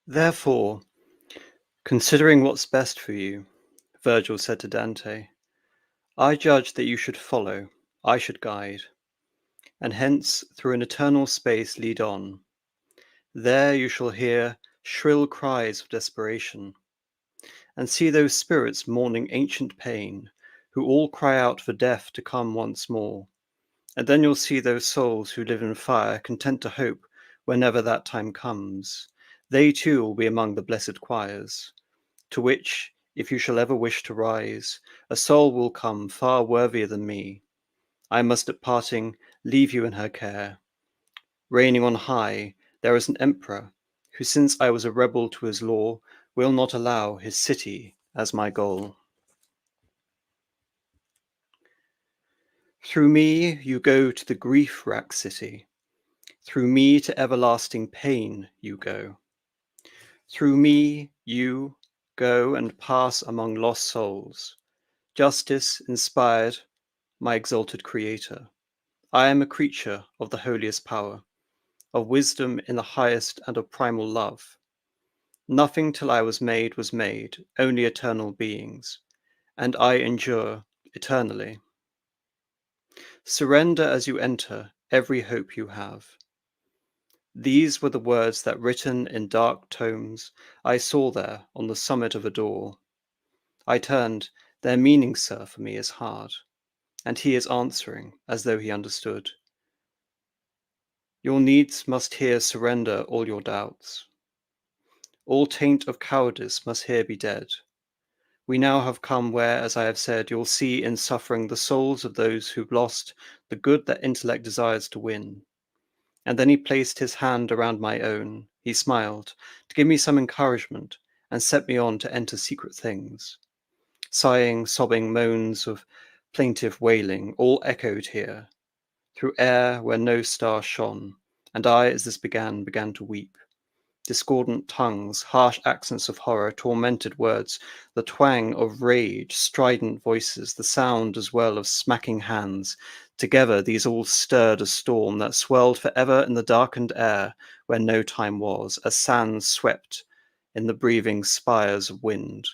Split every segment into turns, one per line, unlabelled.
Therefore, considering what's best for you, Virgil said to Dante, I judge that you should follow, I should guide, and hence through an eternal space lead on. There you shall hear shrill cries of desperation, and see those spirits mourning ancient pain, who all cry out for death to come once more. And then you'll see those souls who live in fire, content to hope whenever that time comes. They too will be among the blessed choirs, to which, if you shall ever wish to rise, a soul will come far worthier than me. I must at parting leave you in her care. Reigning on high, there is an emperor, who since I was a rebel to his law, will not allow his city as my goal. Through me you go to the grief-racked city. Through me to everlasting pain you go. Through me you go and pass among lost souls. Justice inspired my exalted Creator. I am a creature of the holiest power, of wisdom in the highest and of primal love. Nothing till I was made, only eternal beings, and I endure eternally. Surrender as you enter every hope you have. These were the words that written in dark tomes I saw there on the summit of a door. I turned, their meaning, sir, for me is hard, and he is answering as though he understood. Your needs must here surrender all your doubts. All taint of cowardice must here be dead. We now have come where, as I have said, you'll see in suffering the souls of those who've lost the good that intellect desires to win. And then he placed his hand around my own. He smiled to give me some encouragement and set me on to enter secret things. Sighing, sobbing moans of plaintive wailing all echoed here, through air where no star shone, and I, as this began to weep. Discordant tongues, harsh accents of horror, tormented words, the twang of rage, strident voices, the sound as well of smacking hands. Together these all stirred a storm that swelled forever in the darkened air where no time was, as sands swept in the breathing spires of wind.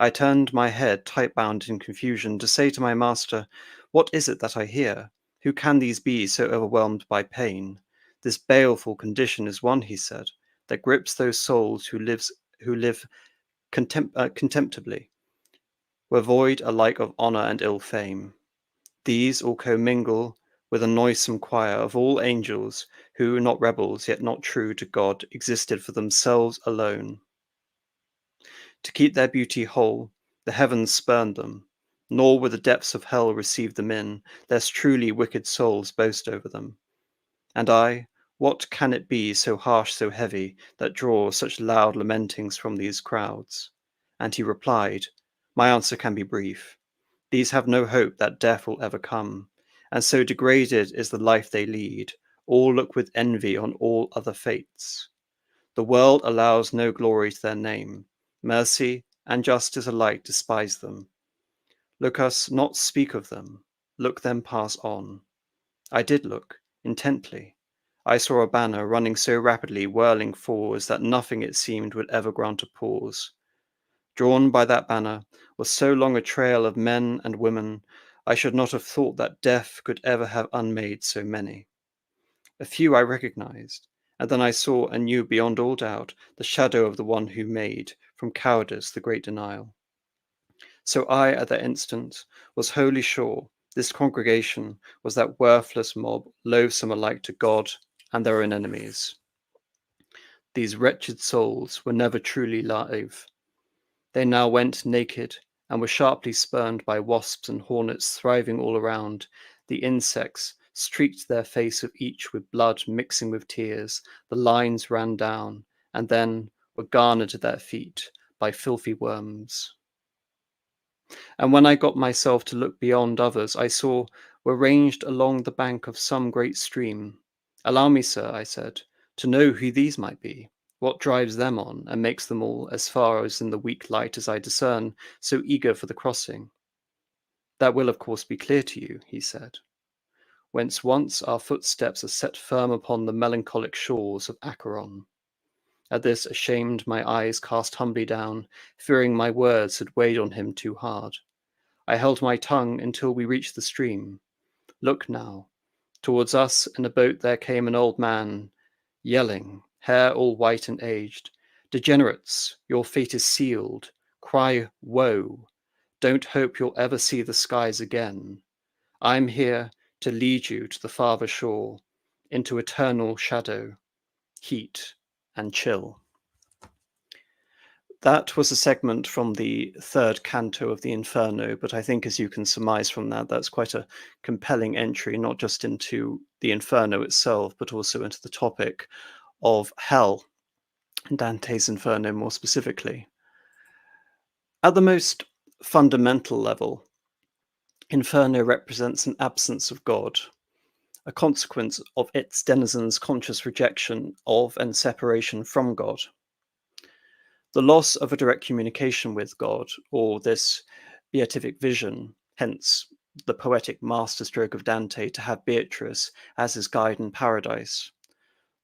I turned my head, tight-bound in confusion, to say to my master, what is it that I hear? Who can these be so overwhelmed by pain? This baleful condition is one, he said, that grips those souls who live contemptibly, were void alike of honour and ill fame. These all commingle with a noisome choir of all angels who, not rebels, yet not true to God, existed for themselves alone. To keep their beauty whole, the heavens spurned them, nor would the depths of hell receive them in, lest truly wicked souls boast over them. And I, what can it be so harsh, so heavy, that draws such loud lamentings from these crowds? And he replied, my answer can be brief. These have no hope that death will ever come, and so degraded is the life they lead, all look with envy on all other fates. The world allows no glory to their name, mercy and justice alike despise them. Look us not speak of them, look them pass on. I did look, intently. I saw a banner running so rapidly, whirling forwards, that nothing, it seemed, would ever grant a pause. Drawn by that banner was so long a trail of men and women, I should not have thought that death could ever have unmade so many. A few I recognized, and then I saw and knew beyond all doubt the shadow of the one who made, from cowardice, the great denial. So I, at that instant, was wholly sure this congregation was that worthless mob, loathsome alike to God and their own enemies. These wretched souls were never truly live. They now went naked and were sharply spurned by wasps and hornets thriving all around, the insects streaked their face of each with blood mixing with tears. The lines ran down, and then were garnered at their feet by filthy worms. And when I got myself to look beyond others, I saw were ranged along the bank of some great stream. Allow me, sir, I said, to know who these might be, what drives them on, and makes them all, as far as in the weak light as I discern, so eager for the crossing. That will, of course, be clear to you, he said, whence once our footsteps are set firm upon the melancholic shores of Acheron. At this, ashamed, my eyes cast humbly down, fearing my words had weighed on him too hard. I held my tongue until we reached the stream. Look now. Towards us in a boat there came an old man, yelling, hair all white and aged. Degenerates, your fate is sealed. Cry, woe. Don't hope you'll ever see the skies again. I'm here to lead you to the farther shore, into eternal shadow, heat, and chill. That was a segment from the third canto of the Inferno, but I think, as you can surmise from that, that's quite a compelling entry, not just into the Inferno itself, but also into the topic of hell, Dante's Inferno more specifically. At the most fundamental level, Inferno represents an absence of God, a consequence of its denizens' conscious rejection of and separation from God. The loss of a direct communication with God, or this beatific vision, hence the poetic masterstroke of Dante to have Beatrice as his guide in paradise.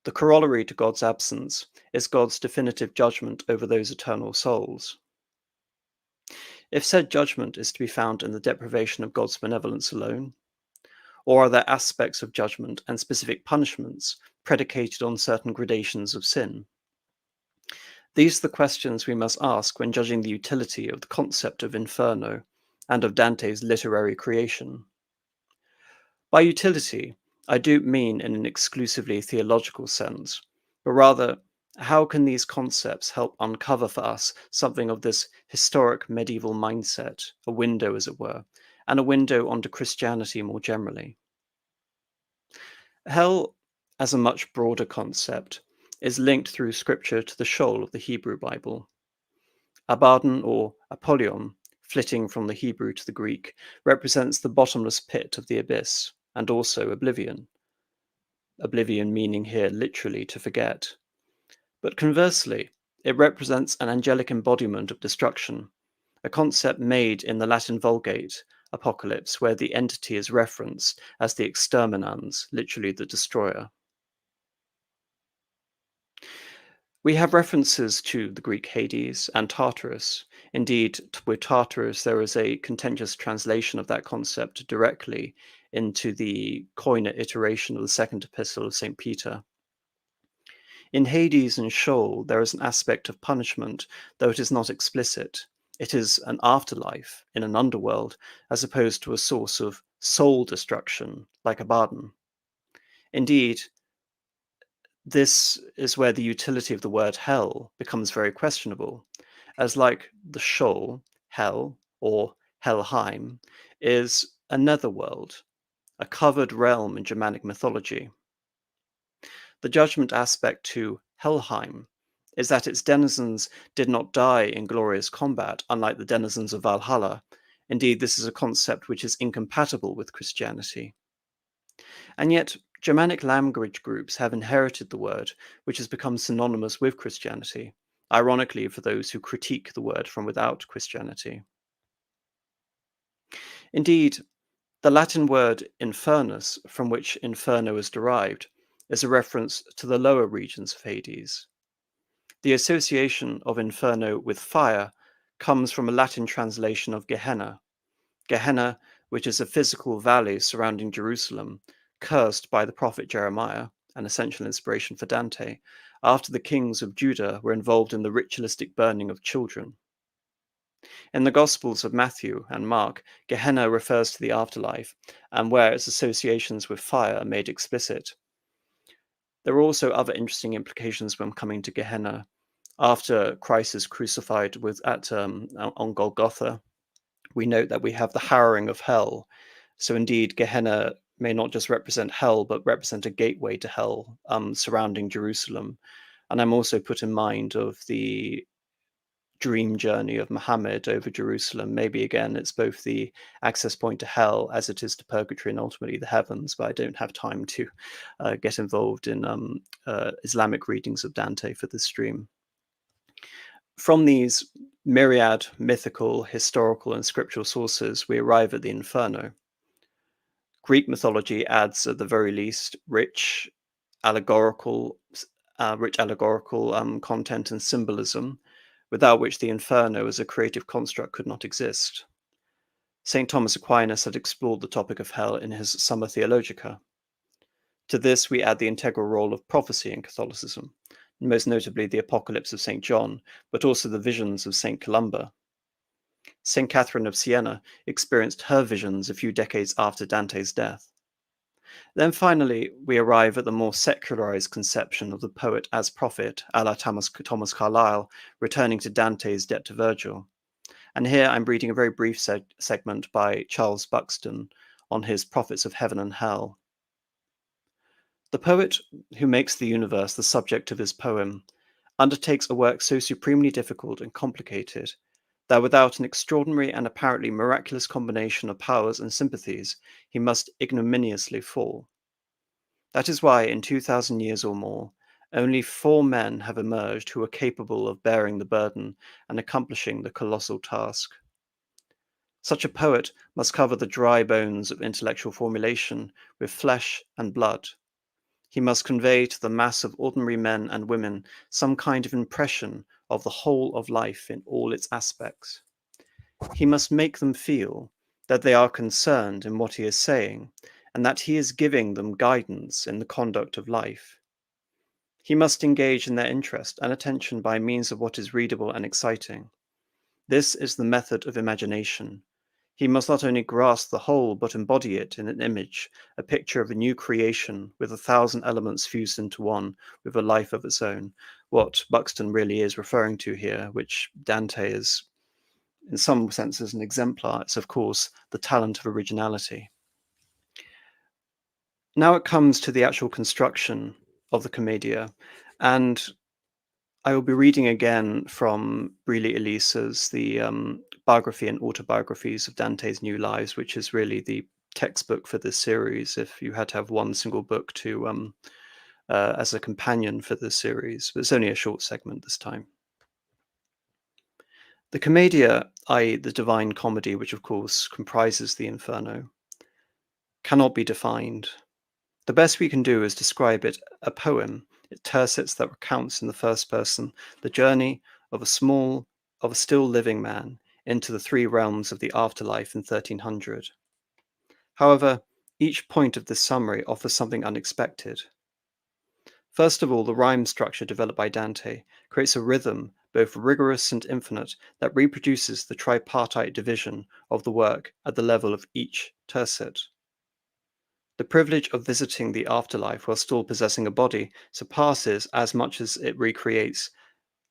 The corollary to God's absence is God's definitive judgment over those eternal souls. If said judgment is to be found in the deprivation of God's benevolence alone, or are there aspects of judgment and specific punishments predicated on certain gradations of sin? These are the questions we must ask when judging the utility of the concept of Inferno and of Dante's literary creation. By utility, I don't mean in an exclusively theological sense, but rather, how can these concepts help uncover for us something of this historic medieval mindset, a window, as it were, and a window onto Christianity more generally? Hell, as a much broader concept, is linked through scripture to the Sheol of the Hebrew Bible. Abaddon, or Apollyon, flitting from the Hebrew to the Greek, represents the bottomless pit of the abyss, and also oblivion. Oblivion meaning here literally to forget. But conversely, it represents an angelic embodiment of destruction, a concept made in the Latin Vulgate Apocalypse, where the entity is referenced as the exterminans, literally the destroyer. We have references to the Greek Hades and Tartarus. Indeed, with Tartarus, there is a contentious translation of that concept directly into the Koine iteration of the second epistle of St. Peter. In Hades and Sheol, there is an aspect of punishment, though it is not explicit. It is an afterlife in an underworld, as opposed to a source of soul destruction, like Abaddon. Indeed, this is where the utility of the word hell becomes very questionable, as like the Sheol, hell, or Helheim, is a netherworld, a covered realm in Germanic mythology. The judgment aspect to Helheim is that its denizens did not die in glorious combat, unlike the denizens of Valhalla. Indeed, this is a concept which is incompatible with Christianity. And yet, Germanic language groups have inherited the word, which has become synonymous with Christianity, ironically for those who critique the word from without Christianity. Indeed, the Latin word infernus, from which inferno is derived, is a reference to the lower regions of Hades. The association of inferno with fire comes from a Latin translation of Gehenna. Gehenna, which is a physical valley surrounding Jerusalem, cursed by the prophet Jeremiah, an essential inspiration for Dante, after the kings of Judah were involved in the ritualistic burning of children. In the Gospels of Matthew and Mark, Gehenna refers to the afterlife, and where its associations with fire are made explicit. There are also other interesting implications when coming to Gehenna. After Christ is crucified on Golgotha, we note that we have the harrowing of hell. So indeed, Gehenna may not just represent hell, but represent a gateway to hell surrounding Jerusalem. And I'm also put in mind of the dream journey of Muhammad over Jerusalem. Maybe again, it's both the access point to hell as it is to purgatory and ultimately the heavens, but I don't have time to get involved in Islamic readings of Dante for this stream. From these myriad mythical, historical, and scriptural sources, we arrive at the Inferno. Greek mythology adds, at the very least, rich allegorical content and symbolism, without which the Inferno as a creative construct could not exist. St. Thomas Aquinas had explored the topic of hell in his Summa Theologica. To this, we add the integral role of prophecy in Catholicism, most notably the Apocalypse of St. John, but also the visions of St. Columba. St. Catherine of Siena experienced her visions a few decades after Dante's death. Then finally, we arrive at the more secularized conception of the poet as prophet, a la Thomas Carlyle, returning to Dante's debt to Virgil. And here I'm reading a very brief segment by Charles Buxton on his Prophets of Heaven and Hell. The poet who makes the universe the subject of his poem undertakes a work so supremely difficult and complicated that without an extraordinary and apparently miraculous combination of powers and sympathies, he must ignominiously fall. That is why, in 2,000 years or more, only 4 men have emerged who are capable of bearing the burden and accomplishing the colossal task. Such a poet must cover the dry bones of intellectual formulation with flesh and blood. He must convey to the mass of ordinary men and women some kind of impression of the whole of life in all its aspects. He must make them feel that they are concerned in what he is saying, and that he is giving them guidance in the conduct of life. He must engage in their interest and attention by means of what is readable and exciting. This is the method of imagination. He must not only grasp the whole, but embody it in an image, a picture of a new creation with 1,000 elements fused into one, with a life of its own. What Buxton really is referring to here, which Dante is, in some senses, an exemplar, is, of course, the talent of originality. Now it comes to the actual construction of the Commedia, and I will be reading again from Brilli Elisa's The Biography and Autobiographies of Dante's New Lives, which is really the textbook for this series, if you had to have one single book to as a companion for this series. But it's only a short segment this time. The Commedia, i.e. the Divine Comedy, which of course comprises the Inferno, cannot be defined. The best we can do is describe it a poem, tercets that recounts in the first person the journey of a still living man into the 3 realms of the afterlife in 1300. However, each point of this summary offers something unexpected. First of all, the rhyme structure developed by Dante creates a rhythm, both rigorous and infinite, that reproduces the tripartite division of the work at the level of each tercet. The privilege of visiting the afterlife while still possessing a body surpasses, as much as it recreates,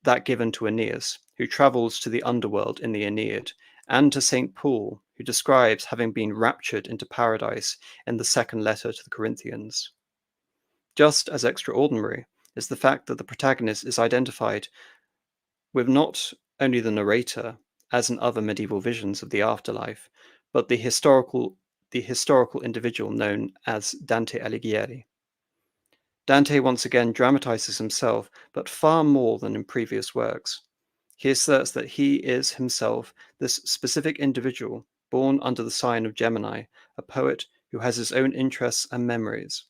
that given to Aeneas, who travels to the underworld in the Aeneid, and to St. Paul, who describes having been raptured into paradise in the second letter to the Corinthians. Just as extraordinary is the fact that the protagonist is identified with not only the narrator, as in other medieval visions of the afterlife, but the historical individual known as Dante Alighieri. Dante once again dramatizes himself, but far more than in previous works. He asserts that he is himself this specific individual born under the sign of Gemini, a poet who has his own interests and memories.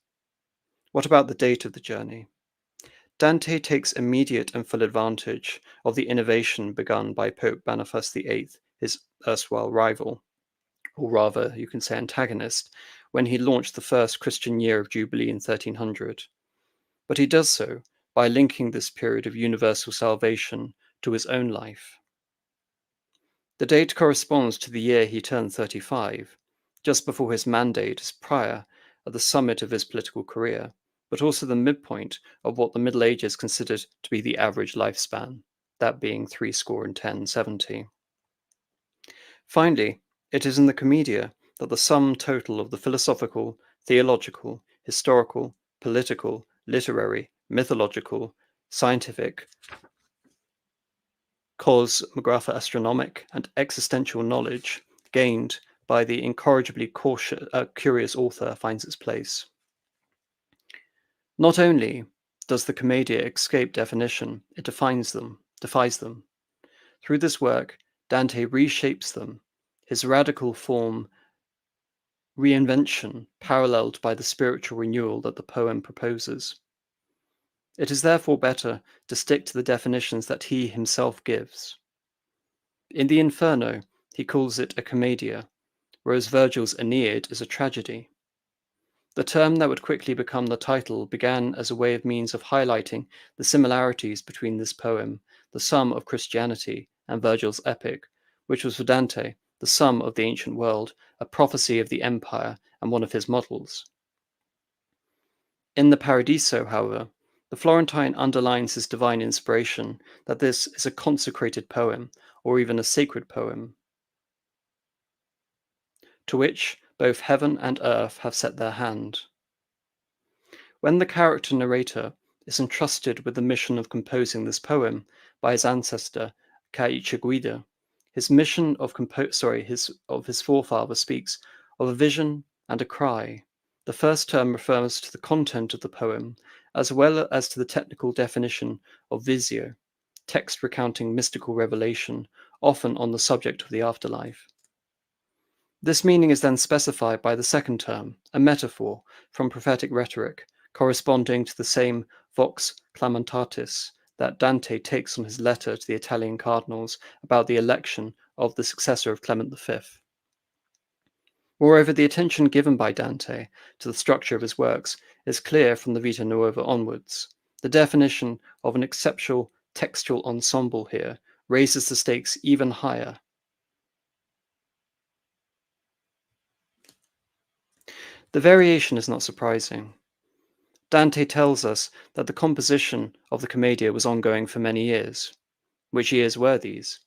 What about the date of the journey? Dante takes immediate and full advantage of the innovation begun by Pope Boniface VIII, his erstwhile rival, or rather, you can say antagonist, when he launched the first Christian year of Jubilee in 1300. But he does so by linking this period of universal salvation to his own life. The date corresponds to the year he turned 35, just before his mandate as prior at the summit of his political career, but also the midpoint of what the Middle Ages considered to be the average lifespan, that being 70. Finally, it is in the Commedia that the sum total of the philosophical, theological, historical, political, literary, mythological, scientific, cosmographer astronomic, and existential knowledge gained by the incorrigibly curious author finds its place. Not only does the Commedia escape definition, it defies them. Through this work, Dante reshapes them, his radical form reinvention paralleled by the spiritual renewal that the poem proposes. It is therefore better to stick to the definitions that he himself gives. In the Inferno, he calls it a commedia, whereas Virgil's Aeneid is a tragedy. The term that would quickly become the title began as a way of means of highlighting the similarities between this poem, the sum of Christianity, and Virgil's epic, which was for Dante the sum of the ancient world, a prophecy of the empire, and one of his models. In the Paradiso, however, the Florentine underlines his divine inspiration that this is a consecrated poem, or even a sacred poem, to which both heaven and earth have set their hand. When the character narrator is entrusted with the mission of composing this poem by his ancestor Caiceguida, his mission of his forefather speaks of a vision and a cry. The first term refers to the content of the poem, as well as to the technical definition of visio, text recounting mystical revelation, often on the subject of the afterlife. This meaning is then specified by the second term, a metaphor from prophetic rhetoric, corresponding to the same vox clamentatis that Dante takes on his letter to the Italian cardinals about the election of the successor of Clement V. Moreover, the attention given by Dante to the structure of his works is clear from the Vita Nuova onwards. The definition of an exceptional textual ensemble here raises the stakes even higher. The variation is not surprising. Dante tells us that the composition of the Commedia was ongoing for many years. Which years were these?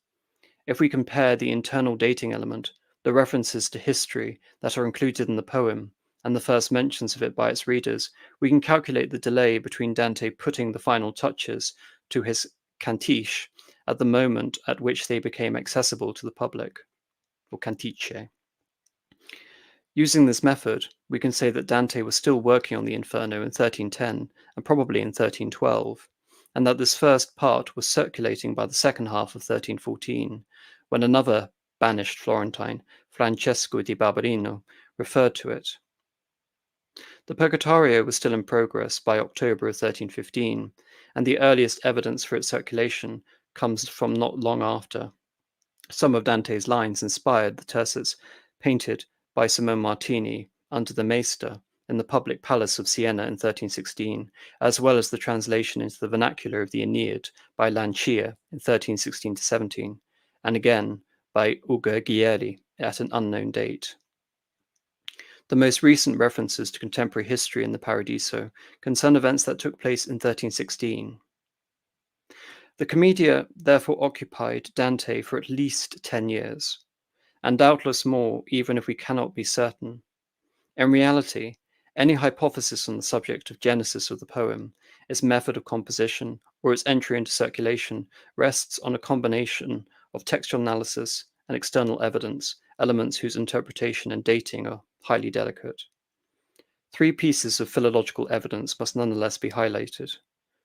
If we compare the internal dating element, the references to history that are included in the poem, and the first mentions of it by its readers, we can calculate the delay between Dante putting the final touches to his cantiche at the moment at which they became accessible to the public, or cantice. Using this method, we can say that Dante was still working on the Inferno in 1310 and probably in 1312, and that this first part was circulating by the second half of 1314, when another banished Florentine, Francesco di Barberino, referred to it. The Purgatorio was still in progress by October of 1315, and the earliest evidence for its circulation comes from not long after. Some of Dante's lines inspired the tercets painted by Simone Martini under the Maester in the public palace of Siena in 1316, as well as the translation into the vernacular of the Aeneid by Lancia in 1316-17, and again by Ugo Ghieri at an unknown date. The most recent references to contemporary history in the Paradiso concern events that took place in 1316. The Commedia therefore occupied Dante for at least 10 years, and doubtless more, even if we cannot be certain. In reality, any hypothesis on the subject of genesis of the poem, its method of composition, or its entry into circulation rests on a combination of textual analysis and external evidence, elements whose interpretation and dating are highly delicate. Three pieces of philological evidence must nonetheless be highlighted.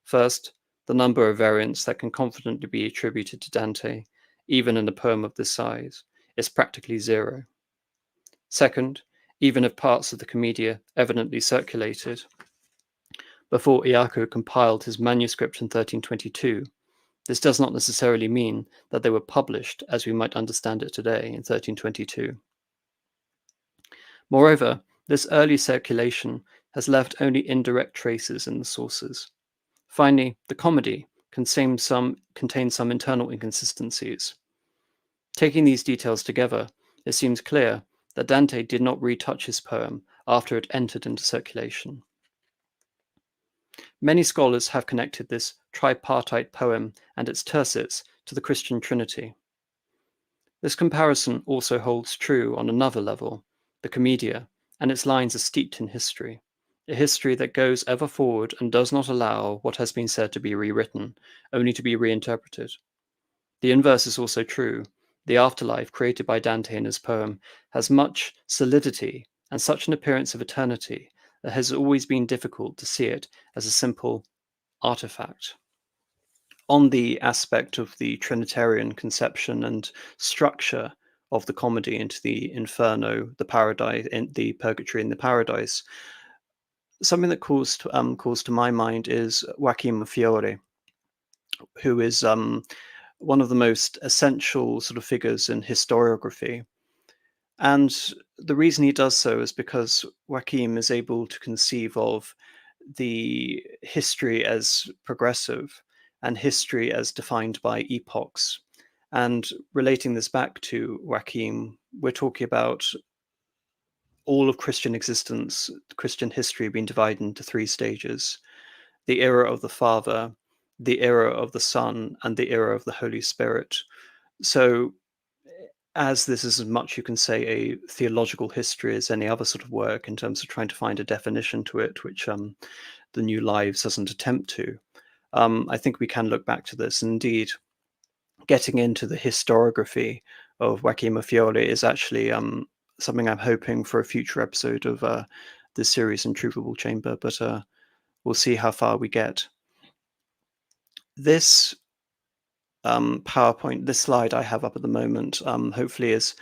First, the number of variants that can confidently be attributed to Dante, even in a poem of this size, is practically zero. Second, even if parts of the Commedia evidently circulated before Iaco compiled his manuscript in 1322, this does not necessarily mean that they were published as we might understand it today in 1322. Moreover, this early circulation has left only indirect traces in the sources. Finally, the Comedy contains some internal inconsistencies. Taking these details together, it seems clear that Dante did not retouch his poem after it entered into circulation. Many scholars have connected this tripartite poem and its tercets to the Christian Trinity. This comparison also holds true on another level. The Commedia, and its lines are steeped in history, a history that goes ever forward and does not allow what has been said to be rewritten, only to be reinterpreted. The inverse is also true. The afterlife created by Dante in his poem has much solidity and such an appearance of eternity that it has always been difficult to see it as a simple artifact. On the aspect of the Trinitarian conception and structure of the comedy into the Inferno, the paradise, in the purgatory and the paradise, something that calls to my mind is Joachim Fiore, who is one of the most essential sort of figures in historiography. And the reason he does so is because Joachim is able to conceive of the history as progressive and history as defined by epochs. And relating this back to Joachim, we're talking about all of Christian existence, Christian history being divided into three stages: the era of the Father, the era of the Son, and the era of the Holy Spirit. So, as this is as much, you can say, a theological history as any other sort of work in terms of trying to find a definition to it, which the New Lives doesn't attempt to. I think we can look back to this. Indeed, getting into the historiography of Joachim Fiore is actually something I'm hoping for a future episode of this series, Intrusible Chamber, but we'll see how far we get. This PowerPoint, this slide I have up at the moment, hopefully is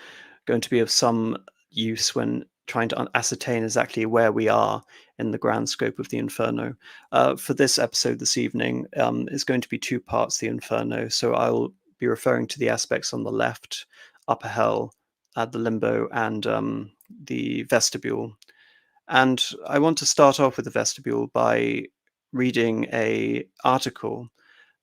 going to be of some use when trying to ascertain exactly where we are in the grand scope of the Inferno. For this episode this evening, is going to be two parts, the Inferno. So I'll be referring to the aspects on the left, upper hell, the limbo, and the vestibule. And I want to start off with the vestibule by reading an article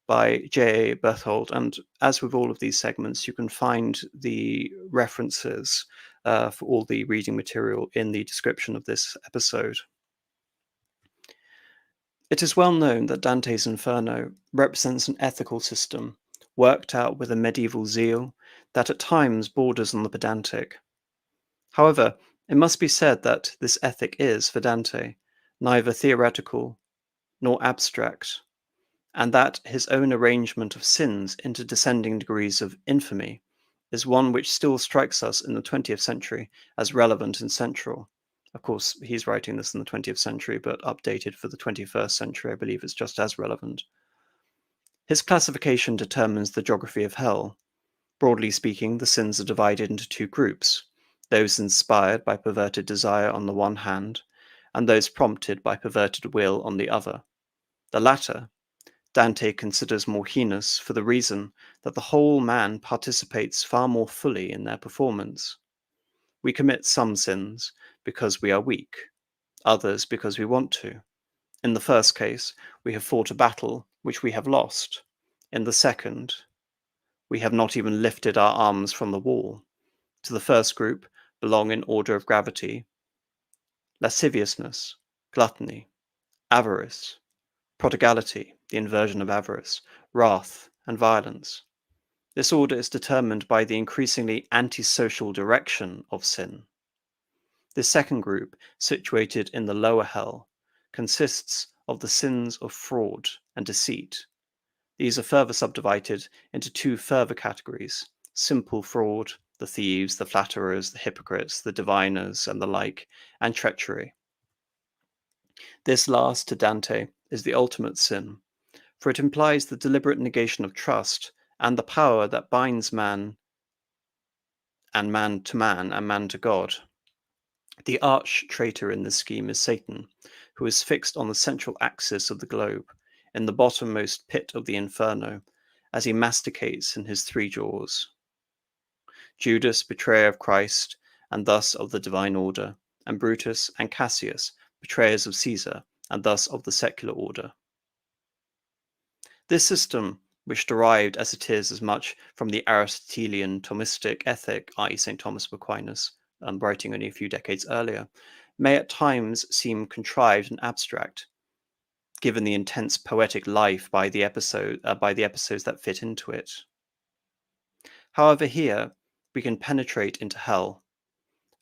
by J.A. Berthoud. And as with all of these segments, you can find the references for all the reading material in the description of this episode. It is well known that Dante's Inferno represents an ethical system worked out with a medieval zeal that at times borders on the pedantic. However, it must be said that this ethic is, for Dante, neither theoretical nor abstract, and that his own arrangement of sins into descending degrees of infamy is one which still strikes us in the 20th century as relevant and central. Of course, he's writing this in the 20th century, but updated for the 21st century, I believe it's just as relevant. His classification determines the geography of hell. Broadly speaking, the sins are divided into two groups: those inspired by perverted desire on the one hand, and those prompted by perverted will on the other. The latter Dante considers more heinous for the reason that the whole man participates far more fully in their performance. We commit some sins because we are weak, others because we want to. In the first case, we have fought a battle which we have lost. In the second, we have not even lifted our arms from the wall. To the first group belong in order of gravity lasciviousness, gluttony, avarice, prodigality, the inversion of avarice, wrath, and violence. This order is determined by the increasingly antisocial direction of sin. This second group, situated in the lower hell, consists of the sins of fraud and deceit. These are further subdivided into two further categories: simple fraud, the thieves, the flatterers, the hypocrites, the diviners, and the like, and treachery. This last, to Dante, is the ultimate sin, for it implies the deliberate negation of trust and the power that binds man and man to God. The arch traitor in this scheme is Satan, who is fixed on the central axis of the globe, in the bottommost pit of the Inferno, as he masticates in his three jaws. Judas, betrayer of Christ, and thus of the divine order, and Brutus and Cassius, betrayers of Caesar, and thus of the secular order. This system, which derived as it is as much from the Aristotelian Thomistic ethic, i.e. St. Thomas of Aquinas, writing only a few decades earlier, may at times seem contrived and abstract, given the intense poetic life by the episodes that fit into it. However, here we can penetrate into hell,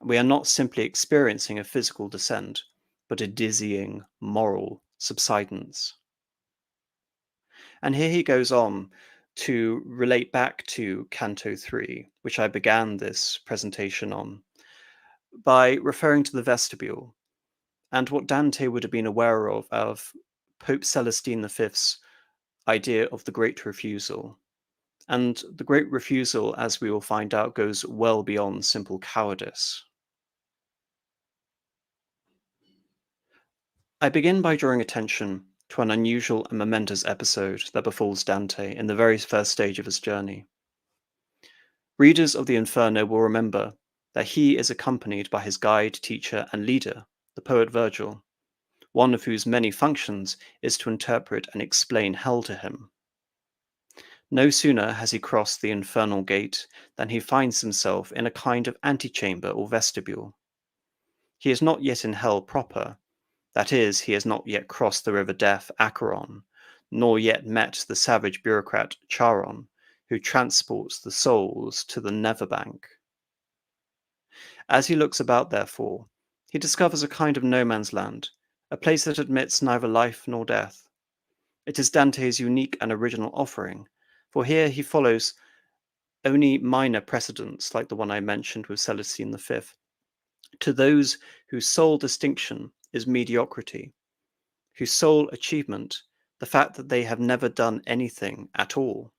We are not simply experiencing a physical descent, but a dizzying moral subsidence. And here he goes on to relate back to Canto 3, which I began this presentation on, by referring to the vestibule and what Dante would have been aware of Pope Celestine V's idea of the Great Refusal. And the Great Refusal, as we will find out, goes well beyond simple cowardice. I begin by drawing attention to an unusual and momentous episode that befalls Dante in the very first stage of his journey. Readers of the Inferno will remember that he is accompanied by his guide, teacher, and leader, the poet Virgil, one of whose many functions is to interpret and explain hell to him. No sooner has he crossed the infernal gate than he finds himself in a kind of antechamber or vestibule. He is not yet in hell proper, that is, he has not yet crossed the river Death, Acheron, nor yet met the savage bureaucrat Charon, who transports the souls to the Neverbank. As he looks about, therefore, he discovers a kind of no man's land, a place that admits neither life nor death. It is Dante's unique and original offering, for here he follows only minor precedents, like the one I mentioned with Celestine V, to those whose sole distinction is mediocrity, whose sole achievement the fact that they have never done anything at all.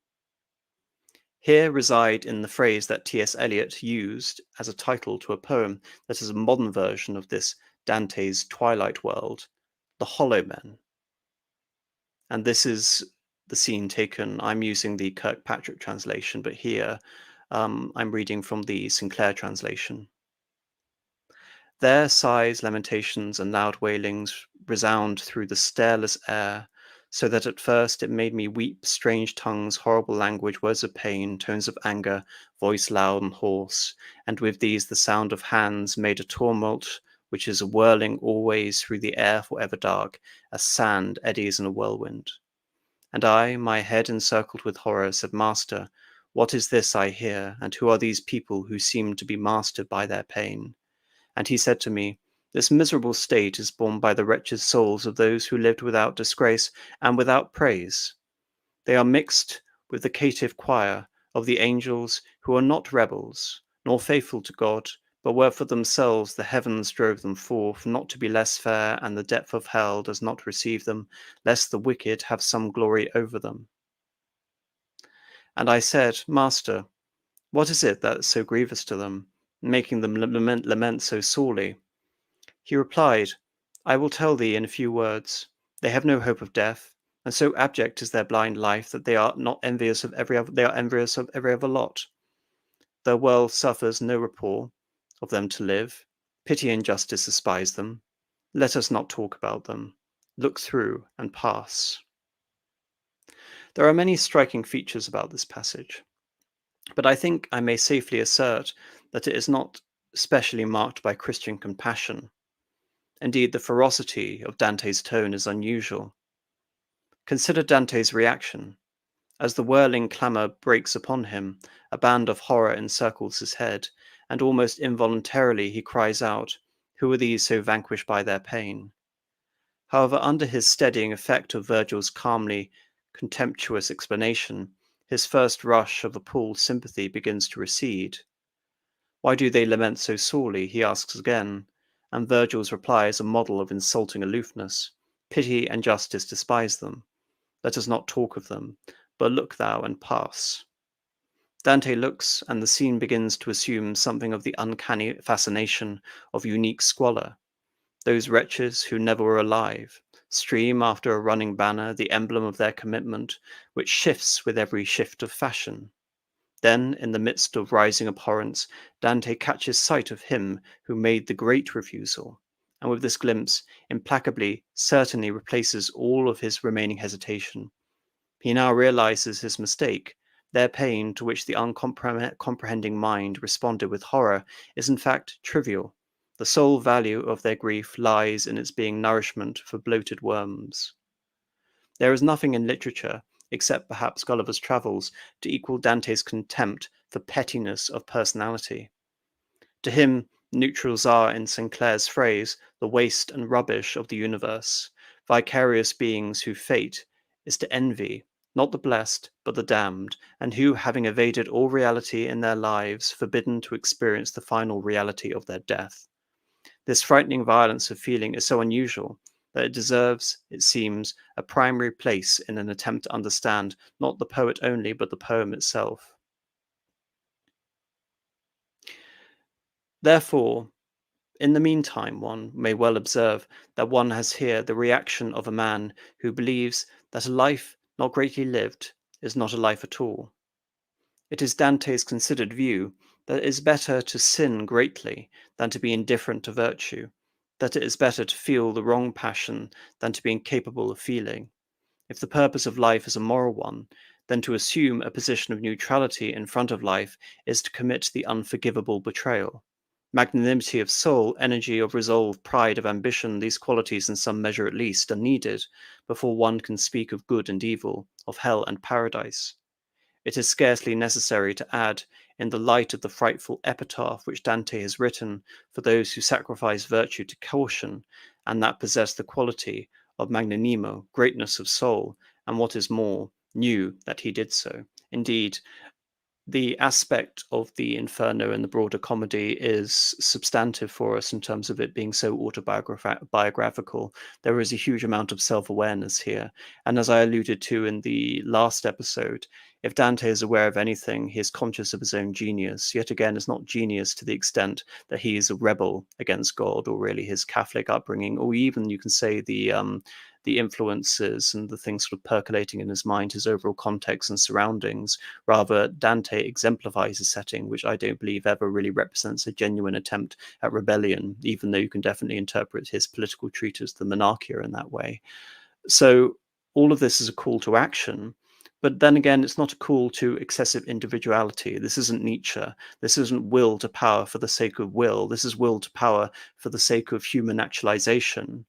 Here reside, in the phrase that T.S. Eliot used as a title to a poem that is a modern version of this Dante's Twilight world, the hollow men. And this is the scene taken, I'm using the Kirkpatrick translation, but here I'm reading from the Sinclair translation. There sighs, lamentations, and loud wailings resound through the starless air, so that at first it made me weep strange tongues, horrible language, words of pain, tones of anger, voice loud and hoarse, and with these the sound of hands made a tumult which is whirling always through the air forever dark, as sand eddies in a whirlwind. And I, my head encircled with horror, said, Master, what is this I hear, and who are these people who seem to be mastered by their pain? And he said to me, This miserable state is borne by the wretched souls of those who lived without disgrace and without praise. They are mixed with the caitiff choir of the angels who are not rebels, nor faithful to God, but where for themselves the heavens drove them forth, not to be less fair, and the depth of hell does not receive them, lest the wicked have some glory over them. And I said, Master, what is it that is so grievous to them, making them lament so sorely? He replied, I will tell thee in a few words. They have no hope of death, and so abject is their blind life that they are not envious of every other, they are envious of every other lot. Their world suffers no rapport of them to live. Pity and justice despise them. Let us not talk about them. Look through and pass. There are many striking features about this passage, but I think I may safely assert that it is not specially marked by Christian compassion. Indeed, the ferocity of Dante's tone is unusual. Consider Dante's reaction. As the whirling clamour breaks upon him, a band of horror encircles his head, and almost involuntarily he cries out, Who are these so vanquished by their pain? However, under his steadying effect of Virgil's calmly contemptuous explanation, his first rush of appalled sympathy begins to recede. Why do they lament so sorely? He asks again, and Virgil's reply is a model of insulting aloofness. Pity and justice despise them. Let us not talk of them, but look thou and pass. Dante looks, and the scene begins to assume something of the uncanny fascination of unique squalor. Those wretches who never were alive stream after a running banner, the emblem of their commitment, which shifts with every shift of fashion. Then, in the midst of rising abhorrence, Dante catches sight of him who made the great refusal, and with this glimpse, implacably, certainly replaces all of his remaining hesitation. He now realizes his mistake. Their pain, to which the uncomprehending mind responded with horror, is in fact trivial. The sole value of their grief lies in its being nourishment for bloated worms. There is nothing in literature, except perhaps Gulliver's Travels, to equal Dante's contempt for pettiness of personality. To him, Neutrals are, in Sinclair's phrase, the waste and rubbish of the universe, vicarious beings whose fate is to envy, not the blessed, but the damned, and who, having evaded all reality in their lives, forbidden to experience the final reality of their death. This frightening violence of feeling is so unusual that it deserves, it seems, a primary place in an attempt to understand not the poet only, but the poem itself. Therefore, in the meantime, one may well observe that one has here the reaction of a man who believes that a life not greatly lived is not a life at all. It is Dante's considered view that it is better to sin greatly than to be indifferent to virtue, that it is better to feel the wrong passion than to be incapable of feeling. If the purpose of life is a moral one, then to assume a position of neutrality in front of life is to commit the unforgivable betrayal. Magnanimity of soul, energy of resolve, pride of ambition, these qualities in some measure at least are needed before one can speak of good and evil, of hell and paradise. It is scarcely necessary to add, in the light of the frightful epitaph which Dante has written for those who sacrifice virtue to caution, and that possess the quality of magnanimo, greatness of soul, and what is more, knew that he did so. Indeed, the aspect of the Inferno and the broader comedy is substantive for us in terms of it being so autobiographical. There is a huge amount of self-awareness here. And as I alluded to in the last episode, if Dante is aware of anything, he is conscious of his own genius. Yet again, it's not genius to the extent that he is a rebel against God, or really his Catholic upbringing, or even you can say the influences and the things sort of percolating in his mind, his overall context and surroundings. Rather, Dante exemplifies a setting which I don't believe ever really represents a genuine attempt at rebellion, even though you can definitely interpret his political treatise, the Monarchia, in that way. So all of this is a call to action. But then again, it's not a call to excessive individuality. This isn't Nietzsche. This isn't will to power for the sake of will. This is will to power for the sake of human actualization,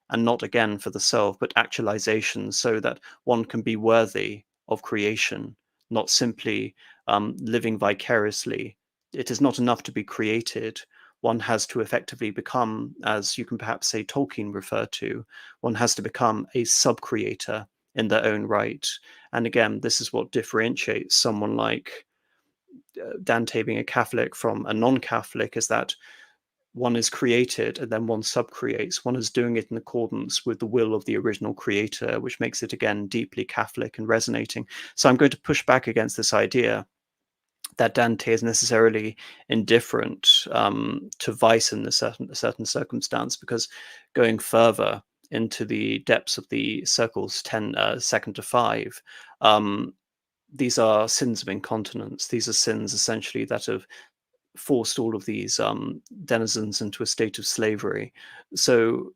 and not again for the self, but actualization so that one can be worthy of creation, not simply living vicariously. It is not enough to be created. One has to effectively become, as you can perhaps say Tolkien referred to, one has to become a sub-creator in their own right. And again, this is what differentiates someone like Dante being a Catholic from a non-Catholic, is that one is created and then one subcreates. One is doing it in accordance with the will of the original creator, which makes it again deeply Catholic and resonating. So I'm going to push back against this idea that Dante is necessarily indifferent to vice in a certain circumstance, because going further into the depths of the circles 10 second to 5, these are sins of incontinence. These are sins essentially that have forced all of these denizens into a state of slavery. So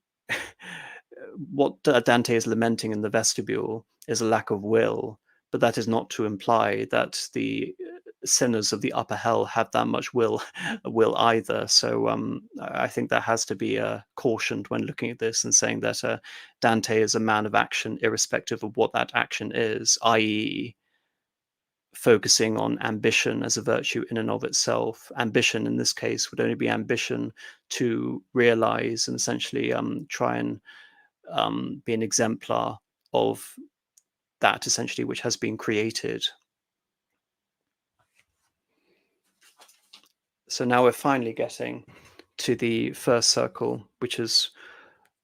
what Dante is lamenting in the vestibule is a lack of will, but that is not to imply that the sinners of the upper hell have that much will either. So I think that has to be cautioned when looking at this and saying that Dante is a man of action, irrespective of what that action is, i.e., focusing on ambition as a virtue in and of itself. Ambition in this case would only be ambition to realize and essentially try and be an exemplar of that essentially which has been created. So now we're finally getting to the first circle, which is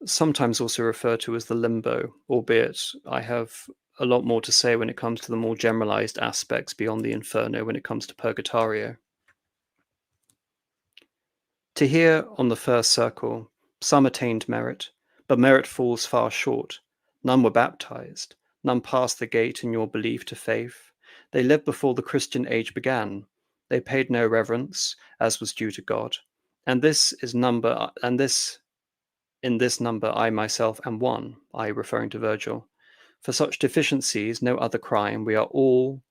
sometimes also referred to as the limbo, albeit I have a lot more to say when it comes to the more generalized aspects beyond the Inferno when it comes to Purgatorio. To hear on the first circle, some attained merit, but merit falls far short. None were baptized, none passed the gate in your belief to faith. They lived before the Christian age began. They paid no reverence, as was due to God. And this is number, and this in this number I myself am one, I referring to Virgil. For such deficiencies, no other crime, we are all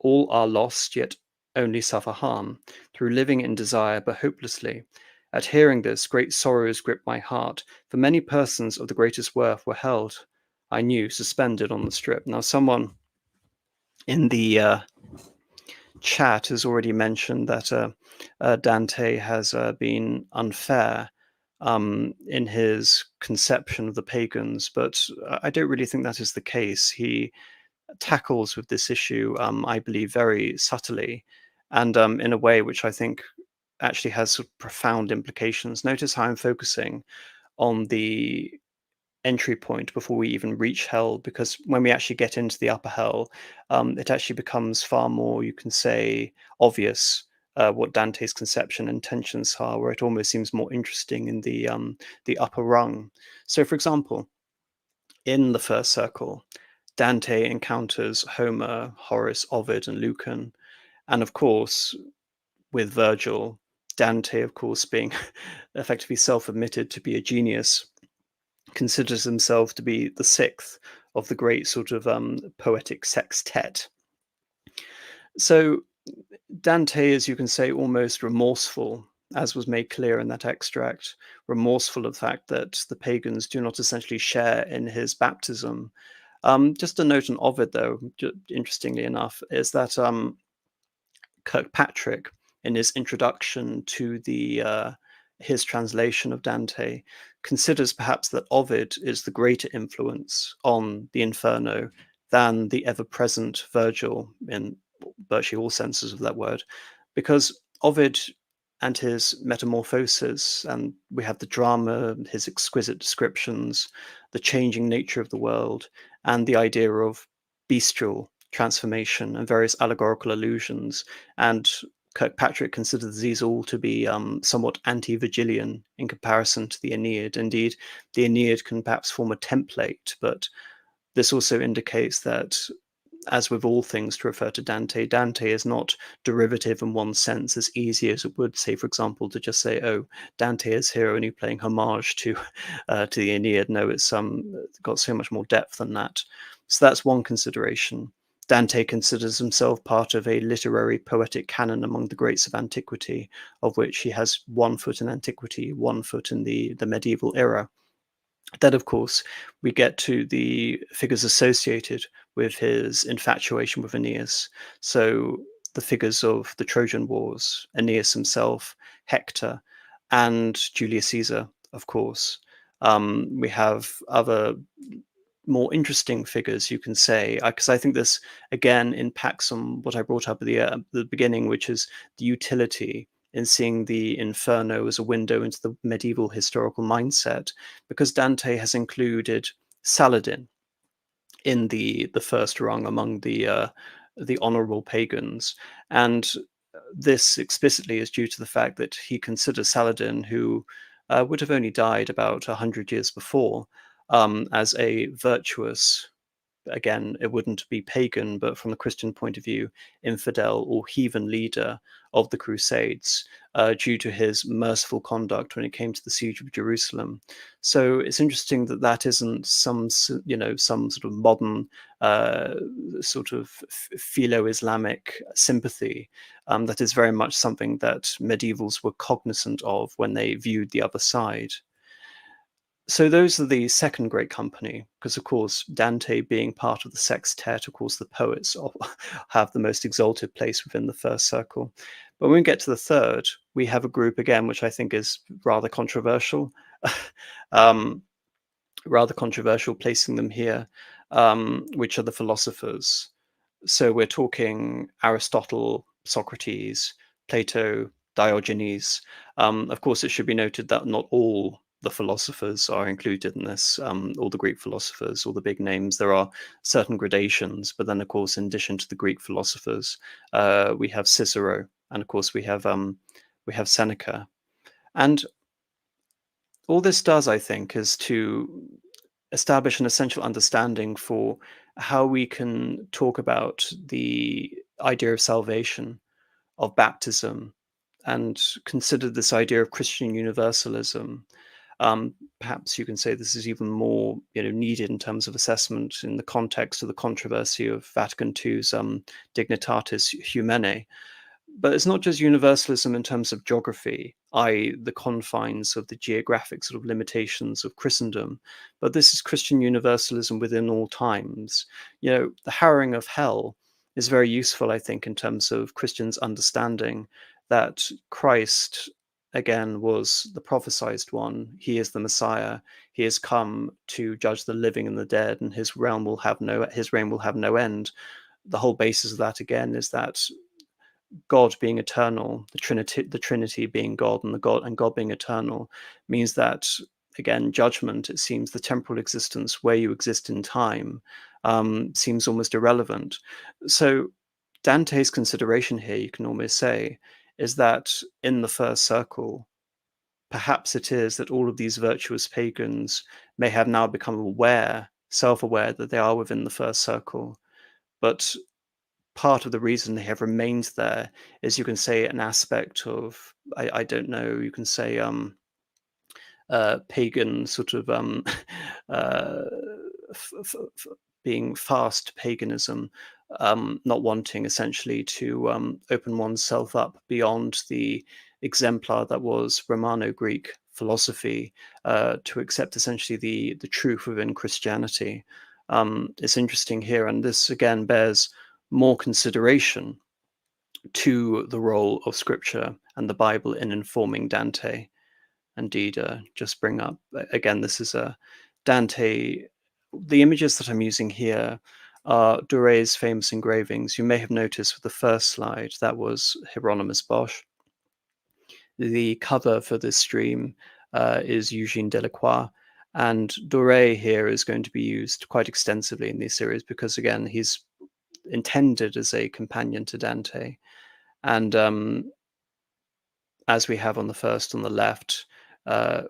are lost, yet only suffer harm, through living in desire but hopelessly. At hearing this, great sorrows gripped my heart, for many persons of the greatest worth were held, I knew, suspended on the strip. Now, someone in the chat has already mentioned that Dante has been unfair in his conception of the pagans, but I don't really think that is the case. He tackles with this issue, I believe, very subtly, and in a way which I think actually has sort of profound implications. Notice how I'm focusing on the entry point before we even reach hell, because when we actually get into the upper hell, it actually becomes far more, you can say, obvious what Dante's conception and intentions are, where it almost seems more interesting in the upper rung. So, for example, in the first circle, Dante encounters Homer, Horace, Ovid, and Lucan, and of course, with Virgil, Dante, of course, being effectively self-admitted to be a genius, considers himself to be the sixth of the great sort of poetic sextet. So Dante is, you can say, almost remorseful, as was made clear in that extract, remorseful of the fact that the pagans do not essentially share in his baptism. Just a note on Ovid, though, interestingly enough, is that Kirkpatrick, in his introduction to his translation of Dante, considers perhaps that Ovid is the greater influence on the Inferno than the ever-present Virgil, in virtually all senses of that word, because Ovid and his metamorphoses, and we have the drama, his exquisite descriptions, the changing nature of the world, and the idea of bestial transformation and various allegorical allusions. And Kirkpatrick considers these all to be somewhat anti-Virgilian in comparison to the Aeneid. Indeed, the Aeneid can perhaps form a template, but this also indicates that, as with all things to refer to Dante, Dante is not derivative in one sense as easy as it would, say, for example, to just say, oh, Dante is here only playing homage to the Aeneid. No, it's got so much more depth than that. So that's one consideration. Dante considers himself part of a literary poetic canon among the greats of antiquity, of which he has one foot in antiquity, one foot in the medieval era. Then, of course, we get to the figures associated with his infatuation with Aeneas. So the figures of the Trojan Wars, Aeneas himself, Hector, and Julius Caesar, of course. We have other more interesting figures, you can say, because I think this again impacts on what I brought up at the beginning, which is the utility in seeing the Inferno as a window into the medieval historical mindset, because Dante has included Saladin in the first rung among the honorable pagans, and this explicitly is due to the fact that he considers Saladin, who would have only died about 100 years before, as a virtuous, again, it wouldn't be pagan, but from the Christian point of view, infidel or heathen leader of the Crusades, due to his merciful conduct when it came to the siege of Jerusalem. So it's interesting that that isn't some sort of modern sort of philo-Islamic sympathy. That is very much something that medievals were cognizant of when they viewed the other side. So those are the second great company, because of course Dante being part of the sextet, of course the poets have the most exalted place within the first circle. But when we get to the third, we have a group again which I think is rather controversial, um, placing them here, which are the philosophers. So we're talking Aristotle, Socrates, Plato, Diogenes. Of course, it should be noted that not all the philosophers are included in this, all the Greek philosophers, all the big names. There are certain gradations, but then, of course, in addition to the Greek philosophers, we have Cicero, and of course, we have Seneca. And all this does, I think, is to establish an essential understanding for how we can talk about the idea of salvation, of baptism, and consider this idea of Christian universalism. Perhaps you can say this is even more needed in terms of assessment in the context of the controversy of Vatican II's Dignitatis Humanae. But it's not just universalism in terms of geography, i.e., the confines of the geographic sort of limitations of Christendom, but this is Christian universalism within all times. The harrowing of hell is very useful, I think, in terms of Christians understanding that Christ, again, was the prophesied one. He is the Messiah. He has come to judge the living and the dead, and his reign will have no end. The whole basis of that, again, is that God being eternal, the Trinity being God, and God being eternal, means that, again, judgment, it seems, the temporal existence where you exist in time, seems almost irrelevant. So Dante's consideration here, you can almost say, is that in the first circle, perhaps it is that all of these virtuous pagans may have now become self-aware that they are within the first circle, but part of the reason they have remained there is, you can say, an aspect of, I don't know, you can say pagan sort of uh, being fast paganism, not wanting essentially to open oneself up beyond the exemplar that was Romano-Greek philosophy, to accept essentially the truth within Christianity. It's interesting here, and this again bears more consideration to the role of Scripture and the Bible in informing Dante. Indeed, just bring up again, this is a Dante. The images that I'm using here are Douret's famous engravings. You may have noticed with the first slide, that was Hieronymus Bosch. The cover for this stream is Eugène Delacroix, and Douret here is going to be used quite extensively in these series because, again, he's intended as a companion to Dante. And as we have on the first on the left,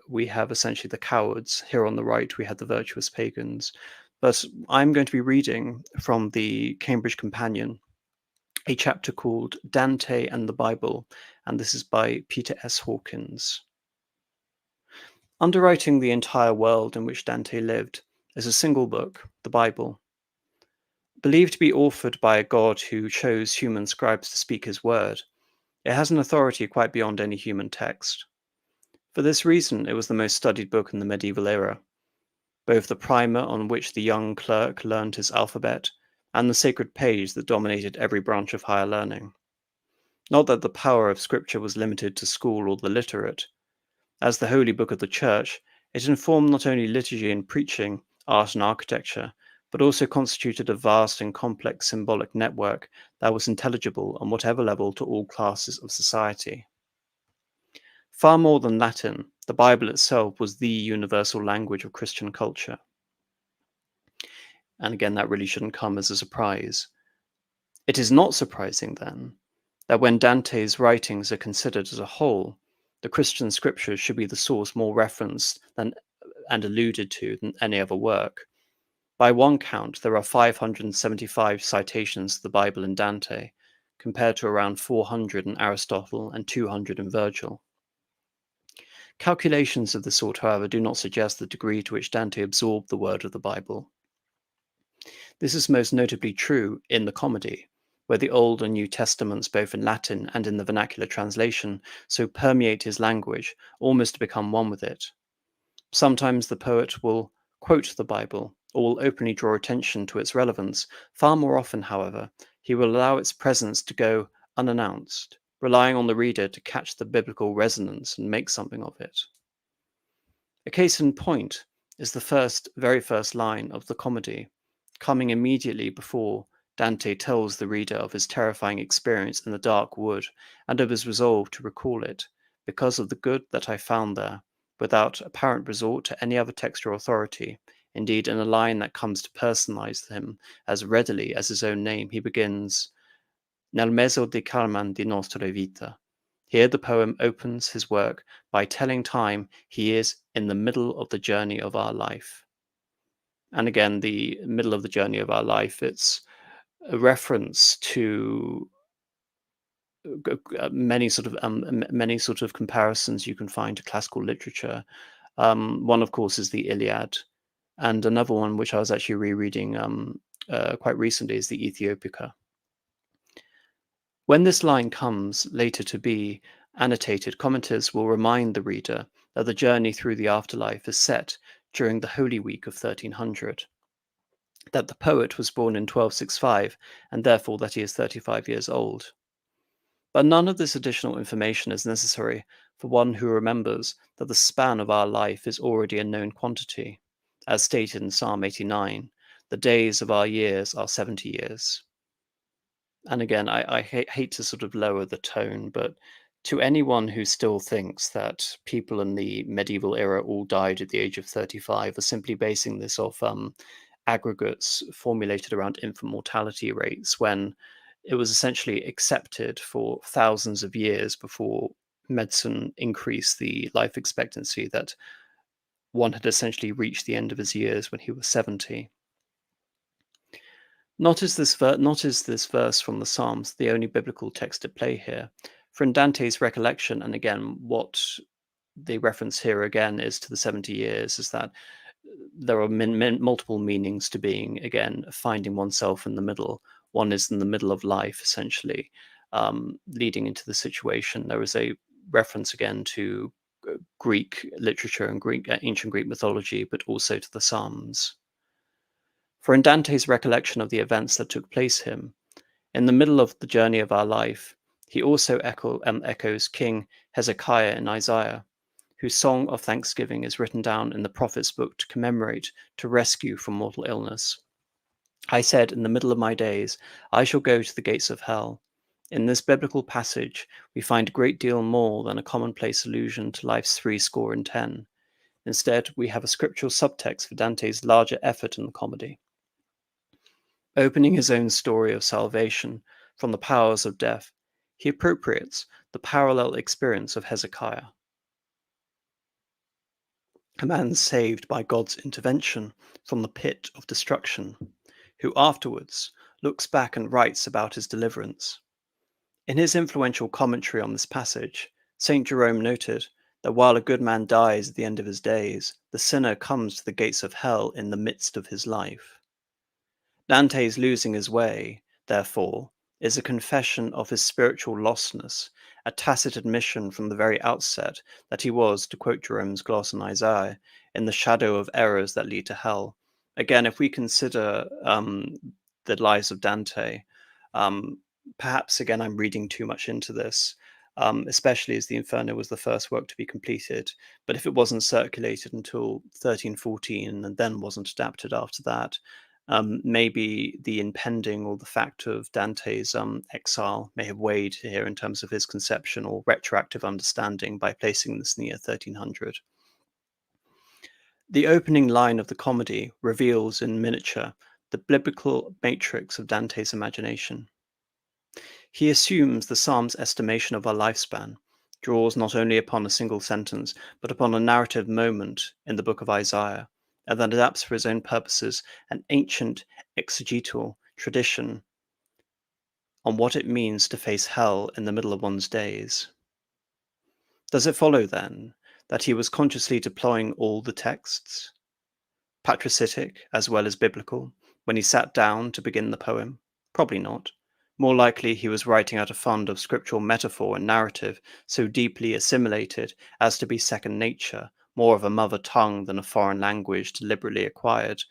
we have essentially the cowards. Here on the right, we had the virtuous pagans. But I'm going to be reading from the Cambridge Companion, a chapter called Dante and the Bible, and this is by Peter S. Hawkins. Underwriting the entire world in which Dante lived is a single book, the Bible. Believed to be authored by a god who chose human scribes to speak his word, it has an authority quite beyond any human text. For this reason, it was the most studied book in the medieval era, both the primer on which the young clerk learned his alphabet and the sacred page that dominated every branch of higher learning. Not that the power of Scripture was limited to school or the literate. As the holy book of the Church, it informed not only liturgy and preaching, art and architecture, but also constituted a vast and complex symbolic network that was intelligible on whatever level to all classes of society. Far more than Latin, the Bible itself was the universal language of Christian culture. And again, that really shouldn't come as a surprise. It is not surprising, then, that when Dante's writings are considered as a whole, the Christian scriptures should be the source more referenced and alluded to than any other work. By one count, there are 575 citations to the Bible in Dante, compared to around 400 in Aristotle and 200 in Virgil. Calculations of this sort, however, do not suggest the degree to which Dante absorbed the word of the Bible. This is most notably true in the Comedy, where the Old and New Testaments, both in Latin and in the vernacular translation, so permeate his language, almost to become one with it. Sometimes the poet will quote the Bible, or will openly draw attention to its relevance. Far more often, however, he will allow its presence to go unannounced, relying on the reader to catch the biblical resonance and make something of it. A case in point is the very first line of the Comedy, coming immediately before Dante tells the reader of his terrifying experience in the dark wood and of his resolve to recall it, because of the good that I found there, without apparent resort to any other text or authority. Indeed, in a line that comes to personalize him as readily as his own name, he begins, Nel mezzo di calman di nostra vita. Here the poem opens his work by telling time he is in the middle of the journey of our life. And again, the middle of the journey of our life, it's a reference to many sort of comparisons you can find to classical literature. One, of course, is the Iliad, and another one, which I was actually rereading quite recently, is the Ethiopica. When this line comes later to be annotated, commenters will remind the reader that the journey through the afterlife is set during the Holy Week of 1300. that the poet was born in 1265, and therefore that he is 35 years old. But none of this additional information is necessary for one who remembers that the span of our life is already a known quantity. As stated in Psalm 89, the days of our years are 70 years. And again, I hate to sort of lower the tone, but to anyone who still thinks that people in the medieval era all died at the age of 35 are simply basing this off aggregates formulated around infant mortality rates, when it was essentially accepted for thousands of years before medicine increased the life expectancy that one had essentially reached the end of his years when he was 70. Not is this verse from the Psalms the only biblical text at play here, for in Dante's recollection, and again, what they reference here again is to the 70 years, is that there are multiple meanings to being, again, finding oneself in the middle. One is in the middle of life, essentially, leading into the situation. There is a reference again to Greek literature and ancient Greek mythology, but also to the Psalms. For in Dante's recollection of the events that took place him, in the middle of the journey of our life, he also echoes King Hezekiah in Isaiah, whose song of thanksgiving is written down in the prophet's book to commemorate, to rescue from mortal illness. I said, in the middle of my days, I shall go to the gates of hell. In this biblical passage, we find a great deal more than a commonplace allusion to life's 70. Instead, we have a scriptural subtext for Dante's larger effort in the comedy. Opening his own story of salvation from the powers of death, he appropriates the parallel experience of Hezekiah, a man saved by God's intervention from the pit of destruction, who afterwards looks back and writes about his deliverance. In his influential commentary on this passage, St. Jerome noted that while a good man dies at the end of his days, the sinner comes to the gates of hell in the midst of his life. Dante's losing his way, therefore, is a confession of his spiritual lostness, a tacit admission from the very outset that he was, to quote Jerome's gloss on Isaiah, in the shadow of errors that lead to hell. Again, if we consider the lives of Dante, perhaps again I'm reading too much into this, especially as the Inferno was the first work to be completed. But if it wasn't circulated until 1314 and then wasn't adapted after that, maybe the impending or the fact of Dante's exile may have weighed here in terms of his conception or retroactive understanding by placing this in the year 1300. The opening line of the comedy reveals in miniature the biblical matrix of Dante's imagination. He assumes the Psalm's estimation of our lifespan, draws not only upon a single sentence, but upon a narrative moment in the book of Isaiah, and then adapts for his own purposes an ancient exegetal tradition on what it means to face hell in the middle of one's days. Does it follow, then, that he was consciously deploying all the texts, patricitic as well as biblical, when he sat down to begin the poem? Probably not. More likely, he was writing out a fund of scriptural metaphor and narrative so deeply assimilated as to be second nature, more of a mother tongue than a foreign language deliberately acquired.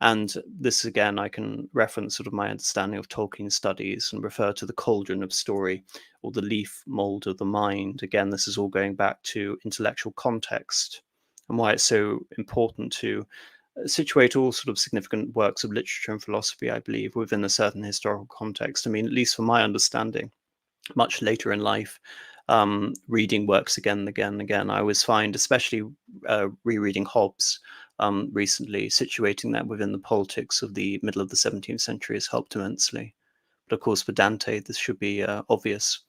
And this, again, I can reference sort of my understanding of Tolkien studies and refer to the cauldron of story or the leaf mold of the mind. Again, this is all going back to intellectual context and why it's so important to situate all sort of significant works of literature and philosophy, I believe, within a certain historical context. I mean, at least from my understanding, much later in life, reading works again and again and again, I always find, especially rereading Hobbes recently, situating that within the politics of the middle of the 17th century has helped immensely. But of course, for Dante, this should be obvious.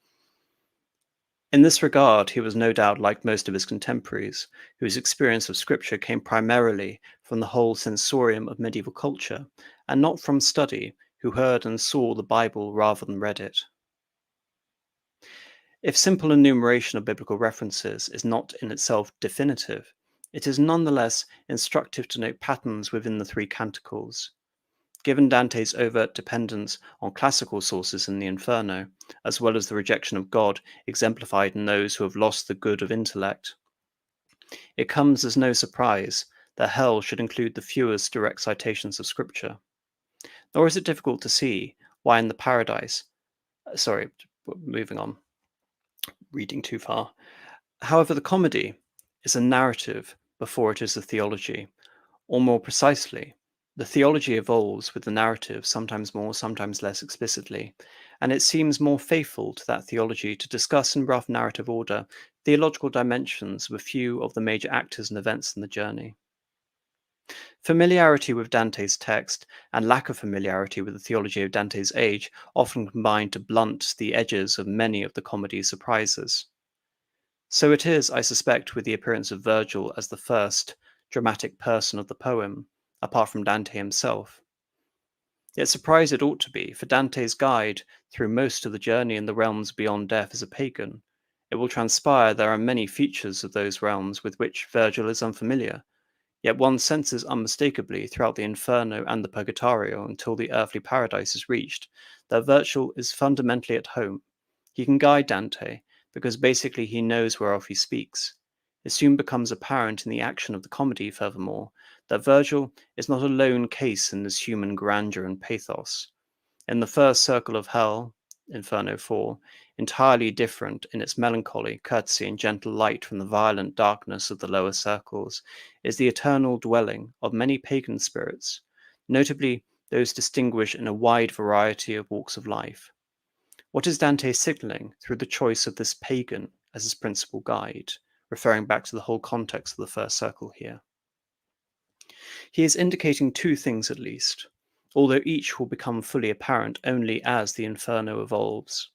In this regard, he was no doubt like most of his contemporaries, whose experience of scripture came primarily from the whole sensorium of medieval culture, and not from study, who heard and saw the Bible rather than read it. If simple enumeration of biblical references is not in itself definitive, it is nonetheless instructive to note patterns within the three canticles. Given Dante's overt dependence on classical sources in the Inferno, as well as the rejection of God exemplified in those who have lost the good of intellect, it comes as no surprise that hell should include the fewest direct citations of Scripture. Nor is it difficult to see why in the Paradise, sorry, moving on, reading too far. However, the comedy is a narrative before it is a theology, or more precisely, the theology evolves with the narrative, sometimes more, sometimes less explicitly, and it seems more faithful to that theology to discuss in rough narrative order theological dimensions of a few of the major actors and events in the journey. Familiarity with Dante's text and lack of familiarity with the theology of Dante's age often combine to blunt the edges of many of the comedy's surprises. So it is, I suspect, with the appearance of Virgil as the first dramatic person of the poem, apart from Dante himself. Yet surprised it ought to be, for Dante's guide through most of the journey in the realms beyond death is a pagan. It will transpire there are many features of those realms with which Virgil is unfamiliar, yet one senses unmistakably throughout the Inferno and the Purgatorio until the earthly paradise is reached, that Virgil is fundamentally at home. He can guide Dante, because basically he knows whereof he speaks. It soon becomes apparent in the action of the comedy, furthermore, that Virgil is not a lone case in this human grandeur and pathos. In the first circle of hell, Inferno 4, entirely different in its melancholy, courtesy, and gentle light from the violent darkness of the lower circles, is the eternal dwelling of many pagan spirits, notably those distinguished in a wide variety of walks of life. What is Dante signaling through the choice of this pagan as his principal guide, referring back to the whole context of the first circle here? He is indicating two things at least, although each will become fully apparent only as the Inferno evolves.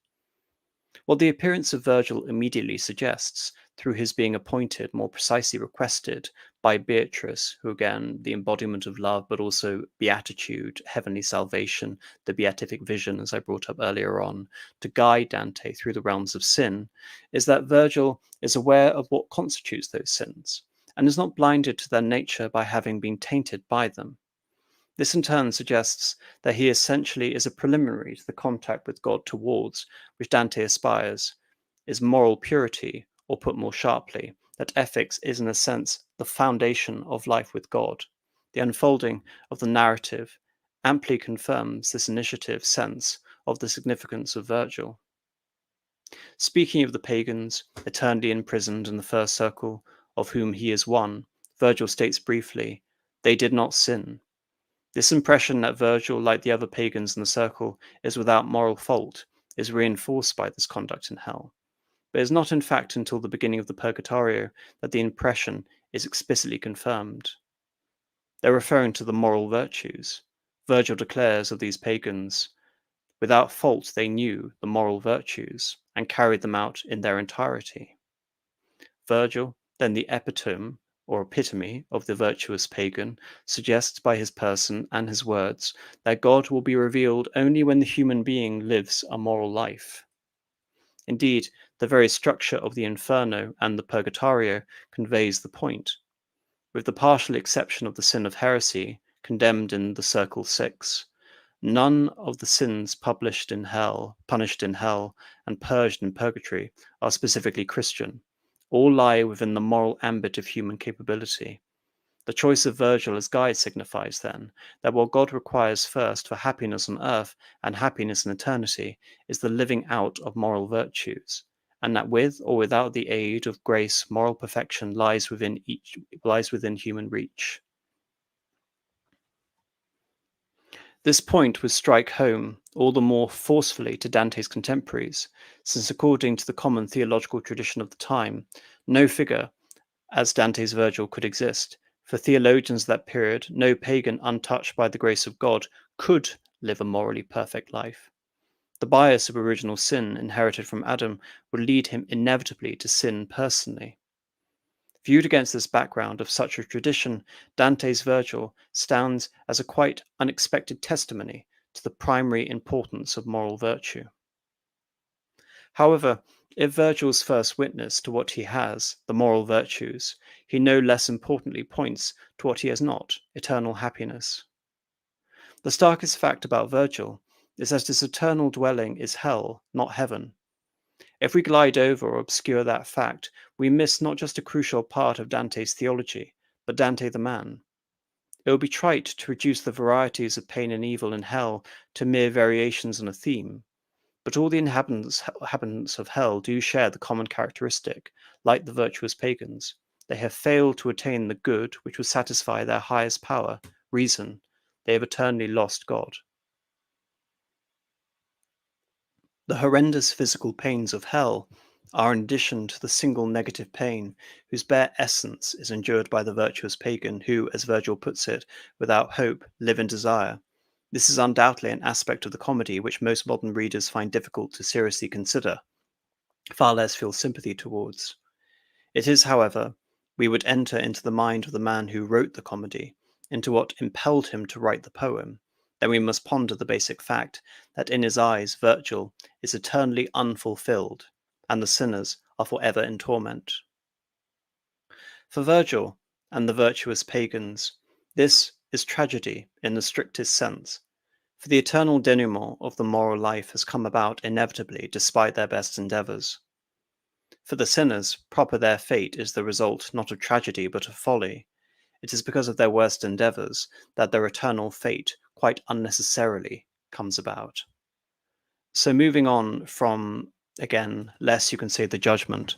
What the appearance of Virgil immediately suggests, through his being appointed, more precisely requested, by Beatrice, who again, the embodiment of love, but also beatitude, heavenly salvation, the beatific vision, as I brought up earlier on, to guide Dante through the realms of sin, is that Virgil is aware of what constitutes those sins, and is not blinded to their nature by having been tainted by them. This in turn suggests that he essentially is a preliminary to the contact with God towards which Dante aspires, is moral purity, or put more sharply, that ethics is in a sense the foundation of life with God. The unfolding of the narrative amply confirms this initiative sense of the significance of Virgil. Speaking of the pagans, eternally imprisoned in the first circle, of whom he is one, Virgil states briefly, they did not sin. This impression that Virgil, like the other pagans in the circle, is without moral fault is reinforced by this conduct in hell. But it is not in fact until the beginning of the Purgatorio that the impression is explicitly confirmed. They're referring to the moral virtues. Virgil declares of these pagans, without fault they knew the moral virtues and carried them out in their entirety. Virgil, then the epitome or epitome of the virtuous pagan, suggests by his person and his words that God will be revealed only when the human being lives a moral life. Indeed, the very structure of the Inferno and the Purgatorio conveys the point. With the partial exception of the sin of heresy, condemned in the Circle 6, none of the sins punished in hell, and purged in purgatory are specifically Christian. All lie within the moral ambit of human capability. The choice of Virgil as guide signifies, then, that what God requires first for happiness on earth and happiness in eternity is the living out of moral virtues, and that with or without the aid of grace, moral perfection lies within human reach. This point would strike home all the more forcefully to Dante's contemporaries, since according to the common theological tradition of the time, no figure as Dante's Virgil could exist. For theologians of that period, no pagan untouched by the grace of God could live a morally perfect life. The bias of original sin inherited from Adam would lead him inevitably to sin personally. Viewed against this background of such a tradition, Dante's Virgil stands as a quite unexpected testimony to the primary importance of moral virtue. However, if Virgil's first witness to what he has, the moral virtues, he no less importantly points to what he has not, eternal happiness. The starkest fact about Virgil is that his eternal dwelling is hell, not heaven. If we glide over or obscure that fact, we miss not just a crucial part of Dante's theology, but Dante the man. It would be trite to reduce the varieties of pain and evil in hell to mere variations on a theme, but all the inhabitants of hell do share the common characteristic. Like the virtuous pagans, they have failed to attain the good which would satisfy their highest power, reason. They have eternally lost God. The horrendous physical pains of hell are in addition to the single negative pain whose bare essence is endured by the virtuous pagan who, as Virgil puts it, without hope live in desire. This is undoubtedly an aspect of the comedy which most modern readers find difficult to seriously consider, far less feel sympathy towards. It is, however, we would enter into the mind of the man who wrote the comedy, into what impelled him to write the poem, then we must ponder the basic fact that in his eyes Virgil is eternally unfulfilled, and the sinners are forever in torment. For Virgil and the virtuous pagans, this is tragedy in the strictest sense, for the eternal denouement of the moral life has come about inevitably despite their best endeavours. For the sinners, proper their fate is the result not of tragedy but of folly. It is because of their worst endeavours that their eternal fate quite unnecessarily comes about. So moving on from, again, less you can say the judgment,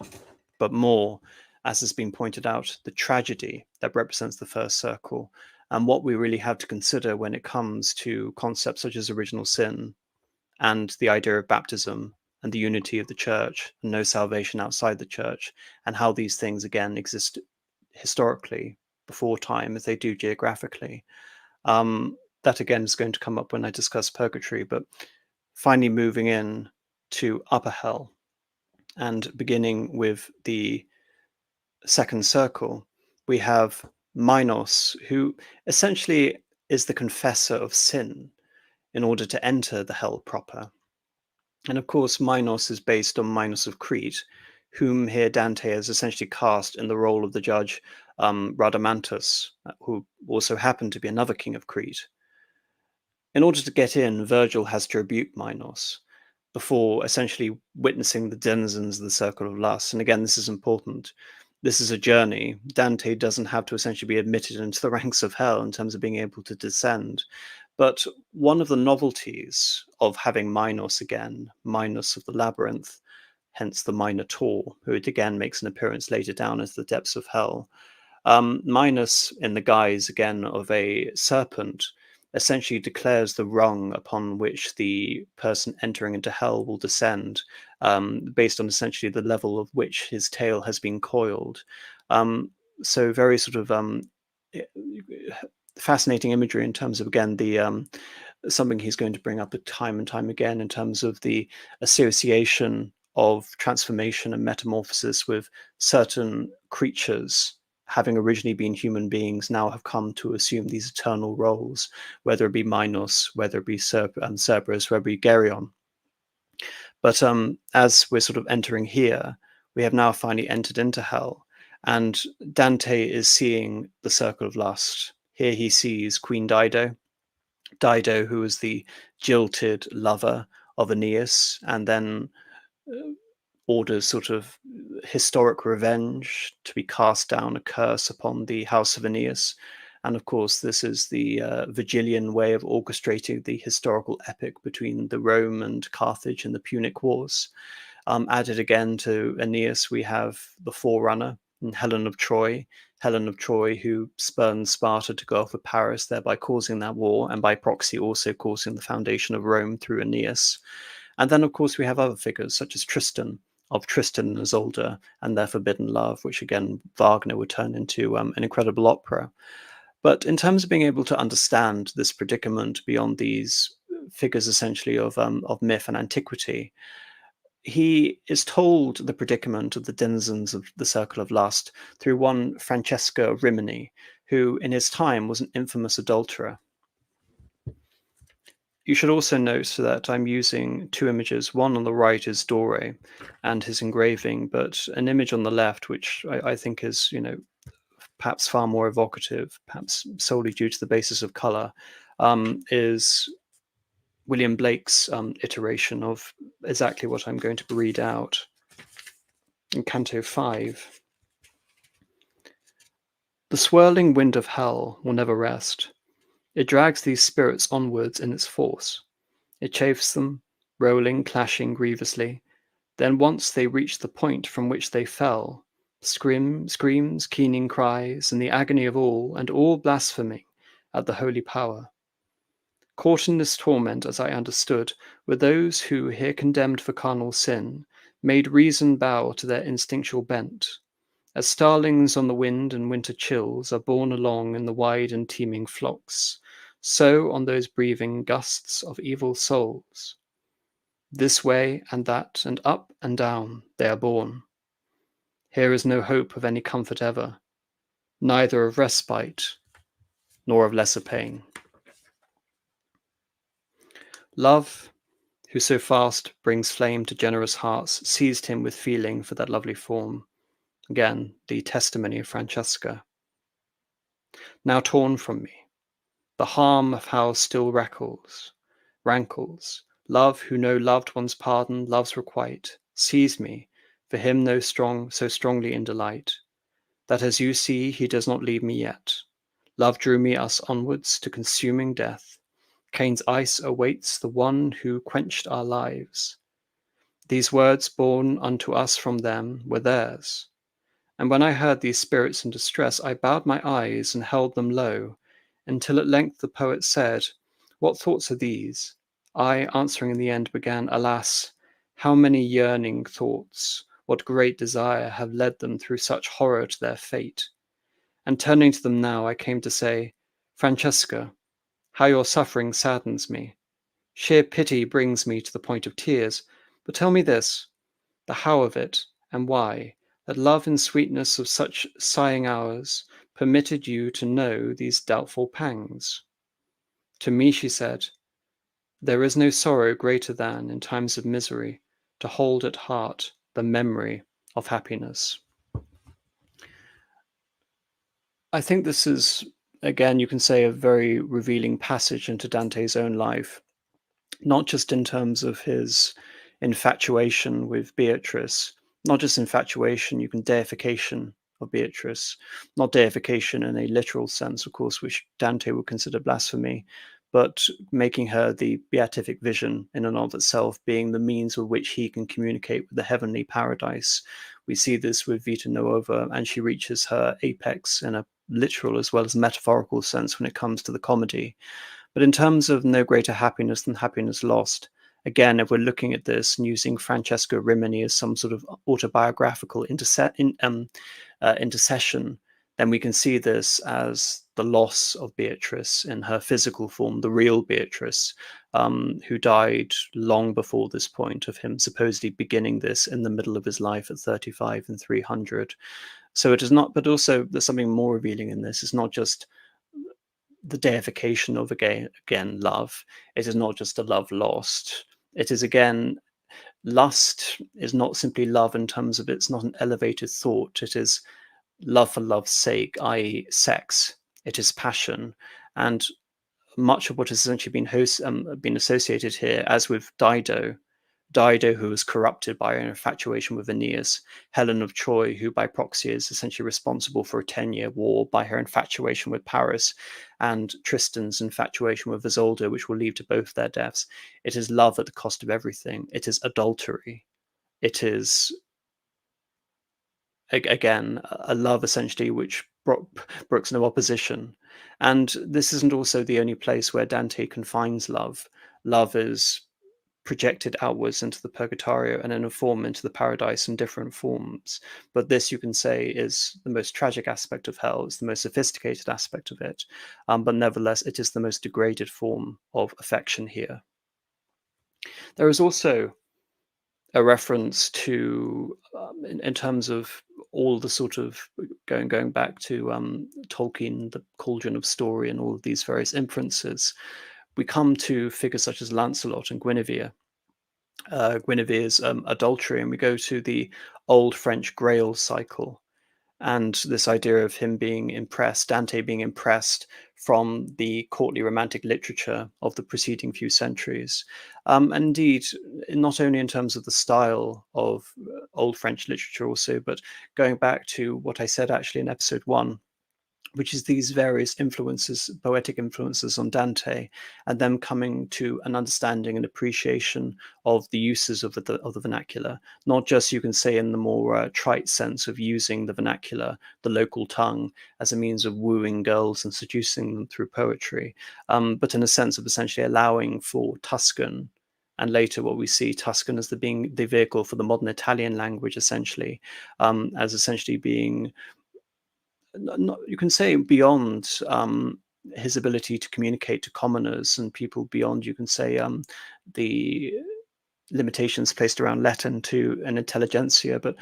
but more, as has been pointed out, the tragedy that represents the first circle, and what we really have to consider when it comes to concepts such as original sin and the idea of baptism and the unity of the church and no salvation outside the church, and how these things again exist historically before time as they do geographically. That again is going to come up when I discuss purgatory, but finally moving in to upper hell and beginning with the second circle, we have Minos, who essentially is the confessor of sin in order to enter the hell proper. And of course, Minos is based on Minos of Crete, whom here Dante has essentially cast in the role of the judge Rhadamanthus, who also happened to be another king of Crete. In order to get in, Virgil has to rebuke Minos before essentially witnessing the denizens of the circle of lust. And again, this is important. This is a journey. Dante doesn't have to essentially be admitted into the ranks of hell in terms of being able to descend. But one of the novelties of having Minos again, Minos of the Labyrinth, hence the Minotaur, who again makes an appearance later down as the depths of hell, Minos, in the guise again of a serpent, essentially declares the rung upon which the person entering into hell will descend, based on essentially the level of which his tail has been coiled. So very sort of fascinating imagery in terms of, again, the something he's going to bring up time and time again in terms of the association of transformation and metamorphosis with certain creatures having originally been human beings now have come to assume these eternal roles, whether it be Minos, whether it be Cerberus, whether it be Geryon. But as we're sort of entering here, we have now finally entered into hell, and Dante is seeing the circle of lust. Here he sees Queen Dido, who is the jilted lover of Aeneas, and then orders sort of historic revenge to be cast down a curse upon the house of Aeneas. And of course, this is the Virgilian way of orchestrating the historical epic between the Rome and Carthage and the Punic Wars. Added again to Aeneas, we have the forerunner, Helen of Troy, who spurns Sparta to go off with Paris, thereby causing that war, and by proxy also causing the foundation of Rome through Aeneas. And then, of course, we have other figures such as Tristan, of Tristan and Isolde and their forbidden love, which again Wagner would turn into an incredible opera. But in terms of being able to understand this predicament beyond these figures essentially of myth and antiquity, he is told the predicament of the denizens of the circle of lust through one Francesca of Rimini, who in his time was an infamous adulterer. You should also note that I'm using two images. One on the right is Dore and his engraving, but an image on the left, which I think is, perhaps far more evocative, perhaps solely due to the basis of color, is William Blake's iteration of exactly what I'm going to read out in Canto 5. The swirling wind of hell will never rest. It drags these spirits onwards in its force. It chafes them, rolling, clashing grievously. Then once they reach the point from which they fell, screams, keening cries, and the agony of all, and all blaspheming at the holy power. Caught in this torment, as I understood, were those who, here condemned for carnal sin, made reason bow to their instinctual bent, as starlings on the wind and winter chills are borne along in the wide and teeming flocks, so on those breathing gusts of evil souls. This way and that, and up and down, they are borne. Here is no hope of any comfort ever, neither of respite nor of lesser pain. Love, who so fast brings flame to generous hearts, seized him with feeling for that lovely form. Again, the testimony of Francesca. Now torn from me, the harm of how still rankles. Love, who no loved one's pardon, love's requite, seized me, for him so strongly in delight, that as you see, he does not leave me yet. Love drew me us onwards to consuming death. Cain's ice awaits the one who quenched our lives. These words born unto us from them were theirs. And when I heard these spirits in distress, I bowed my eyes and held them low, until at length the poet said, "What thoughts are these?" I, answering in the end, began, "Alas, how many yearning thoughts, what great desire have led them through such horror to their fate." And turning to them now, I came to say, "Francesca, how your suffering saddens me. Sheer pity brings me to the point of tears. But tell me this, the how of it, and why, that love in sweetness of such sighing hours permitted you to know these doubtful pangs." To me she said, "There is no sorrow greater than, in times of misery, to hold at heart the memory of happiness." I think this is, again, you can say, a very revealing passage into Dante's own life, not just in terms of his infatuation with Beatrice, not just infatuation, you can deification of Beatrice, not deification in a literal sense, of course, which Dante would consider blasphemy, but making her the beatific vision in and of itself, being the means with which he can communicate with the heavenly paradise. We see this with Vita Nuova, and she reaches her apex in a literal as well as metaphorical sense when it comes to the comedy. But in terms of no greater happiness than happiness lost, again, if we're looking at this and using Francesca Rimini as some sort of autobiographical intercession, then we can see this as the loss of Beatrice in her physical form, the real Beatrice, who died long before this point of him supposedly beginning this in the middle of his life at 35 and 300. So it is not, but also there's something more revealing in this. It's not just the deification of again love. It is not just a love lost. It is again, lust is not simply love in terms of it's not an elevated thought. It is love for love's sake, i.e. sex. It is passion. And much of what has essentially been associated here, as with Dido, who was corrupted by her infatuation with Aeneas, Helen of Troy, who by proxy is essentially responsible for a 10-year war by her infatuation with Paris, and Tristan's infatuation with Isolde, which will lead to both their deaths. It is love at the cost of everything. It is adultery. It is, again, a love essentially which brooks no opposition. And this isn't also the only place where Dante confines love. Love is projected outwards into the purgatorio and in a form into the paradise in different forms. But this, you can say, is the most tragic aspect of hell. It's the most sophisticated aspect of it. But nevertheless, it is the most degraded form of affection here. There is also a reference to, in terms of all the sort of going back to Tolkien, the Cauldron of Story, and all of these various inferences, we come to figures such as Lancelot and Guinevere. Guinevere's adultery, and we go to the old French Grail cycle, and this idea of him being impressed, Dante being impressed from the courtly romantic literature of the preceding few centuries. And indeed, not only in terms of the style of old French literature also, but going back to what I said actually in episode 1, which is these various influences, poetic influences on Dante, and them coming to an understanding and appreciation of the uses of the vernacular, not just, you can say, in the more trite sense of using the vernacular, the local tongue, as a means of wooing girls and seducing them through poetry, but in a sense of essentially allowing for Tuscan, and later what we see Tuscan as being the vehicle for the modern Italian language, essentially, as essentially being, not, you can say, beyond his ability to communicate to commoners and people, beyond, you can say, the limitations placed around Latin to an intelligentsia, but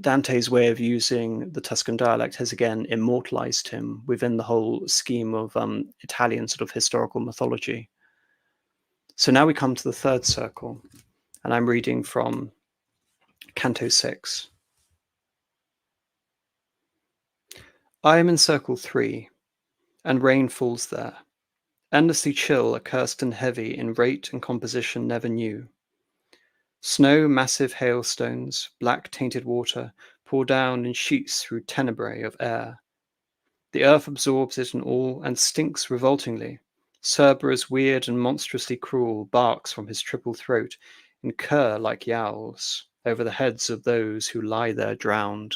Dante's way of using the Tuscan dialect has again immortalized him within the whole scheme of Italian sort of historical mythology. So now we come to the third circle, and I'm reading from Canto 6. I am in circle 3, and rain falls there, endlessly chill, accursed and heavy in rate and composition never new. Snow, massive hailstones, black tainted water, pour down in sheets through tenebrae of air. The earth absorbs it and all, and stinks revoltingly. Cerberus, weird and monstrously cruel, barks from his triple throat in cur like yowls over the heads of those who lie there drowned.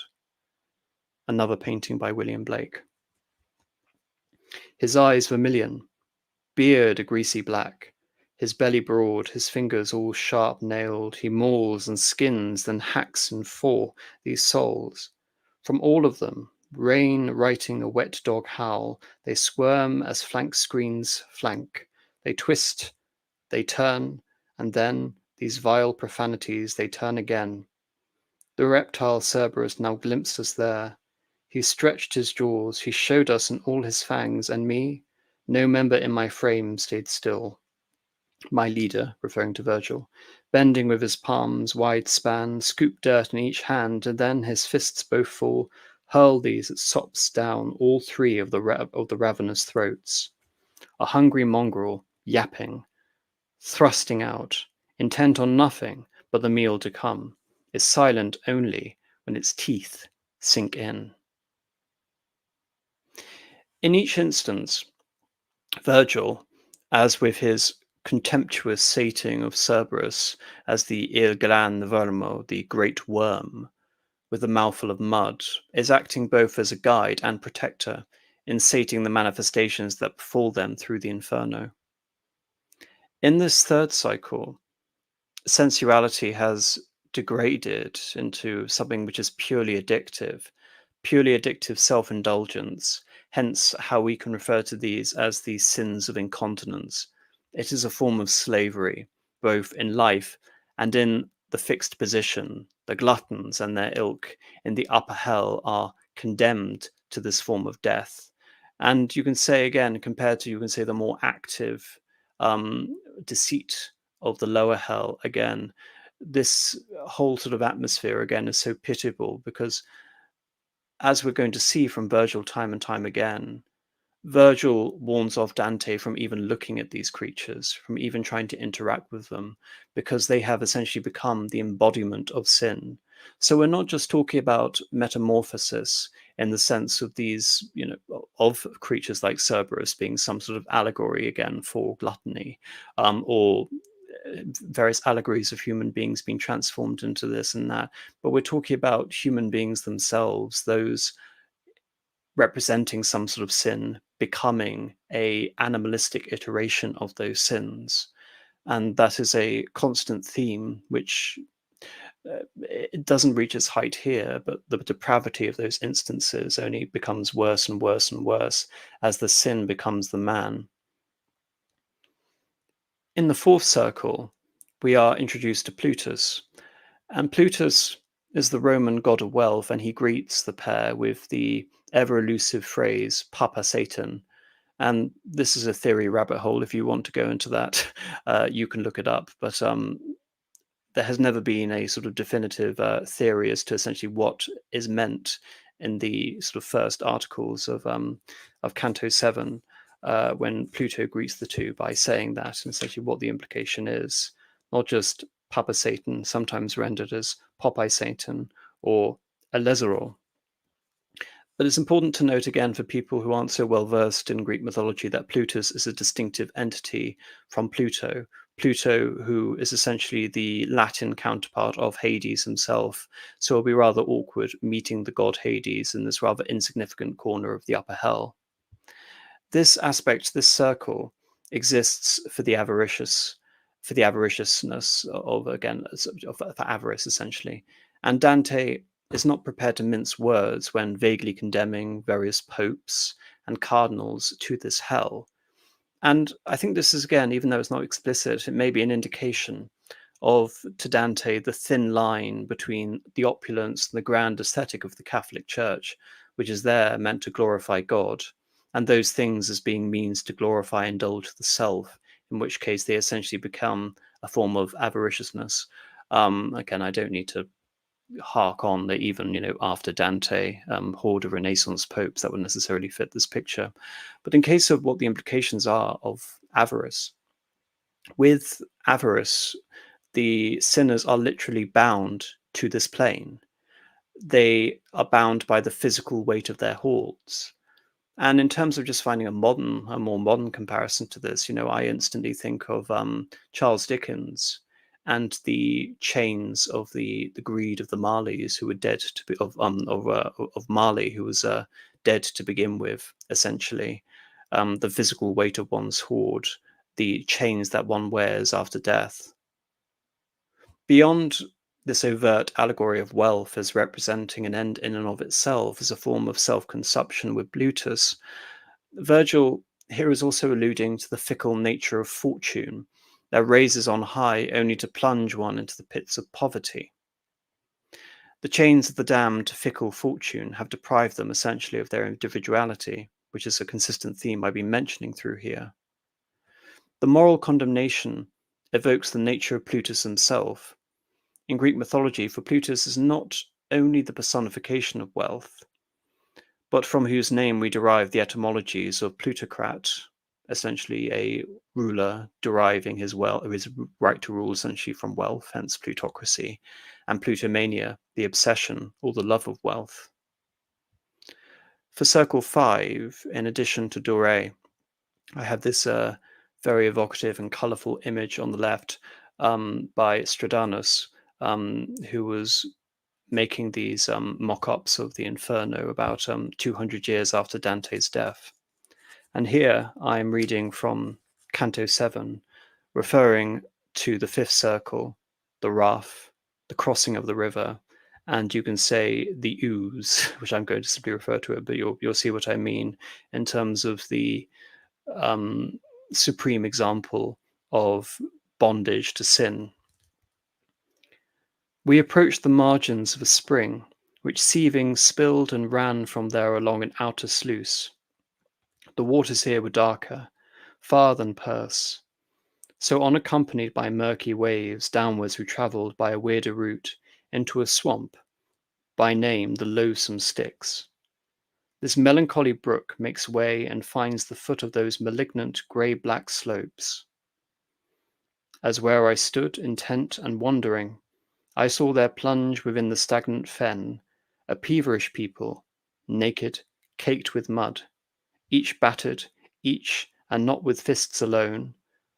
Another painting by William Blake. His eyes vermilion, beard a greasy black, his belly broad, his fingers all sharp nailed, he mauls and skins, then hacks in four these souls. From all of them, rain writing a wet dog howl, they squirm as flank screens flank. They twist, they turn, and then, these vile profanities, they turn again. The reptile Cerberus now glimpsed us there. He stretched his jaws, he showed us in all his fangs, and me, no member in my frame stayed still. My leader, referring to Virgil, bending with his palms wide span, scooped dirt in each hand, and then his fists both full, hurled these at sops down all three of the ravenous throats. A hungry mongrel, yapping, thrusting out, intent on nothing but the meal to come, is silent only when its teeth sink in. In each instance, Virgil, as with his contemptuous sating of Cerberus as the il gran vermo, the great worm, with a mouthful of mud, is acting both as a guide and protector in sating the manifestations that befall them through the Inferno. In this third cycle, sensuality has degraded into something which is purely addictive self-indulgence, hence how we can refer to these as the sins of incontinence. It is a form of slavery, both in life and in the fixed position. The gluttons and their ilk in the upper hell are condemned to this form of death. And you can say again, compared to, you can say, the more active deceit of the lower hell, again, this whole sort of atmosphere again is so pitiable, because as we're going to see from Virgil time and time again, Virgil warns off Dante from even looking at these creatures, from even trying to interact with them, because they have essentially become the embodiment of sin. So we're not just talking about metamorphosis in the sense of these, of creatures like Cerberus being some sort of allegory again for gluttony, or various allegories of human beings being transformed into this and that, but we're talking about human beings themselves, those representing some sort of sin becoming a animalistic iteration of those sins. And that is a constant theme which it doesn't reach its height here, but the depravity of those instances only becomes worse and worse and worse as the sin becomes the man. In the fourth circle, we are introduced to Plutus, and Plutus is the Roman god of wealth, and he greets the pair with the ever-elusive phrase, Papa Satan. And this is a theory rabbit hole. If you want to go into that, you can look it up. But there has never been a sort of definitive theory as to essentially what is meant in the sort of first articles of Canto 7, when Pluto greets the two by saying that, and essentially what the implication is. Not just Papa Satan, sometimes rendered as Popeye Satan or Elezeror. But it's important to note again for people who aren't so well versed in Greek mythology that Plutus is a distinctive entity from Pluto. Pluto, who is essentially the Latin counterpart of Hades himself. So it'll be rather awkward meeting the god Hades in this rather insignificant corner of the upper hell. This aspect, this circle, exists for the avariciousness of, again, for avarice, essentially. And Dante is not prepared to mince words when vaguely condemning various popes and cardinals to this hell. And I think this is, again, even though it's not explicit, it may be an indication of, to Dante, the thin line between the opulence and the grand aesthetic of the Catholic Church, which is there meant to glorify God, and those things as being means to glorify and indulge the self, in which case they essentially become a form of avariciousness. Again, I don't need to hark on that even, after Dante, horde of Renaissance popes that would necessarily fit this picture. But in case of what the implications are of avarice, with avarice, the sinners are literally bound to this plane. They are bound by the physical weight of their hoards. And in terms of just finding a more modern comparison to this, I instantly think of Charles Dickens and the chains of the greed of the Marleys, who were dead to be of Marley, who was dead to begin with, essentially. The physical weight of one's hoard, the chains that one wears after death. Beyond this overt allegory of wealth as representing an end in and of itself as a form of self-consumption with Brutus, Virgil here is also alluding to the fickle nature of fortune that raises on high only to plunge one into the pits of poverty. The chains of the damned to fickle fortune have deprived them essentially of their individuality, which is a consistent theme I've been mentioning through here. The moral condemnation evokes the nature of Plutus himself. In Greek mythology, for Plutus is not only the personification of wealth, but from whose name we derive the etymologies of plutocrat, essentially a ruler deriving his right to rule essentially from wealth, hence plutocracy, and plutomania, the obsession or the love of wealth. For Circle 5, in addition to Doré, I have this very evocative and colourful image on the left by Stradanus, who was making these mock-ups of the Inferno about 200 years after Dante's death. And here I am reading from Canto 7, referring to the fifth circle, the Wrath, the crossing of the river, and you can say the ooze, which I'm going to simply refer to it, but you'll see what I mean in terms of the supreme example of bondage to sin. We approached the margins of a spring, which seething spilled and ran from there along an outer sluice. The waters here were darker, far than Perse. So unaccompanied by murky waves, downwards we travelled by a weirder route into a swamp, by name the Loathsome Styx. This melancholy brook makes way and finds the foot of those malignant grey-black slopes. As where I stood, intent and wondering, I saw there plunge within the stagnant fen a peeverish people, naked, caked with mud, each battered, each, and not with fists alone,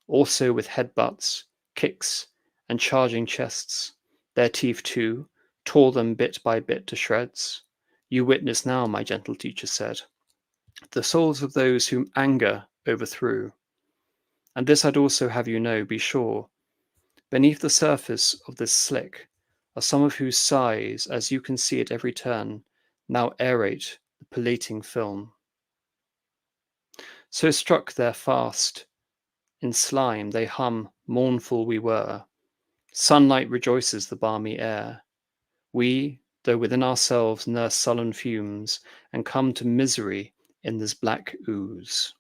also with head-butts, kicks, and charging chests. Their teeth, too, tore them bit by bit to shreds. You witness now, my gentle teacher said, the souls of those whom anger overthrew. And this I'd also have you know, be sure, beneath the surface of this slick are some of whose sighs, as you can see at every turn, now aerate the palating film. So struck there fast in slime, they hum, mournful we were. Sunlight rejoices the balmy air. We, though within ourselves nurse sullen fumes, and come to misery in this black ooze.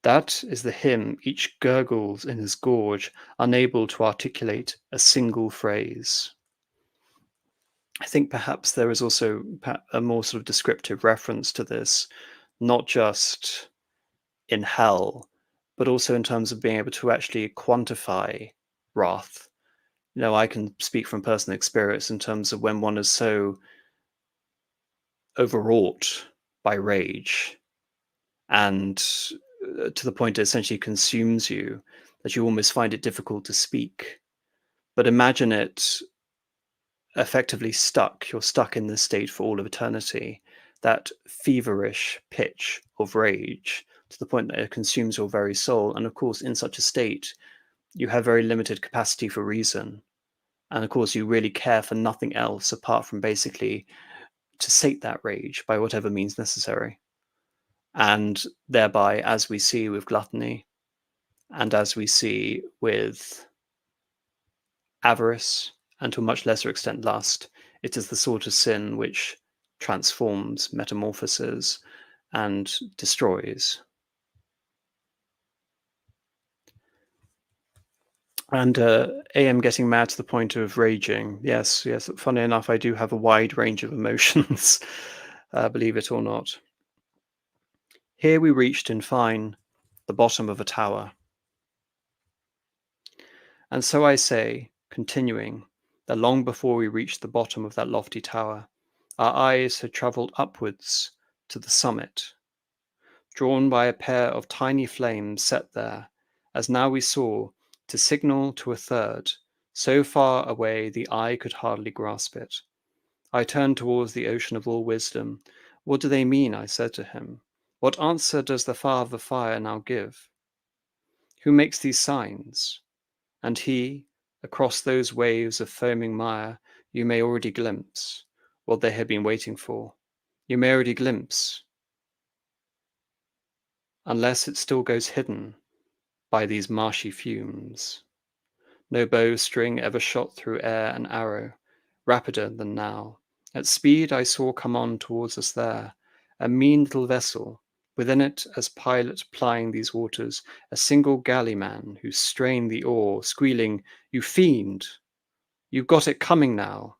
That is the hymn each gurgles in his gorge, unable to articulate a single phrase. I think perhaps there is also a more sort of descriptive reference to this, not just in hell, but also in terms of being able to actually quantify wrath. I can speak from personal experience in terms of when one is so overwrought by rage, and to the point it essentially consumes you, that you almost find it difficult to speak. But imagine it effectively stuck. You're stuck in this state for all of eternity, that feverish pitch of rage to the point that it consumes your very soul. And of course, in such a state, you have very limited capacity for reason. And of course, you really care for nothing else apart from basically to sate that rage by whatever means necessary. And thereby, as we see with gluttony, and as we see with avarice, and to a much lesser extent lust, it is the sort of sin which transforms, metamorphoses, and destroys. And AM getting mad to the point of raging. Yes, funny enough, I do have a wide range of emotions, believe it or not. Here we reached, in fine, the bottom of a tower. And so I say, continuing, that long before we reached the bottom of that lofty tower, our eyes had travelled upwards to the summit, drawn by a pair of tiny flames set there, as now we saw, to signal to a third, so far away the eye could hardly grasp it. I turned towards the ocean of all wisdom. What do they mean? I said to him. What answer does the Father Fire now give? Who makes these signs? And he, across those waves of foaming mire, you may already glimpse what they had been waiting for. You may already glimpse, unless it still goes hidden by these marshy fumes. No bowstring ever shot through air an arrow rapider than now. At speed I saw come on towards us there, a mean little vessel, within it, as pilot plying these waters, a single galley man who strained the oar, squealing, "You fiend! You've got it coming now."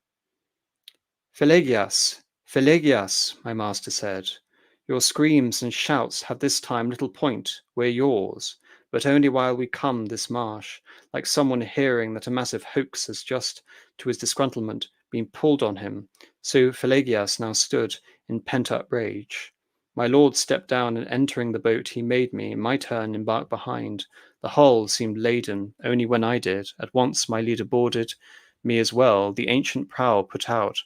"Philologias, Philologias," my master said, "your screams and shouts have this time little point, we're yours, but only while we come this marsh, like someone hearing that a massive hoax has just, to his disgruntlement, been pulled on him." So Philologias now stood in pent-up rage. My lord stepped down, and entering the boat he made me, in my turn, embark behind. The hull seemed laden, only when I did. At once my leader boarded me as well, the ancient prow put out.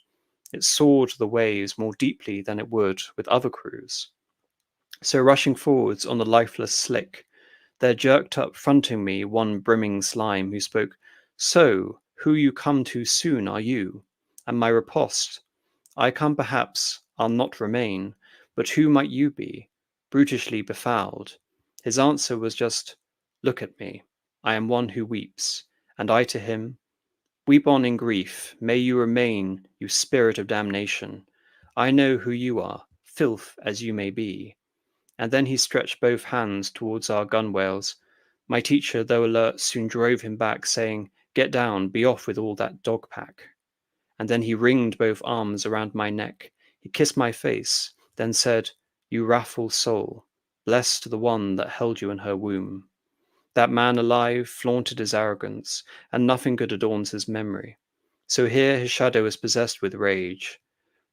It sawed the waves more deeply than it would with other crews. So rushing forwards on the lifeless slick, there jerked up fronting me one brimming slime, who spoke, "So, who you come too soon are you?" And my riposte, "I come perhaps, I'll not remain, but who might you be?" Brutishly befouled. His answer was just, "Look at me, I am one who weeps." And I to him, "Weep on in grief, may you remain, you spirit of damnation. I know who you are, filth as you may be." And then he stretched both hands towards our gunwales. My teacher, though alert, soon drove him back, saying, "Get down, be off with all that dog pack." And then he ringed both arms around my neck. He kissed my face, then said, "You wrathful soul, blessed the one that held you in her womb." That man alive flaunted his arrogance, and nothing good adorns his memory. So here his shadow is possessed with rage.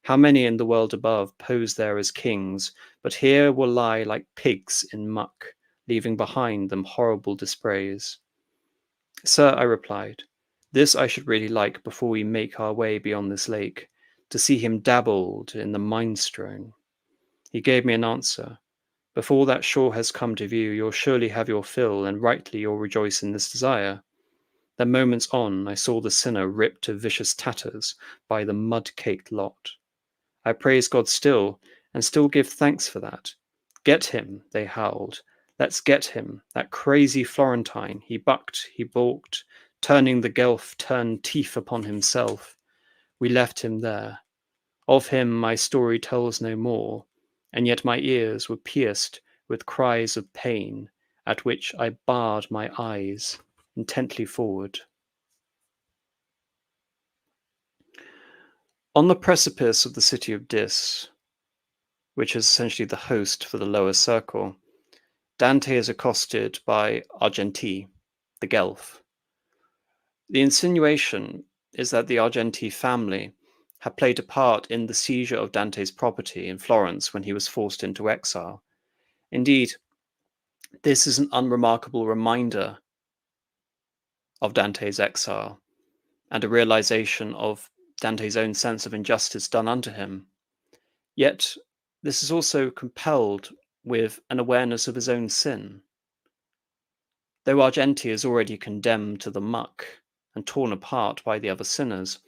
How many in the world above pose there as kings, but here will lie like pigs in muck, leaving behind them horrible dispraise. "Sir," I replied, "this I should really like before we make our way beyond this lake, to see him dabbled in the mind-strewn." He gave me an answer. "Before that shore has come to view, you'll surely have your fill, and rightly you'll rejoice in this desire." Then moments on, I saw the sinner ripped to vicious tatters by the mud-caked lot. I praised God still, and still give thanks for that. "Get him," they howled. "Let's get him, that crazy Florentine." He bucked, he balked, turning the Guelph turned teeth upon himself. We left him there. Of him my story tells no more, and yet my ears were pierced with cries of pain, at which I barred my eyes intently forward. On the precipice of the city of Dis, which is essentially the host for the lower circle, Dante is accosted by Argenti, the Guelph. The insinuation is that the Argenti family had played a part in the seizure of Dante's property in Florence when he was forced into exile. Indeed, this is an unremarkable reminder of Dante's exile and a realization of Dante's own sense of injustice done unto him. Yet, this is also compelled with an awareness of his own sin. Though Argenti is already condemned to the muck and torn apart by the other sinners,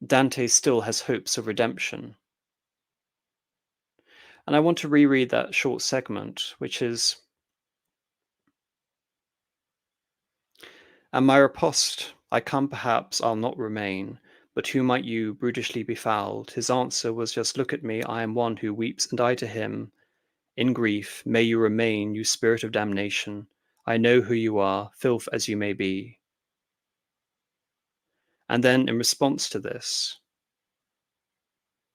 Dante still has hopes of redemption. And I want to reread that short segment, which is, "And my riposte, I come perhaps I'll not remain, but who might you brutishly be fouled?" His answer was just, "Look at me, I am one who weeps, and I to him, in grief, may you remain, you spirit of damnation. I know who you are, filth as you may be." And then in response to this,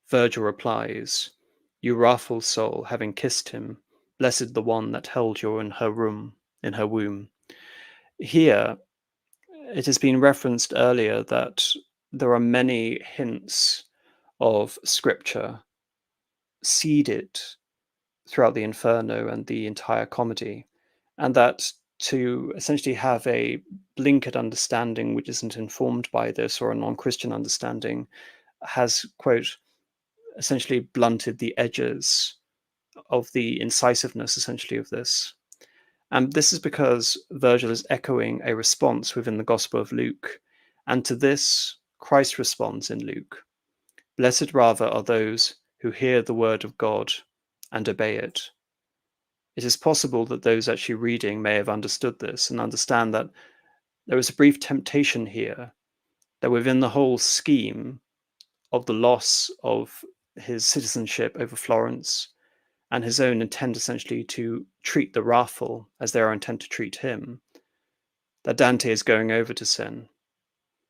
Virgil replies, "You wrathful soul, having kissed him, blessed the one that held you in her womb." Here, it has been referenced earlier that there are many hints of scripture seeded throughout the Inferno and the entire comedy, and that to essentially have a blinkered understanding which isn't informed by this, or a non-Christian understanding, has, quote, essentially blunted the edges of the incisiveness, essentially, of this. And this is because Virgil is echoing a response within the Gospel of Luke, and to this, Christ responds in Luke. "Blessed rather are those who hear the word of God and obey it." It is possible that those actually reading may have understood this and understand that there is a brief temptation here, that within the whole scheme of the loss of his citizenship over Florence and his own intent essentially to treat the wrathful as they are intent to treat him, that Dante is going over to sin.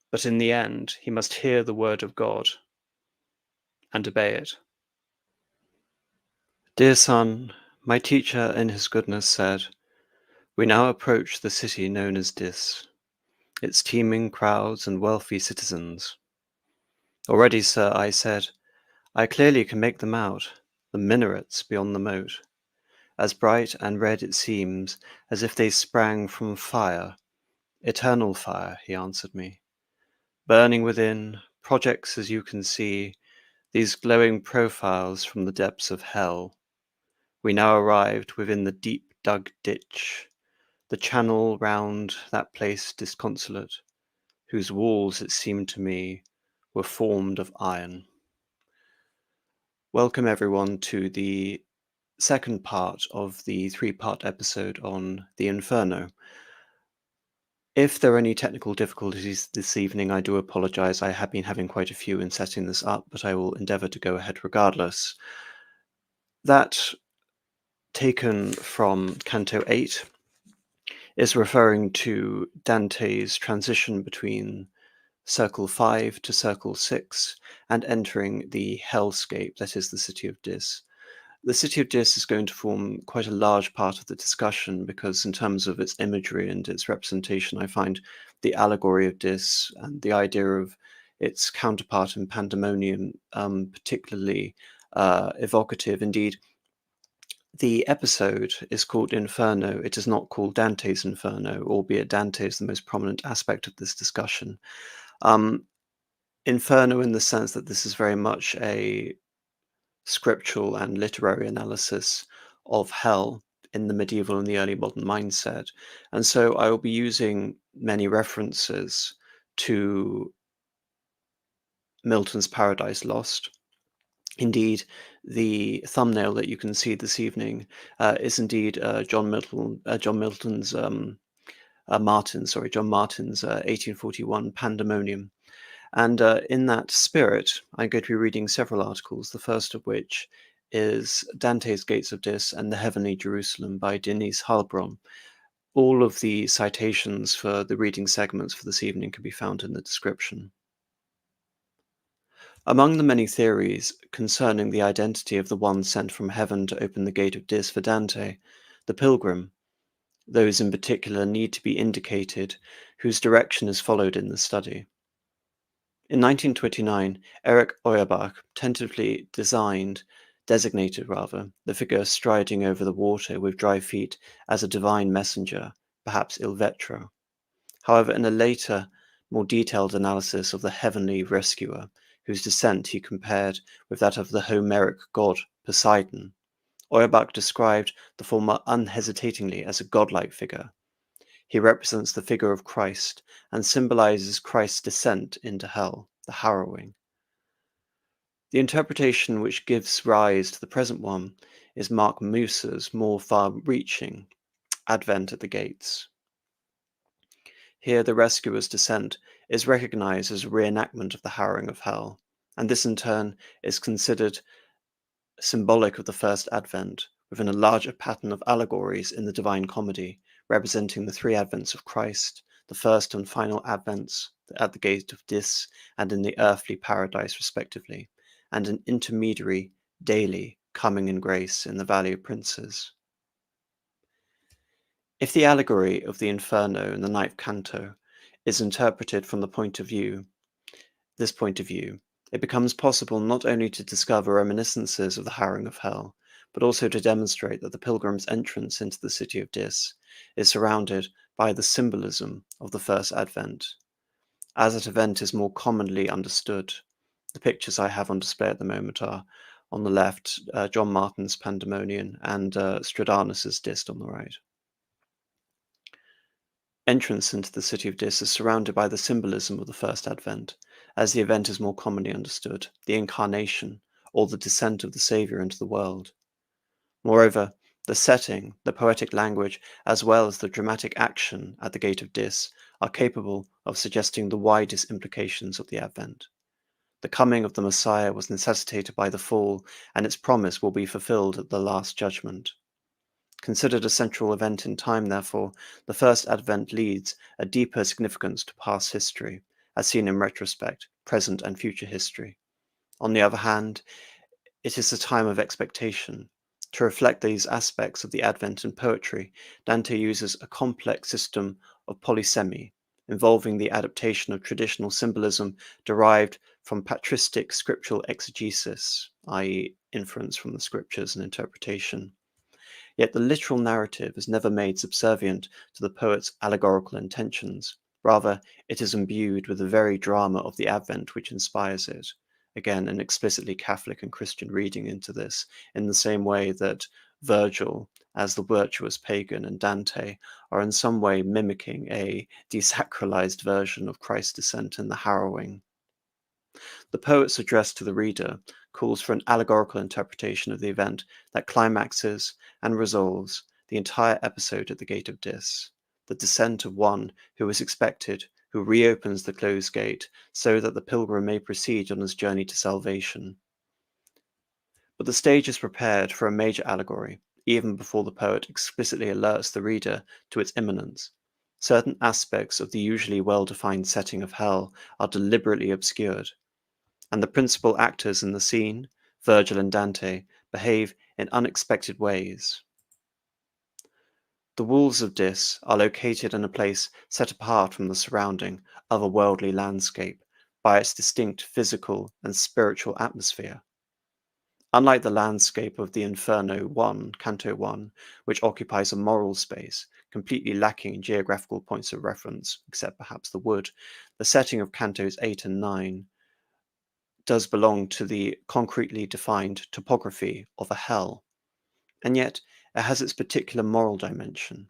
But in the end, he must hear the word of God and obey it. "Dear son, my teacher in his goodness said, we now approach the city known as Dis, its teeming crowds and wealthy citizens. Already, sir, I said, I clearly can make them out, the minarets beyond the moat. As bright and red it seems as if they sprang from fire, eternal fire," he answered me. "Burning within, projects as you can see, these glowing profiles from the depths of hell. We now arrived within the deep dug ditch, the channel round that place disconsolate, whose walls, it seemed to me, were formed of iron." Welcome everyone to the second part of the three-part episode on the Inferno. If there are any technical difficulties this evening, I do apologize. I have been having quite a few in setting this up, but I will endeavor to go ahead regardless. That, taken from Canto 8, is referring to Dante's transition between Circle 5 to Circle 6 and entering the hellscape, that is the city of Dis. The city of Dis is going to form quite a large part of the discussion because in terms of its imagery and its representation, I find the allegory of Dis and the idea of its counterpart in Pandemonium particularly evocative. Indeed, the episode is called Inferno. It is not called Dante's Inferno, albeit Dante is the most prominent aspect of this discussion. Inferno in the sense that this is very much a scriptural and literary analysis of hell in the medieval and the early modern mindset. And so I will be using many references to Milton's Paradise Lost. Indeed, the thumbnail that you can see this evening is indeed John Martin's 1841 Pandemonium. And in that spirit, I'm going to be reading several articles, the first of which is Dante's Gates of Dis and the Heavenly Jerusalem by Denise Heilbronn. All of the citations for the reading segments for this evening can be found in the description. Among the many theories concerning the identity of the one sent from heaven to open the gate of Dis for Dante, the pilgrim, those in particular need to be indicated whose direction is followed in the study. In 1929, Erich Feuerbach tentatively designated the figure striding over the water with dry feet as a divine messenger, perhaps Il Vetro. However, in a later, more detailed analysis of the heavenly rescuer, whose descent he compared with that of the Homeric god Poseidon, Feuerbach described the former unhesitatingly as a godlike figure. He represents the figure of Christ and symbolizes Christ's descent into hell, the harrowing. The interpretation which gives rise to the present one is Mark Musser's more far-reaching Advent at the Gates. Here the rescuer's descent is recognized as a reenactment of the harrowing of hell, and this in turn is considered symbolic of the first Advent, within a larger pattern of allegories in the Divine Comedy, representing the three Advents of Christ, the first and final Advents at the gate of Dis and in the earthly paradise respectively, and an intermediary daily coming in grace in the Valley of Princes. If the allegory of the Inferno in the ninth canto is interpreted from this point of view, it becomes possible not only to discover reminiscences of the harrowing of hell, but also to demonstrate that the pilgrim's entrance into the city of Dis is surrounded by the symbolism of the first Advent. As that event is more commonly understood, the pictures I have on display at the moment are, on the left, John Martin's Pandemonium and Stradanus's Dis on the right. Entrance into the city of Dis is surrounded by the symbolism of the first Advent, as the event is more commonly understood, the incarnation, or the descent of the Saviour into the world. Moreover, the setting, the poetic language, as well as the dramatic action at the gate of Dis are capable of suggesting the widest implications of the Advent. The coming of the Messiah was necessitated by the fall, and its promise will be fulfilled at the Last Judgment. Considered a central event in time, therefore, the first Advent leads a deeper significance to past history, as seen in retrospect, present and future history. On the other hand, it is a time of expectation. To reflect these aspects of the Advent in poetry, Dante uses a complex system of polysemy, involving the adaptation of traditional symbolism derived from patristic scriptural exegesis, i.e., inference from the scriptures and interpretation. Yet the literal narrative is never made subservient to the poet's allegorical intentions. Rather, it is imbued with the very drama of the Advent which inspires it. Again, an explicitly Catholic and Christian reading into this, in the same way that Virgil, as the virtuous pagan, and Dante are in some way mimicking a desacralized version of Christ's descent in the harrowing. The poet's address to the reader calls for an allegorical interpretation of the event that climaxes and resolves the entire episode at the gate of Dis, the descent of one who is expected, who reopens the closed gate so that the pilgrim may proceed on his journey to salvation. But the stage is prepared for a major allegory, even before the poet explicitly alerts the reader to its imminence. Certain aspects of the usually well-defined setting of hell are deliberately obscured, and the principal actors in the scene, Virgil and Dante, behave in unexpected ways. The walls of Dis are located in a place set apart from the surrounding otherworldly landscape by its distinct physical and spiritual atmosphere. Unlike the landscape of the Inferno 1, Canto 1, which occupies a moral space, completely lacking geographical points of reference, except perhaps the wood, the setting of Cantos 8 and 9 does belong to the concretely defined topography of a hell, and yet it has its particular moral dimension.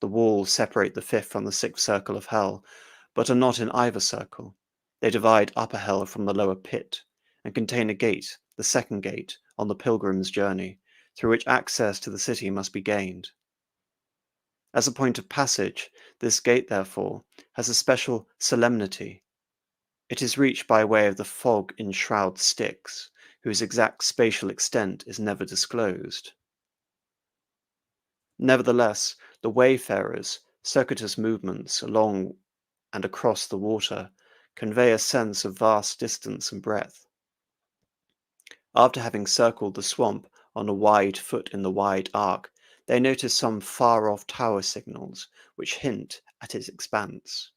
The walls separate the fifth from the sixth circle of hell, but are not in either circle. They divide upper hell from the lower pit, and contain a gate, the second gate, on the pilgrim's journey, through which access to the city must be gained. As a point of passage, this gate, therefore, has a special solemnity. It is reached by way of the fog-enshrouded Styx, whose exact spatial extent is never disclosed. Nevertheless, the wayfarers' circuitous movements along and across the water convey a sense of vast distance and breadth. After having circled the swamp on a wide foot in the wide arc, they notice some far-off tower signals which hint at its expanse.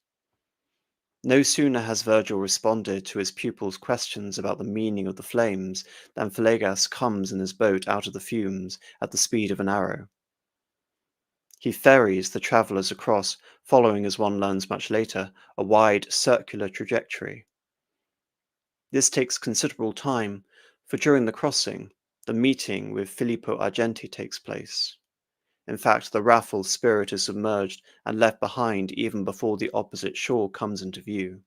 No sooner has Virgil responded to his pupil's questions about the meaning of the flames than Philologus comes in his boat out of the fumes at the speed of an arrow. He ferries the travellers across, following, as one learns much later, a wide circular trajectory. This takes considerable time, for during the crossing, the meeting with Filippo Argenti takes place. In fact, the Raffles spirit is submerged and left behind even before the opposite shore comes into view.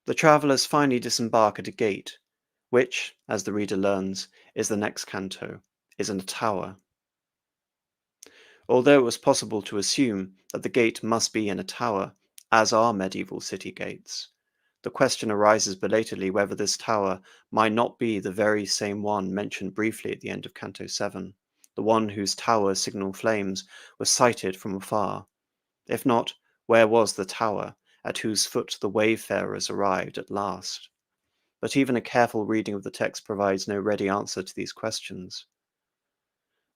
The travellers finally disembark at a gate, which, as the reader learns, is the next canto, is in a tower. Although it was possible to assume that the gate must be in a tower, as are medieval city gates, the question arises belatedly whether this tower might not be the very same one mentioned briefly at the end of Canto 7, the one whose tower signal flames were sighted from afar. If not, where was the tower at whose foot the wayfarers arrived at last? But even a careful reading of the text provides no ready answer to these questions.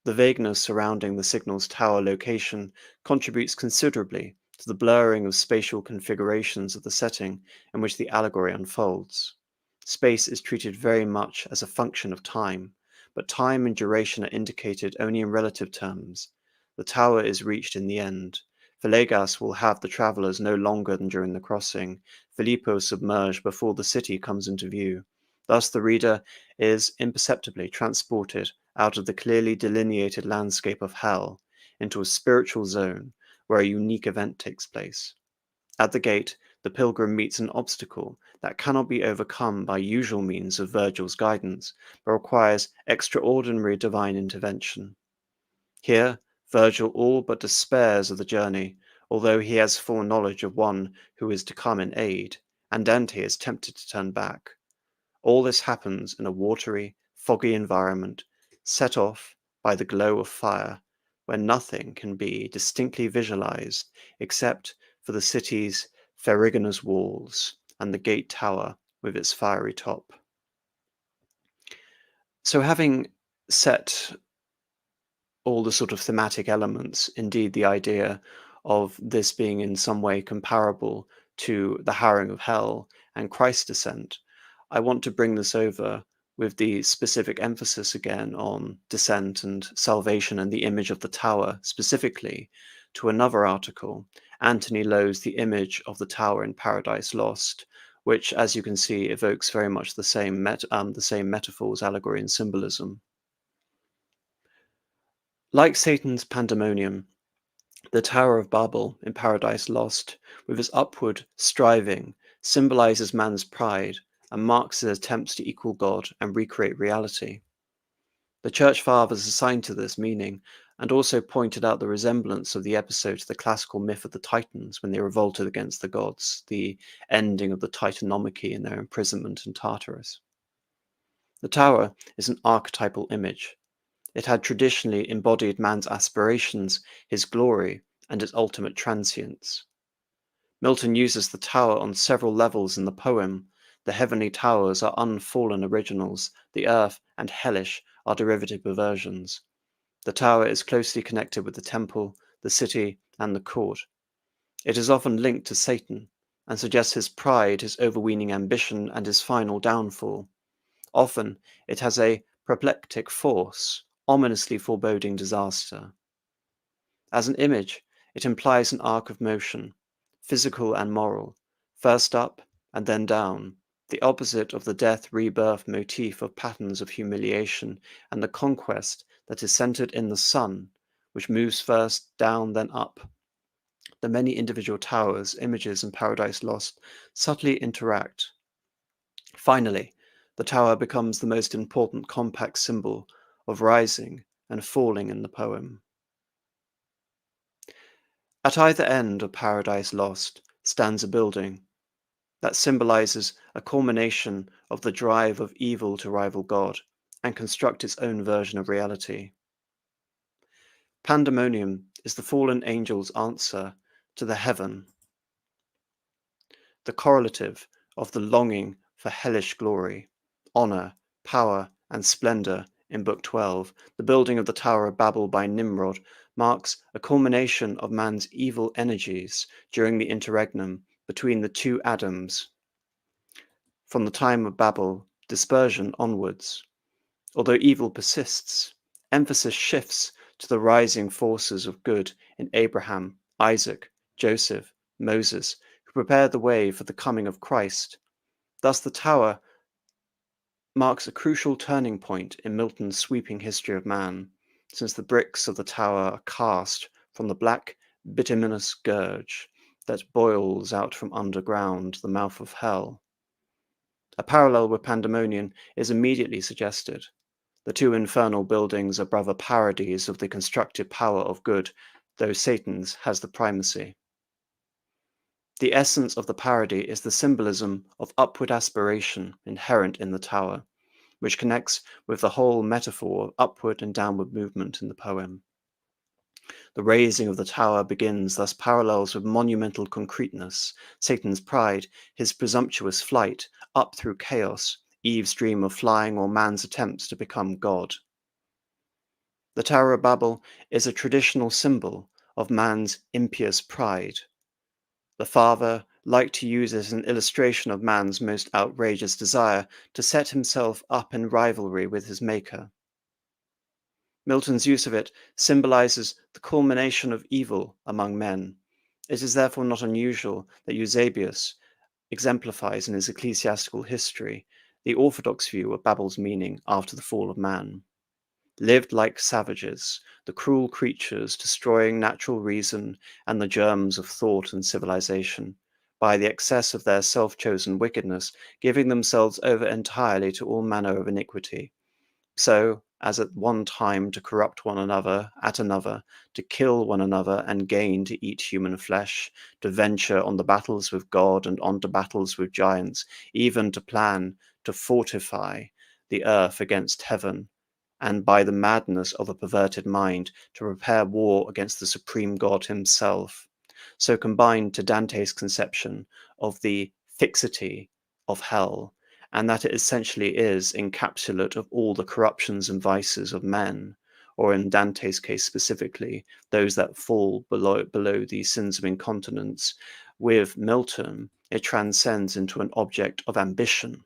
The vagueness surrounding the signal's tower location contributes considerably to the blurring of spatial configurations of the setting in which the allegory unfolds. Space is treated very much as a function of time, but time and duration are indicated only in relative terms. The tower is reached in the end. Philologus will have the travellers no longer than during the crossing, Filippo submerged before the city comes into view. Thus the reader is imperceptibly transported out of the clearly delineated landscape of hell into a spiritual zone where a unique event takes place. At the gate, the pilgrim meets an obstacle that cannot be overcome by usual means of Virgil's guidance, but requires extraordinary divine intervention. Here, Virgil all but despairs of the journey, although he has foreknowledge of one who is to come in aid, and Dante is tempted to turn back. All this happens in a watery, foggy environment, set off by the glow of fire, where nothing can be distinctly visualized except for the city's ferruginous walls and the gate tower with its fiery top. So having set all the sort of thematic elements, indeed the idea of this being in some way comparable to the harrowing of hell and Christ's descent, I want to bring this over with the specific emphasis again on descent and salvation and the image of the tower specifically to another article, Anthony Lowe's The Image of the Tower in Paradise Lost, which, as you can see, evokes very much the same metaphors, allegory, and symbolism. Like Satan's pandemonium, the Tower of Babel in Paradise Lost, with its upward striving, symbolizes man's pride and marks his attempts to equal God and recreate reality. The Church Fathers assigned to this meaning and also pointed out the resemblance of the episode to the classical myth of the Titans when they revolted against the gods, the ending of the Titanomachy in their imprisonment in Tartarus. The tower is an archetypal image. It had traditionally embodied man's aspirations, his glory, and his ultimate transience. Milton uses the tower on several levels in the poem. The heavenly towers are unfallen originals, the earth and hellish are derivative perversions. The tower is closely connected with the temple, the city, and the court. It is often linked to Satan, and suggests his pride, his overweening ambition, and his final downfall. Often it has a proplectic force, ominously foreboding disaster. As an image, it implies an arc of motion, physical and moral, first up and then down, the opposite of the death-rebirth motif of patterns of humiliation and the conquest that is centered in the sun, which moves first down then up. The many individual towers, images in Paradise Lost subtly interact. Finally, the tower becomes the most important compact symbol of rising and falling in the poem. At either end of Paradise Lost stands a building that symbolizes a culmination of the drive of evil to rival God and construct its own version of reality. Pandemonium is the fallen angel's answer to the heaven, the correlative of the longing for hellish glory, honor, power, and splendor in Book 12, the building of the Tower of Babel by Nimrod marks a culmination of man's evil energies during the interregnum between the two Adams, from the time of Babel, dispersion onwards. Although evil persists, emphasis shifts to the rising forces of good in Abraham, Isaac, Joseph, Moses, who prepared the way for the coming of Christ. Thus the Tower marks a crucial turning point in Milton's sweeping history of man, since the bricks of the tower are cast from the black bituminous scourge that boils out from underground, the mouth of hell. A parallel with Pandemonium is immediately suggested. The two infernal buildings are brother parodies of the constructive power of good, though Satan's has the primacy. The essence of the parody is the symbolism of upward aspiration inherent in the tower, which connects with the whole metaphor of upward and downward movement in the poem. The raising of the tower begins thus parallels with monumental concreteness, Satan's pride, his presumptuous flight, up through chaos, Eve's dream of flying, or man's attempts to become God. The Tower of Babel is a traditional symbol of man's impious pride. The father liked to use it as an illustration of man's most outrageous desire to set himself up in rivalry with his maker. Milton's use of it symbolizes the culmination of evil among men. It is therefore not unusual that Eusebius exemplifies in his ecclesiastical history the orthodox view of Babel's meaning after the fall of man. Lived like savages, the cruel creatures destroying natural reason and the germs of thought and civilization, by the excess of their self-chosen wickedness, giving themselves over entirely to all manner of iniquity, so as at one time to corrupt one another, at another, to kill one another and gain to eat human flesh, to venture on the battles with God and on to battles with giants, even to plan to fortify the earth against heaven, and by the madness of a perverted mind to prepare war against the supreme God himself, so combined to Dante's conception of the fixity of hell, and that it essentially is encapsulate of all the corruptions and vices of men, or in Dante's case specifically, those that fall below the sins of incontinence. With Milton, it transcends into an object of ambition.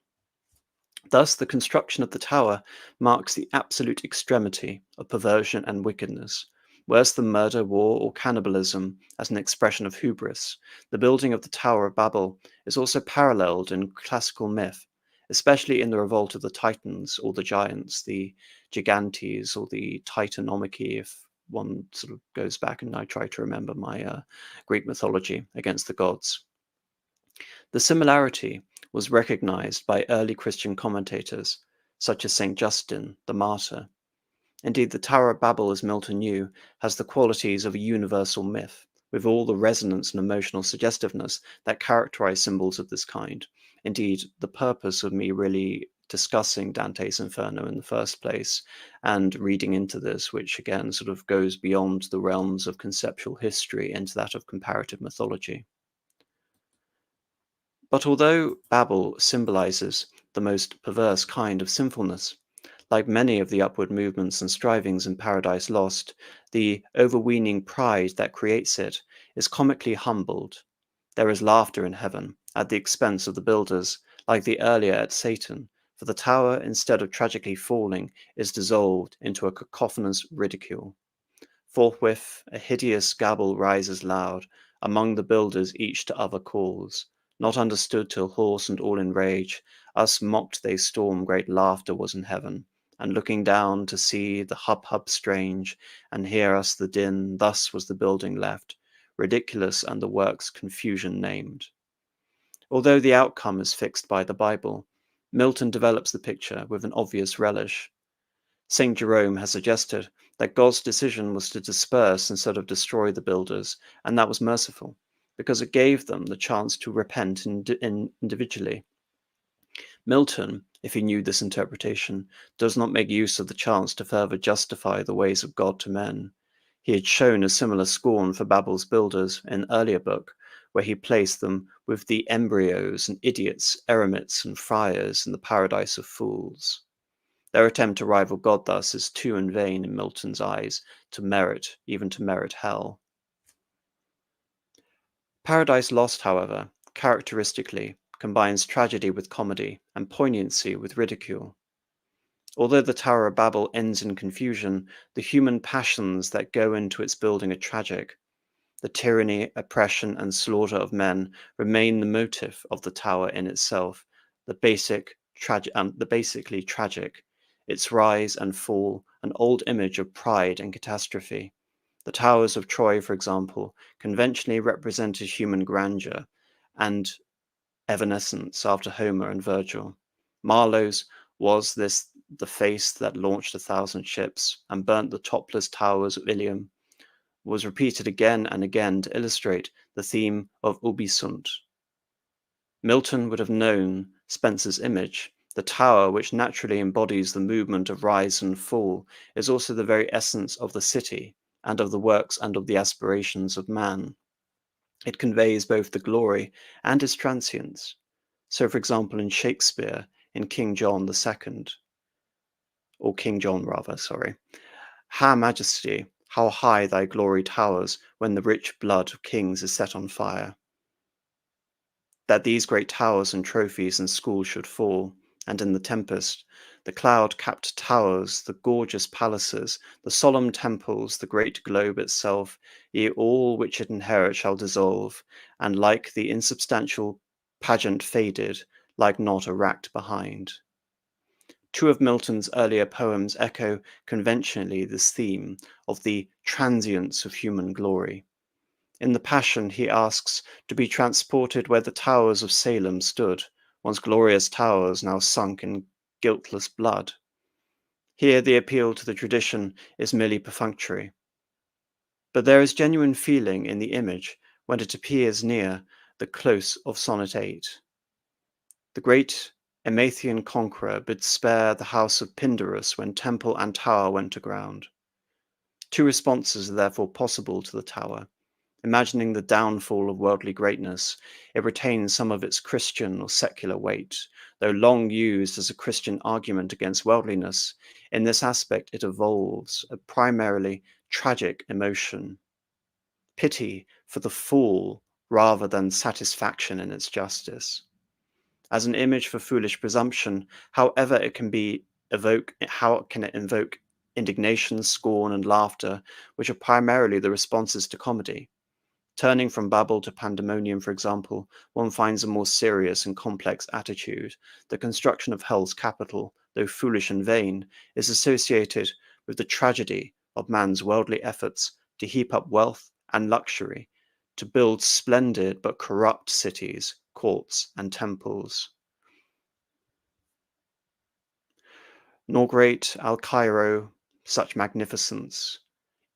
Thus, the construction of the tower marks the absolute extremity of perversion and wickedness. Worse than murder, war, or cannibalism as an expression of hubris, the building of the Tower of Babel is also paralleled in classical myth, especially in the revolt of the Titans or the giants, the Gigantes or the Titanomachy, if one sort of goes back and I try to remember my Greek mythology against the gods. The similarity was recognized by early Christian commentators, such as St. Justin, the martyr. Indeed, the Tower of Babel, as Milton knew, has the qualities of a universal myth, with all the resonance and emotional suggestiveness that characterize symbols of this kind. Indeed, the purpose of me really discussing Dante's Inferno in the first place and reading into this, which again sort of goes beyond the realms of conceptual history into that of comparative mythology. But although Babel symbolizes the most perverse kind of sinfulness, like many of the upward movements and strivings in Paradise Lost, the overweening pride that creates it is comically humbled. There is laughter in heaven at the expense of the builders, like the earlier at Satan, for the tower, instead of tragically falling, is dissolved into a cacophonous ridicule. Forthwith a hideous gabble rises loud, among the builders each to other calls, not understood till hoarse and all in rage, us mocked they storm, great laughter was in heaven, and looking down to see the hub strange, and hear us the din, thus was the building left, ridiculous and the work's confusion named. Although the outcome is fixed by the Bible, Milton develops the picture with an obvious relish. St. Jerome has suggested that God's decision was to disperse instead of destroy the builders, and that was merciful, because it gave them the chance to repent individually. Milton, if he knew this interpretation, does not make use of the chance to further justify the ways of God to men. He had shown a similar scorn for Babel's builders in an earlier book, where he placed them with the embryos and idiots, eremites and friars in the paradise of fools. Their attempt to rival God thus is too in vain in Milton's eyes even to merit hell. Paradise Lost, however, characteristically combines tragedy with comedy and poignancy with ridicule. Although the Tower of Babel ends in confusion, the human passions that go into its building are tragic. The tyranny, oppression, and slaughter of men remain the motive of the tower in itself, the basically tragic, its rise and fall, an old image of pride and catastrophe. The towers of Troy, for example, conventionally represented human grandeur and evanescence after Homer and Virgil. Marlowe's was this the face that launched 1,000 ships and burnt the topless towers of Ilium was repeated again and again to illustrate the theme of ubi sunt. Milton would have known Spencer's image. The tower, which naturally embodies the movement of rise and fall, is also the very essence of the city and of the works and of the aspirations of man. It conveys both the glory and its transience. So, for example, in Shakespeare, in King John II, or King John rather, sorry, "Ha, Majesty, how high thy glory towers when the rich blood of kings is set on fire." That these great towers and trophies and schools should fall, and in the tempest, the cloud-capped towers, the gorgeous palaces, the solemn temples, the great globe itself, ye all which it inherit shall dissolve, and like the insubstantial pageant faded, like not a racked behind. Two of Milton's earlier poems echo conventionally this theme of the transience of human glory. In The Passion, he asks to be transported where the towers of Salem stood, once glorious towers now sunk in guiltless blood. Here the appeal to the tradition is merely perfunctory. But there is genuine feeling in the image when it appears near the close of Sonnet 8. The great Emathian conqueror bids spare the house of Pindarus when temple and tower went aground. Two responses are therefore possible to the tower. Imagining the downfall of worldly greatness, it retains some of its Christian or secular weight, though long used as a Christian argument against worldliness. In this aspect, it evolves a primarily tragic emotion, pity for the fool rather than satisfaction in its justice. As an image for foolish presumption, however how can it invoke indignation, scorn, and laughter, which are primarily the responses to comedy? Turning from Babel to Pandemonium, for example, one finds a more serious and complex attitude. The construction of hell's capital, though foolish and vain, is associated with the tragedy of man's worldly efforts to heap up wealth and luxury, to build splendid but corrupt cities, courts, and temples. Nor great Al Cairo such magnificence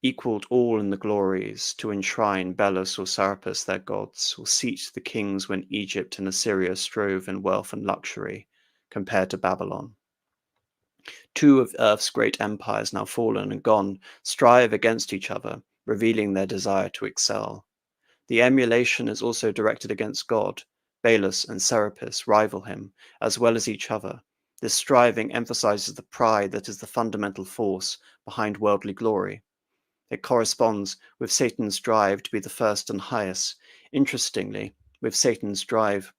equalled all in the glories, to enshrine Belus or Serapis their gods, or seat the kings when Egypt and Assyria strove in wealth and luxury, compared to Babylon. Two of earth's great empires, now fallen and gone, strive against each other, revealing their desire to excel. The emulation is also directed against God. Belus and Serapis rival him, as well as each other. This striving emphasizes the pride that is the fundamental force behind worldly glory. It corresponds with Satan's drive to be the first and highest. Interestingly, with Satan's drive,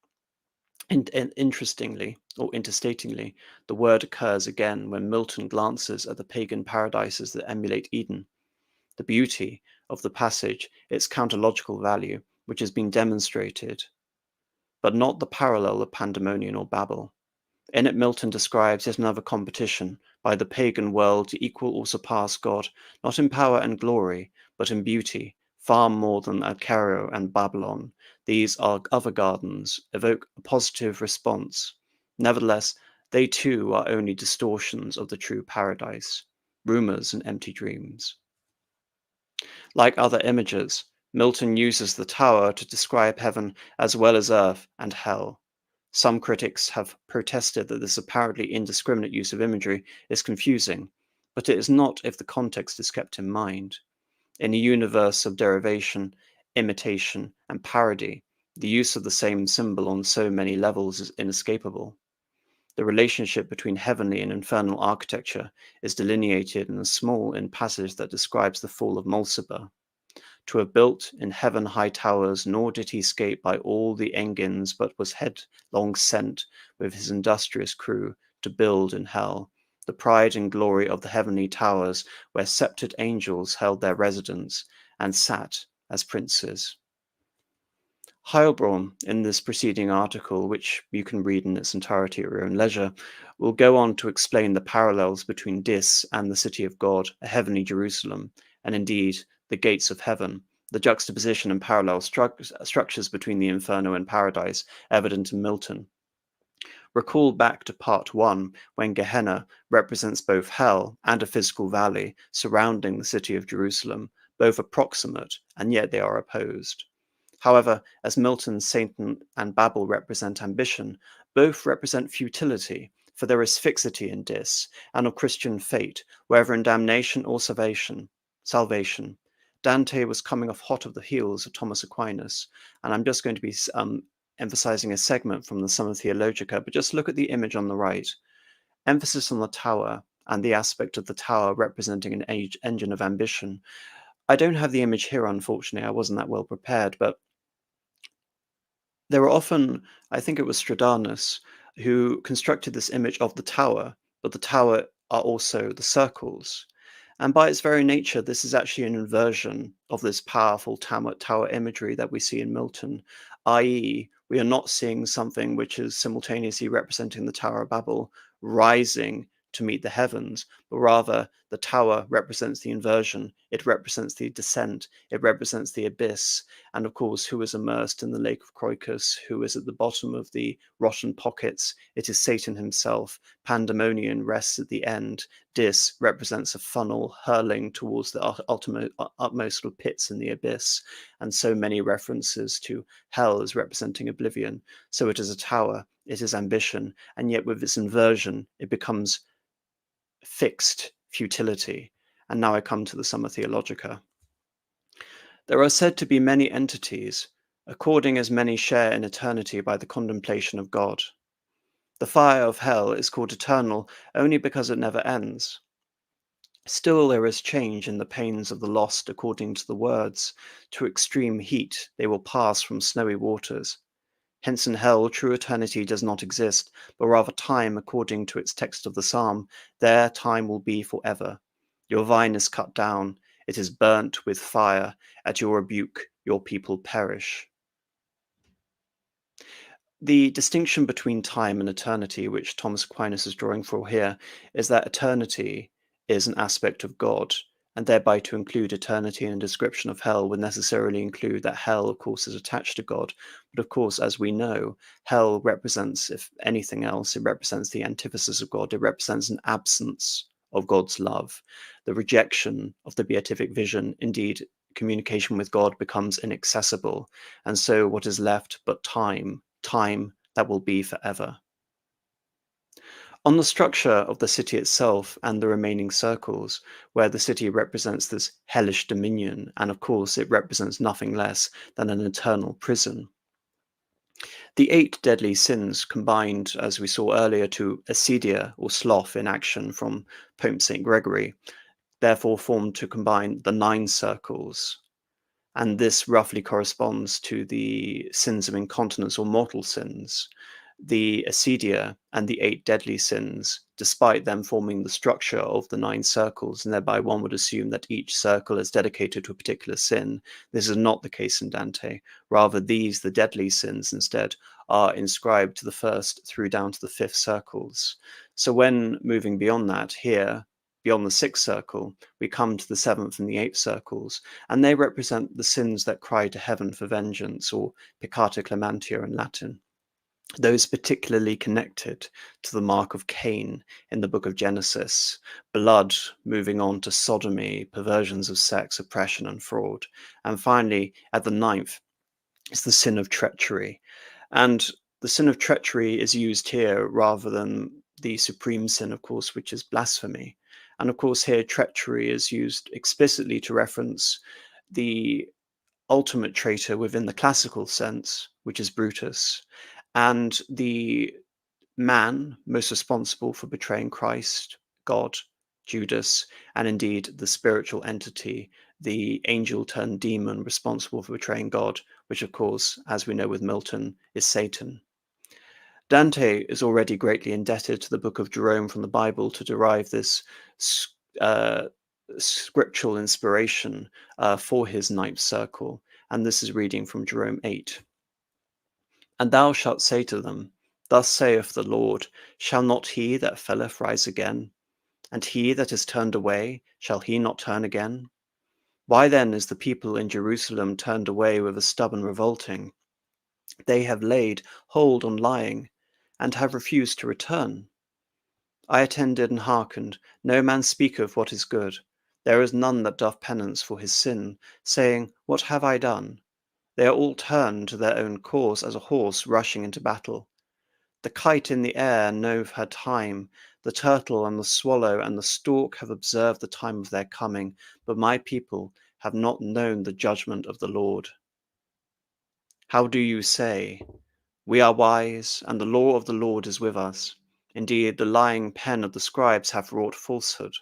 interestingly or interstatingly, the word occurs again when Milton glances at the pagan paradises that emulate Eden. The beauty of the passage, its counterlogical value, which has been demonstrated, but not the parallel of Pandemonium or Babel. In it, Milton describes yet another competition by the pagan world to equal or surpass God, not in power and glory, but in beauty, far more than at Cairo and Babylon. These are other gardens, evoke a positive response. Nevertheless, they too are only distortions of the true paradise, rumors and empty dreams. Like other images, Milton uses the tower to describe heaven as well as earth and hell. Some critics have protested that this apparently indiscriminate use of imagery is confusing, but it is not if the context is kept in mind. In a universe of derivation, imitation, and parody, the use of the same symbol on so many levels is inescapable. The relationship between heavenly and infernal architecture is delineated in a small passage that describes the fall of Mulciber. To have built in heaven high towers, nor did he escape by all the engines, but was headlong sent with his industrious crew to build in hell, the pride and glory of the heavenly towers, where sceptred angels held their residence and sat as princes. Heilbronn, in this preceding article, which you can read in its entirety at your own leisure, will go on to explain the parallels between Dis and the city of God, a heavenly Jerusalem, and indeed the gates of heaven, the juxtaposition and parallel structures between the Inferno and Paradise evident in Milton. Recall back to part 1, when Gehenna represents both hell and a physical valley surrounding the city of Jerusalem, both approximate, and yet they are opposed. However, as Milton's Satan and Babel represent ambition, both represent futility, for there is fixity in Dis, and of Christian fate, whether in damnation or salvation. Dante was coming off hot of the heels of Thomas Aquinas, and I'm just going to be emphasizing a segment from the Summa Theologica, but just look at the image on the right. Emphasis on the tower and the aspect of the tower representing an engine of ambition. I don't have the image here, unfortunately. I wasn't that well prepared, but there were often, I think it was Stradanus, who constructed this image of the tower, but the tower are also the circles. And by its very nature, this is actually an inversion of this powerful tower imagery that we see in Milton, i.e., we are not seeing something which is simultaneously representing the Tower of Babel rising to meet the heavens, but rather the tower represents the inversion, it represents the descent, it represents the abyss, and of course, who is immersed in the lake of Croicus, who is at the bottom of the rotten pockets, it is Satan himself. Pandemonium rests at the end. Dis represents a funnel hurling towards the utmost of pits in the abyss, and so many references to hell as representing oblivion. So it is a tower, it is ambition, and yet with this inversion, it becomes fixed futility. And now I come to the Summa Theologica. There are said to be many entities, according as many share in eternity by the contemplation of God. The fire of hell is called eternal only because it never ends. Still there is change in the pains of the lost according to the words. To extreme heat they will pass from snowy waters. Hence in hell true eternity does not exist, but rather time according to its text of the psalm. There time will be forever. Your vine is cut down, it is burnt with fire. At your rebuke your people perish. The distinction between time and eternity, which Thomas Aquinas is drawing for here, is that eternity is an aspect of God, and thereby to include eternity in a description of hell would necessarily include that hell, of course, is attached to God. But of course, as we know, hell represents, if anything else, it represents the antithesis of God. It represents an absence of God's love, the rejection of the beatific vision. Indeed, communication with God becomes inaccessible, and so what is left but time that will be forever. On the structure of the city itself and the remaining circles, where the city represents this hellish dominion, and of course it represents nothing less than an eternal prison. The 8 deadly sins combined, as we saw earlier, to acedia or sloth in action from Pope St. Gregory, therefore formed to combine the 9 circles. And this roughly corresponds to the sins of incontinence or mortal sins, the acedia and the 8 deadly sins, despite them forming the structure of the 9 circles, and thereby one would assume that each circle is dedicated to a particular sin. This is not the case in Dante. Rather, these, the deadly sins, instead, are inscribed to the 1st through down to the 5th circles. So when moving beyond that, here, beyond the 6th circle, we come to the 7th and the 8th circles, and they represent the sins that cry to heaven for vengeance, or peccata clementia in Latin. Those particularly connected to the mark of Cain in the book of Genesis, blood moving on to sodomy, perversions of sex, oppression, and fraud. And finally, at the 9th, is the sin of treachery. And the sin of treachery is used here rather than the supreme sin, of course, which is blasphemy. And of course, here treachery is used explicitly to reference the ultimate traitor within the classical sense, which is Brutus, and the man most responsible for betraying Christ, God, Judas, and indeed the spiritual entity, the angel turned demon responsible for betraying God, which of course, as we know with Milton, is Satan. Dante is already greatly indebted to the Book of Jerome from the Bible to derive this scriptural inspiration for his ninth circle, and this is reading from Jerome 8. And thou shalt say to them, Thus saith the Lord, shall not he that felleth rise again? And he that is turned away, shall he not turn again? Why then is the people in Jerusalem turned away with a stubborn revolting? They have laid hold on lying, and have refused to return. I attended and hearkened, no man speaketh what is good. There is none that doth penance for his sin, saying, What have I done? They are all turned to their own course as a horse rushing into battle. The kite in the air knoweth her time, the turtle and the swallow and the stork have observed the time of their coming, but my people have not known the judgment of the Lord. How do you say, We are wise, and the law of the Lord is with us? Indeed, the lying pen of the scribes hath wrought falsehood.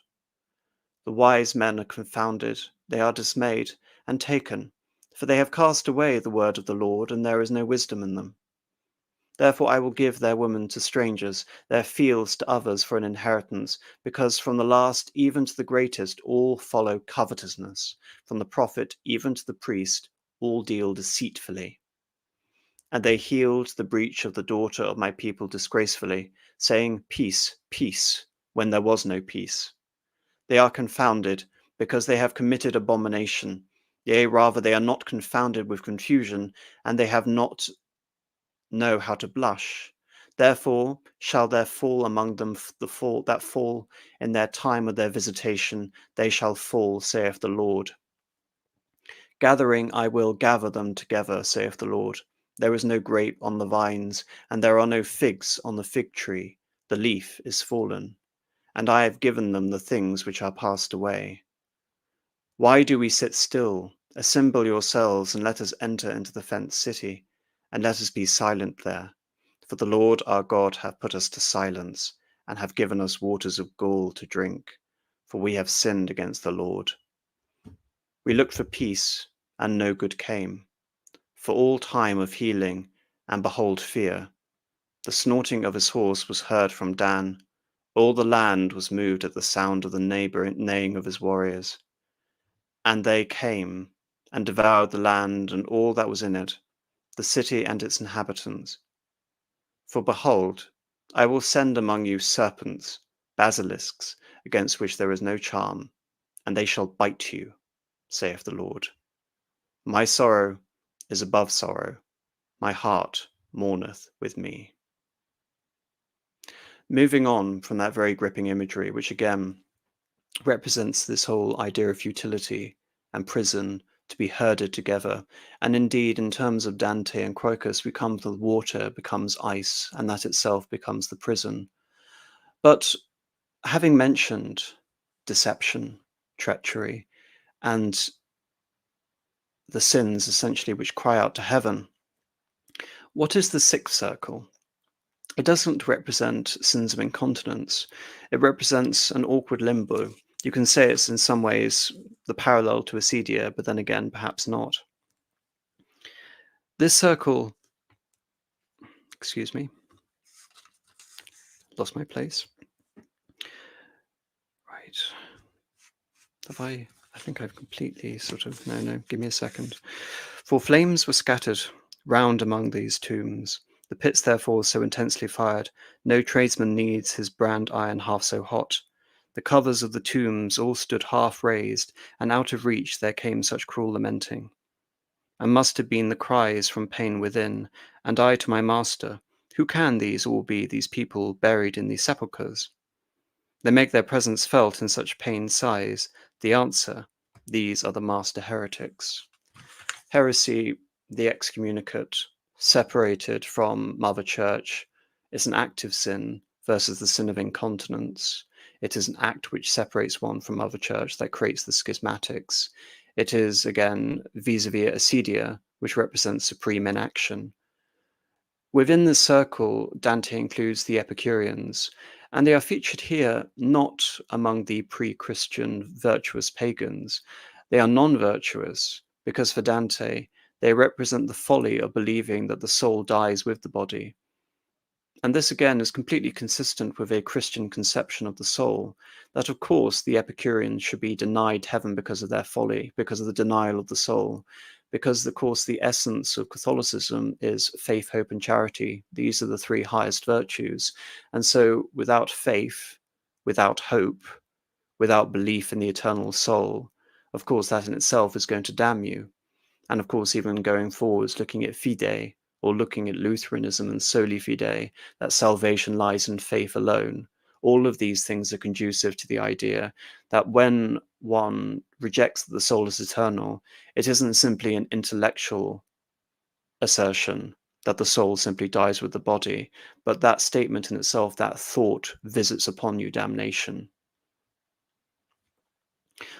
The wise men are confounded, they are dismayed, and taken, for they have cast away the word of the Lord, and there is no wisdom in them. Therefore I will give their women to strangers, their fields to others for an inheritance, because from the last even to the greatest all follow covetousness, from the prophet even to the priest all deal deceitfully. And they healed the breach of the daughter of my people disgracefully, saying, Peace, peace, when there was no peace. They are confounded, because they have committed abomination. Yea, rather, they are not confounded with confusion, and they have not know how to blush. Therefore shall there fall among them that fall in their time of their visitation, they shall fall, saith the Lord. Gathering I will gather them together, saith the Lord. There is no grape on the vines, and there are no figs on the fig tree. The leaf is fallen, and I have given them the things which are passed away. Why do we sit still? Assemble yourselves, and let us enter into the fenced city, and let us be silent there. For the Lord our God hath put us to silence, and hath given us waters of gall to drink, for we have sinned against the Lord. We looked for peace, and no good came, for all time of healing, and behold fear. The snorting of his horse was heard from Dan. All the land was moved at the sound of the neighing of his warriors. And they came, and devoured the land and all that was in it, the city and its inhabitants. For behold, I will send among you serpents, basilisks, against which there is no charm, and they shall bite you, saith the Lord. My sorrow is above sorrow, my heart mourneth with me. Moving on from that very gripping imagery, which again represents this whole idea of futility and prison to be herded together. And indeed, in terms of Dante and Crocus, we come to the water becomes ice, and that itself becomes the prison. But having mentioned deception, treachery, and the sins essentially which cry out to heaven, what is the sixth circle? It doesn't represent sins of incontinence. It represents an awkward limbo. You can say it's in some ways the parallel to acedia, but then again, perhaps not. This circle, excuse me, lost my place. Right. Have I think I've completely no, give me a second. For flames were scattered round among these tombs. The pits therefore so intensely fired, no tradesman needs his brand iron half so hot. The covers of the tombs all stood half raised, and out of reach there came such cruel lamenting. And must have been the cries from pain within, and I to my master, who can these all be, these people buried in these sepulchres? They make their presence felt in such pain sighs. The answer, these are the master heretics. Heresy, the excommunicate, separated from Mother Church, is an active sin versus the sin of incontinence. It is an act which separates one from Mother Church that creates the schismatics. It is, again, vis-a-vis acedia, which represents supreme inaction. Within this circle, Dante includes the Epicureans, and they are featured here not among the pre-Christian virtuous pagans. They are non-virtuous because for Dante, they represent the folly of believing that the soul dies with the body. And this again is completely consistent with a Christian conception of the soul, that of course the Epicureans should be denied heaven because of their folly, because of the denial of the soul, because of course the essence of Catholicism is faith, hope, and charity. These are the three highest virtues. And so without faith, without hope, without belief in the eternal soul, of course that in itself is going to damn you. And of course, even going forwards, looking at fide, or looking at Lutheranism and soli fide, that salvation lies in faith alone. All of these things are conducive to the idea that when one rejects that the soul is eternal, it isn't simply an intellectual assertion that the soul simply dies with the body, but that statement in itself, that thought, visits upon you damnation.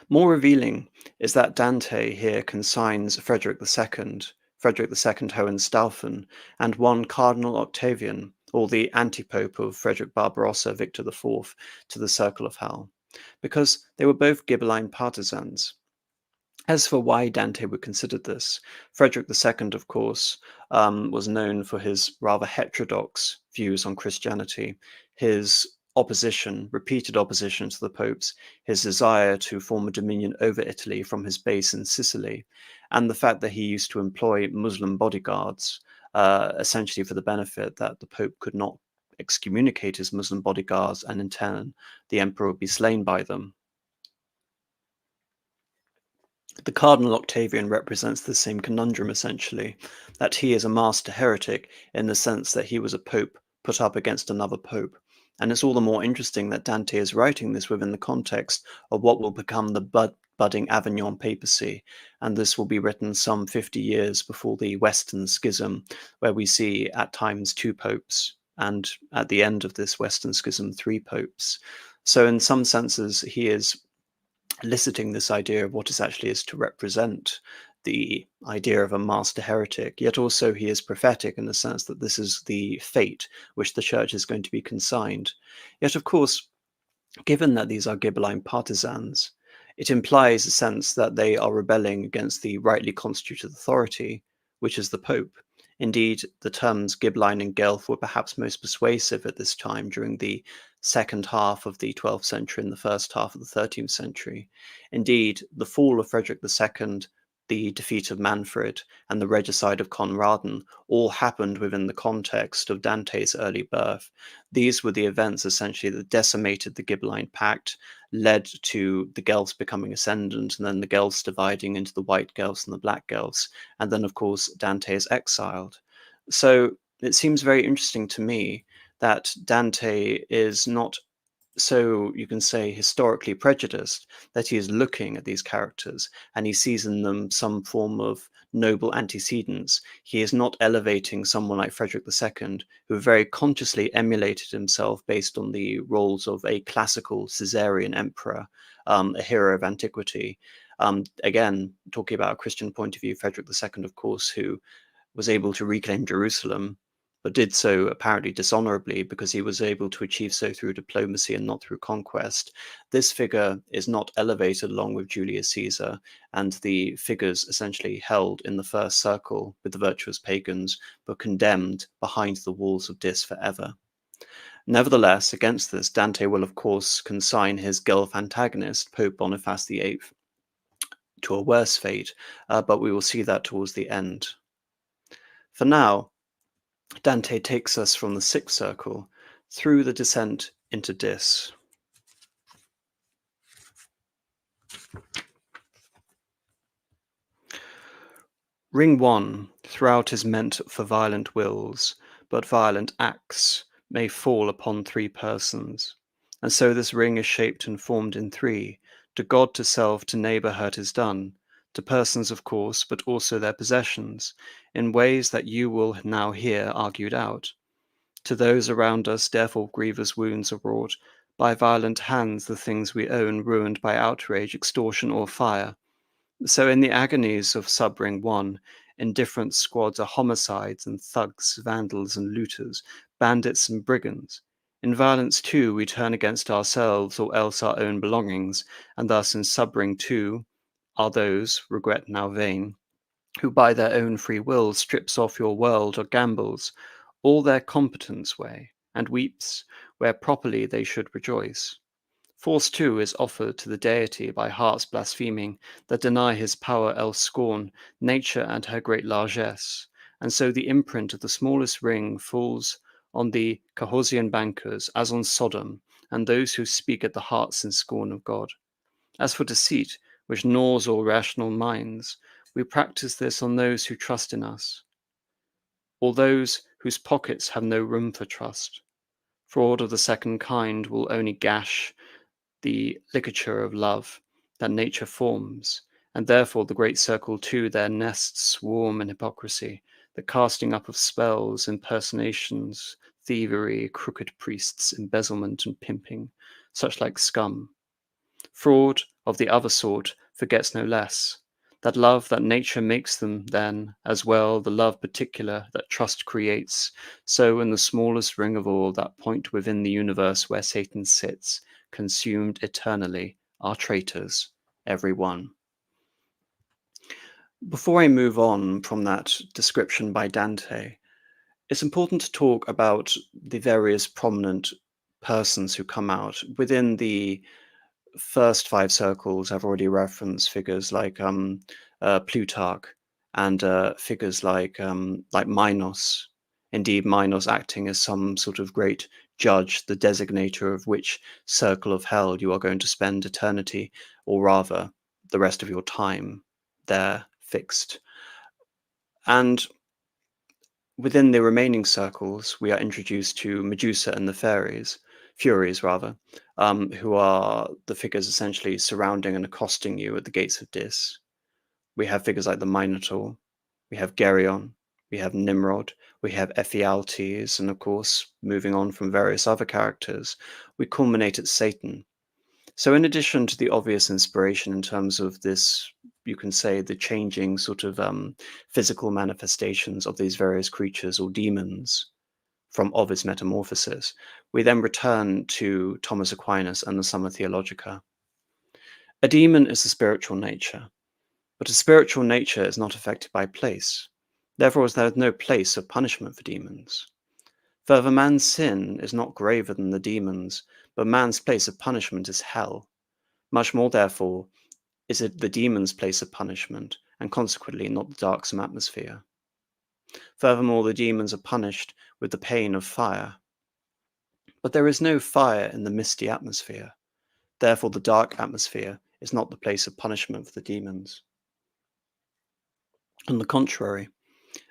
More revealing is that Dante here consigns Frederick II, Hohenstaufen, and one Cardinal Octavian, or the antipope of Frederick Barbarossa, Victor IV, to the circle of hell, because they were both Ghibelline partisans. As for why Dante would consider this, Frederick II, of course, was known for his rather heterodox views on Christianity, his opposition, repeated opposition to the popes, his desire to form a dominion over Italy from his base in Sicily, and the fact that he used to employ Muslim bodyguards, essentially for the benefit that the pope could not excommunicate his Muslim bodyguards, and in turn the emperor would be slain by them. The Cardinal Octavian represents the same conundrum, essentially, that he is a master heretic in the sense that he was a pope put up against another pope. And it's all the more interesting that Dante is writing this within the context of what will become the budding Avignon papacy. And this will be written some 50 years before the Western Schism, where we see at times 2 popes, and at the end of this Western Schism, 3 popes. So in some senses, he is eliciting this idea of what it actually is to represent the idea of a master heretic, yet also he is prophetic in the sense that this is the fate which the church is going to be consigned. Yet, of course, given that these are Ghibelline partisans, it implies a sense that they are rebelling against the rightly constituted authority, which is the Pope. Indeed, the terms Ghibelline and Guelph were perhaps most persuasive at this time during the second half of the 12th century and the first half of the 13th century. Indeed, the fall of Frederick II, the defeat of Manfred, and the regicide of Conradin all happened within the context of Dante's early birth. These were the events essentially that decimated the Ghibelline Pact, led to the Guelphs becoming ascendant, and then the Guelphs dividing into the white Guelphs and the black Guelphs, and then of course Dante is exiled. So it seems very interesting to me that Dante is not so, you can say, historically prejudiced, that he is looking at these characters and he sees in them some form of noble antecedents. He is not elevating someone like Frederick II, who very consciously emulated himself based on the roles of a classical Caesarian emperor, a hero of antiquity. Again, talking about a Christian point of view, Frederick II, of course, who was able to reclaim Jerusalem, but did so apparently dishonorably because he was able to achieve so through diplomacy and not through conquest. This figure is not elevated along with Julius Caesar, and the figures essentially held in the first circle with the virtuous pagans, but condemned behind the walls of Dis forever. Nevertheless, against this, Dante will of course consign his Guelph antagonist, Pope Boniface VIII, to a worse fate, but we will see that towards the end. For now, Dante takes us from the 6th circle through the descent into Dis. Ring 1 throughout is meant for violent wills, but violent acts may fall upon 3 persons. And so this ring is shaped and formed in 3. To God, to self, to neighbour hurt is done. To persons, of course, but also their possessions, in ways that you will now hear argued out. To those around us, therefore, grievous wounds are wrought by violent hands, the things we own ruined by outrage, extortion, or fire. So in the agonies of Subring 1, Indifferent squads are homicides and thugs, vandals and looters, bandits and brigands. In violence, too, we turn against ourselves or else our own belongings, and thus in subbring, too, are those, regret now vain, who by their own free will strips off your world or gambles all their competence way, and weeps where properly they should rejoice. Force, too, is offered to the deity by hearts blaspheming, that deny his power else scorn nature and her great largesse, and so the imprint of the smallest ring falls on the Cahosian bankers as on Sodom, and those who speak at the hearts in scorn of God. As for deceit, which gnaws all rational minds, we practice this on those who trust in us, or those whose pockets have no room for trust. Fraud of the second kind will only gash the ligature of love that nature forms, and therefore the great circle too their nests swarm in hypocrisy, the casting up of spells, impersonations, thievery, crooked priests, embezzlement and pimping, such like scum. Fraud of the other sort forgets no less that love that nature makes them, then, as well the love particular that trust creates, so in the smallest ring of all, that point within the universe where Satan sits, consumed eternally, are traitors, every one. Before I move on from that description by Dante, it's important to talk about the various prominent persons who come out within the first five circles. I've already referenced figures like Plutarch and figures like Minos. Indeed, Minos acting as some sort of great judge, the designator of which circle of hell you are going to spend eternity, or rather, the rest of your time there fixed. And within the remaining circles, we are introduced to Medusa and the Furies rather, who are the figures essentially surrounding and accosting you at the gates of Dis. We have figures like the Minotaur, we have Geryon, we have Nimrod, we have Ephialtes, and of course, moving on from various other characters, we culminate at Satan. So in addition to the obvious inspiration in terms of this, you can say, the changing sort of physical manifestations of these various creatures or demons from Ovid's Metamorphosis, we then return to Thomas Aquinas and the Summa Theologica. A demon is a spiritual nature, but a spiritual nature is not affected by place. Therefore, there is no place of punishment for demons. Further, man's sin is not graver than the demons, but man's place of punishment is hell. Much more, therefore, is it the demon's place of punishment, and consequently not the darksome atmosphere. Furthermore, the demons are punished with the pain of fire. But there is no fire in the misty atmosphere. Therefore, the dark atmosphere is not the place of punishment for the demons. On the contrary,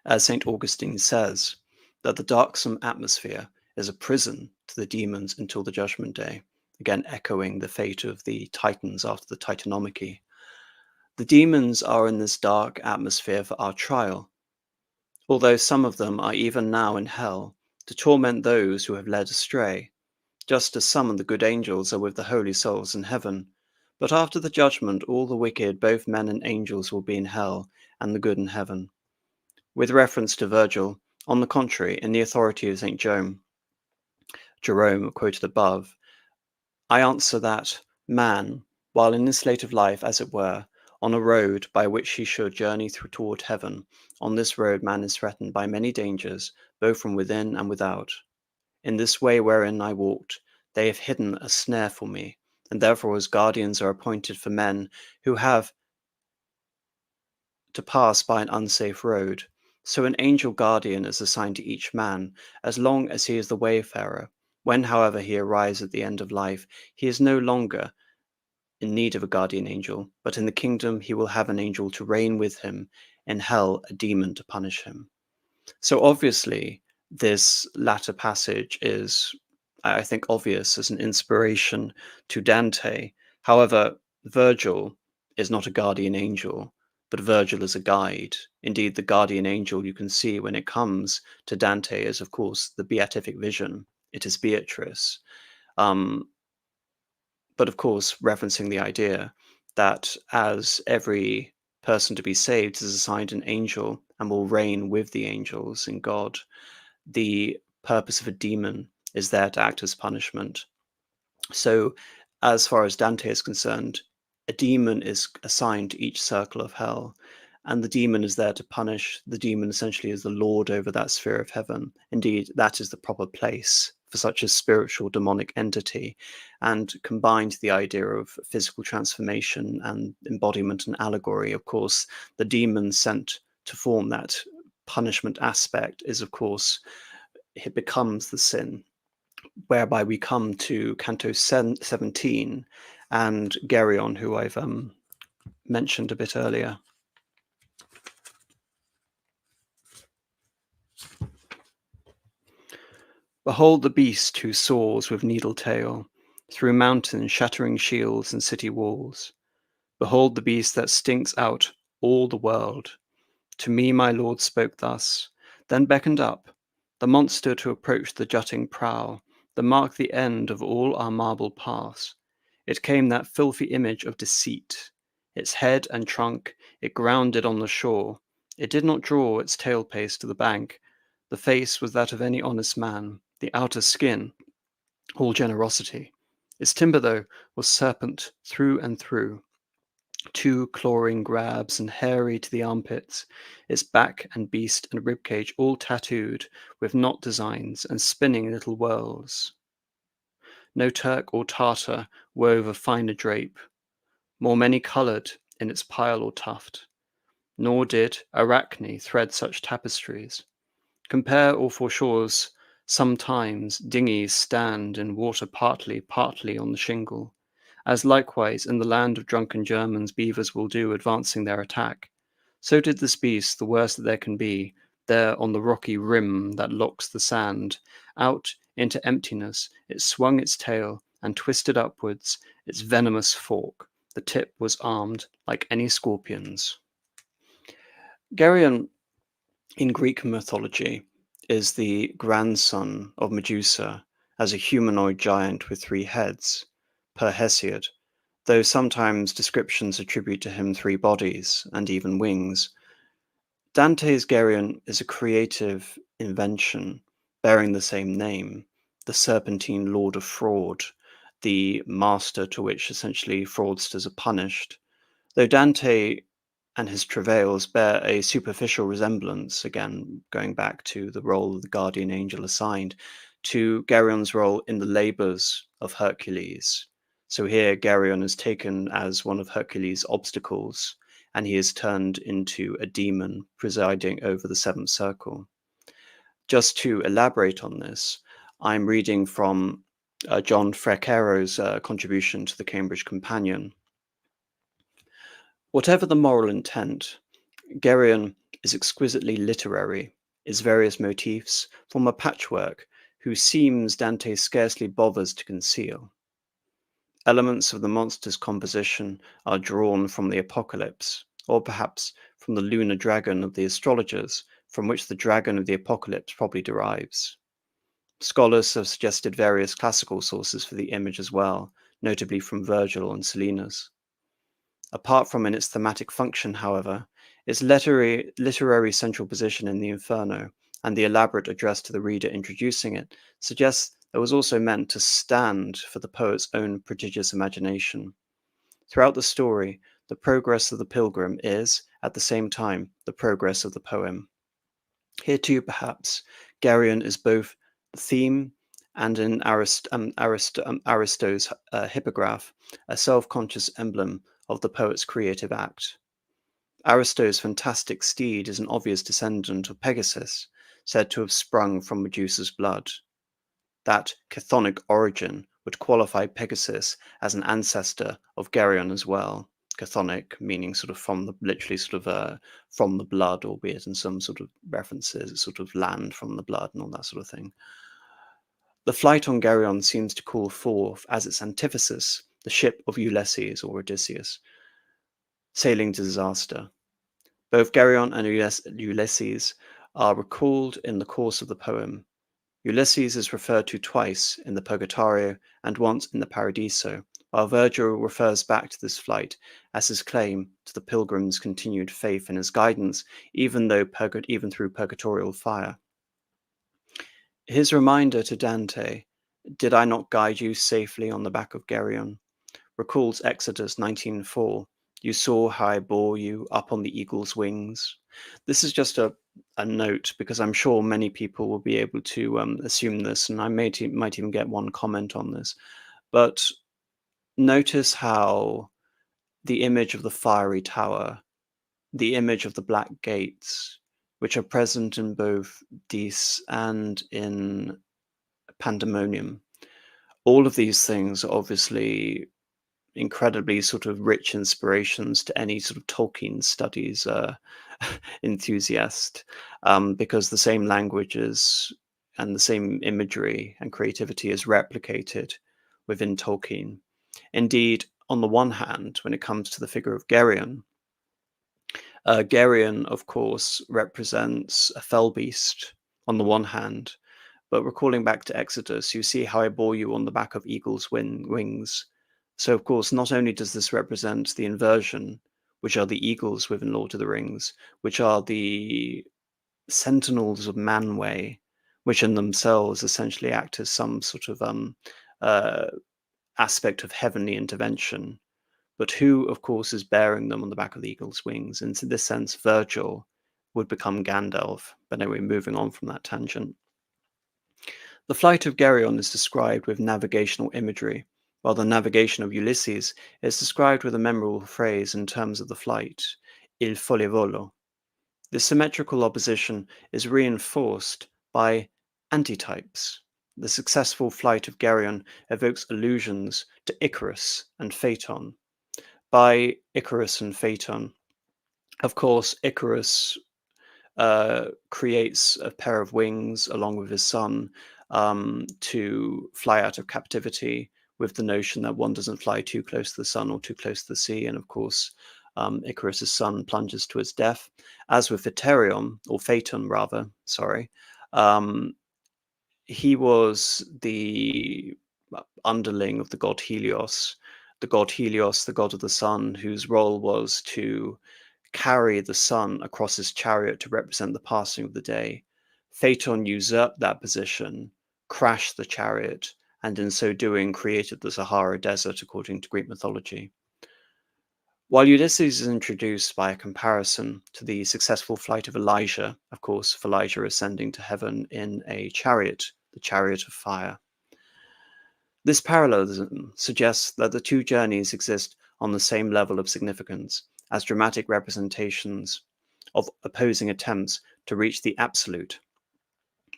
as St. Augustine says, that the darksome atmosphere is a prison to the demons until the judgment day, again echoing the fate of the Titans after the Titanomachy. The demons are in this dark atmosphere for our trial, although some of them are even now in hell, to torment those who have led astray, just as some of the good angels are with the holy souls in heaven. But after the judgment, all the wicked, both men and angels, will be in hell, and the good in heaven. With reference to Virgil, on the contrary, in the authority of St. Jerome, quoted above, I answer that man, while in this state of life, as it were, on a road by which he should journey toward heaven, on this road man is threatened by many dangers, both from within and without. In this way wherein I walked, they have hidden a snare for me, and therefore as guardians are appointed for men who have to pass by an unsafe road. So an angel guardian is assigned to each man, as long as he is the wayfarer. When, however, he arrives at the end of life, he is no longer in need of a guardian angel, but in the kingdom he will have an angel to reign with him, in hell a demon to punish him. So obviously, this latter passage is, I think, obvious as an inspiration to Dante. However, Virgil is not a guardian angel, but Virgil is a guide. Indeed, the guardian angel you can see when it comes to Dante is, of course, the beatific vision. It is Beatrice. But of course, referencing the idea that as every person to be saved is assigned an angel and will reign with the angels in God. The purpose of a demon is there to act as punishment. So, as far as Dante is concerned, a demon is assigned to each circle of hell, and the demon is there to punish. The demon essentially is the lord over that sphere of heaven. Indeed, that is the proper place for such a spiritual demonic entity, and combined the idea of physical transformation and embodiment and allegory. Of course, the demon sent to form that punishment aspect is, of course, it becomes the sin, whereby we come to Canto 17 and Geryon, who I've mentioned a bit earlier. Behold the beast who soars with needle tail through mountains, shattering shields and city walls. Behold the beast that stinks out all the world. To me my lord spoke thus, then beckoned up the monster to approach the jutting prow, that marked the end of all our marble paths. It came, that filthy image of deceit. Its head and trunk it grounded on the shore. It did not draw its tail pace to the bank. The face was that of any honest man, the outer skin all generosity. Its timber, though, was serpent through and through, two clawing grabs and hairy to the armpits, its back and beast and ribcage all tattooed with knot designs and spinning little whirls. No Turk or Tartar wove a finer drape, more many-coloured in its pile or tuft, nor did Arachne thread such tapestries. Compare or foreshores sometimes dinghies stand in water partly on the shingle, as likewise in the land of drunken Germans beavers will do, advancing their attack. So did this beast, the worst that there can be, there on the rocky rim that locks the sand. Out into emptiness it swung its tail and twisted upwards its venomous fork. The tip was armed like any scorpion's. Geryon, in Greek mythology, is the grandson of Medusa as a humanoid giant with 3 heads, per Hesiod, though sometimes descriptions attribute to him 3 bodies and even wings. Dante's Geryon is a creative invention bearing the same name, the serpentine lord of fraud, the master to which essentially fraudsters are punished. Though Dante and his travails bear a superficial resemblance, again going back to the role of the guardian angel assigned, to Geryon's role in the labors of Hercules. So here Geryon is taken as one of Hercules' obstacles, and he is turned into a demon presiding over the 7th circle. Just to elaborate on this, I'm reading from John Frecaro's contribution to the Cambridge Companion. Whatever the moral intent, Geryon is exquisitely literary. Its various motifs form a patchwork whose seams Dante scarcely bothers to conceal. Elements of the monster's composition are drawn from the Apocalypse, or perhaps from the lunar dragon of the astrologers, from which the dragon of the Apocalypse probably derives. Scholars have suggested various classical sources for the image as well, notably from Virgil and Silenus. Apart from in its thematic function, however, its literary central position in the Inferno and the elaborate address to the reader introducing it suggests it was also meant to stand for the poet's own prodigious imagination. Throughout the story, the progress of the pilgrim is, at the same time, the progress of the poem. Here too, perhaps, Geryon is both the theme and in Aristotle's hippogriff, a self-conscious emblem of the poet's creative act. Aristotle's fantastic steed is an obvious descendant of Pegasus, said to have sprung from Medusa's blood. That chthonic origin would qualify Pegasus as an ancestor of Geryon as well. Chthonic meaning sort of from the literally sort of from the blood, albeit in some sort of references, sort of land from the blood and all that sort of thing. The flight on Geryon seems to call forth as its antithesis the ship of Ulysses or Odysseus, sailing to disaster. Both Geryon and Ulysses are recalled in the course of the poem. Ulysses is referred to twice in the Purgatorio and once in the Paradiso, while Virgil refers back to this flight as his claim to the pilgrim's continued faith in his guidance, even through purgatorial fire. His reminder to Dante, "Did I not guide you safely on the back of Geryon?" recalls Exodus 19:4. "You saw how I bore you up on the eagle's wings." This is just a note, because I'm sure many people will be able to assume this, and I might even get one comment on this. But notice how the image of the fiery tower, the image of the black gates, which are present in both Dis and in Pandemonium, all of these things are obviously incredibly sort of rich inspirations to any sort of Tolkien studies enthusiast, because the same languages and the same imagery and creativity is replicated within Tolkien. Indeed, on the one hand, when it comes to the figure of Geryon, Geryon, of course, represents a fell beast on the one hand, but recalling back to Exodus, you see how I bore you on the back of eagle's wings. So, of course, not only does this represent the inversion, which are the eagles within Lord of the Rings, which are the sentinels of Manwë, which in themselves essentially act as some sort of aspect of heavenly intervention, but who, of course, is bearing them on the back of the eagle's wings? And in this sense, Virgil would become Gandalf. But anyway, moving on from that tangent. The flight of Geryon is described with navigational imagery, while the navigation of Ulysses is described with a memorable phrase in terms of the flight, il folevolo. This symmetrical opposition is reinforced by antitypes. The successful flight of Geryon evokes allusions to Icarus and Phaeton. By Icarus and Phaeton, of course, Icarus creates a pair of wings along with his son to fly out of captivity, with the notion that one doesn't fly too close to the sun or too close to the sea. And of course, Icarus's son plunges to his death. As with Phaeton rather, sorry, he was the underling of the god Helios, the god of the sun, whose role was to carry the sun across his chariot to represent the passing of the day. Phaeton usurped that position, crashed the chariot, and in so doing created the Sahara Desert, according to Greek mythology. While Ulysses is introduced by a comparison to the successful flight of Elijah, of course, of Elijah ascending to heaven in a chariot, the chariot of fire. This parallelism suggests that the two journeys exist on the same level of significance, as dramatic representations of opposing attempts to reach the absolute.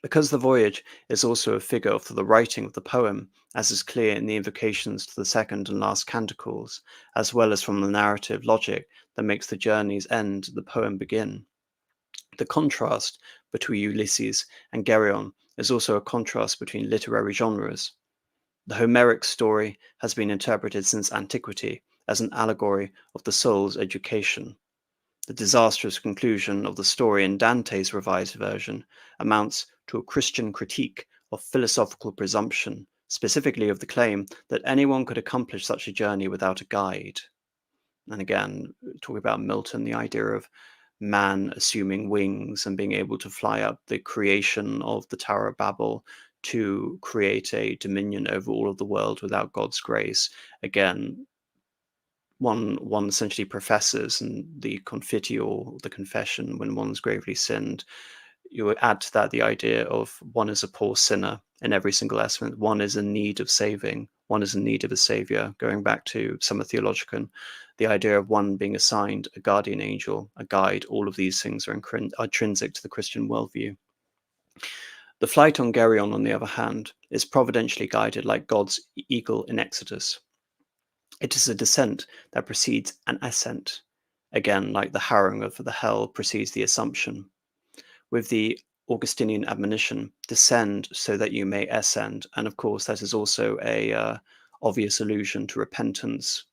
Because the voyage is also a figure for the writing of the poem, as is clear in the invocations to the second and last canticles, as well as from the narrative logic that makes the journey's end the poem begin. The contrast between Ulysses and Geryon is also a contrast between literary genres. The Homeric story has been interpreted since antiquity as an allegory of the soul's education. The disastrous conclusion of the story in Dante's revised version amounts to a Christian critique of philosophical presumption, specifically of the claim that anyone could accomplish such a journey without a guide. And again, talking about Milton, the idea of man assuming wings and being able to fly up, the creation of the Tower of Babel to create a dominion over all of the world without God's grace. Again, one essentially professes in the Confiteor, the confession, when one's gravely sinned, you would add to that the idea of one is a poor sinner in every single aspect. One is in need of saving. One is in need of a savior. Going back to Summa Theologica, the idea of one being assigned a guardian angel, a guide, all of these things are intrinsic to the Christian worldview. The flight on Geryon, on the other hand, is providentially guided like God's eagle in Exodus. It is a descent that precedes an ascent, again like the harrowing of the hell precedes the assumption. With the Augustinian admonition, descend so that you may ascend, and of course that is also a obvious allusion to repentance.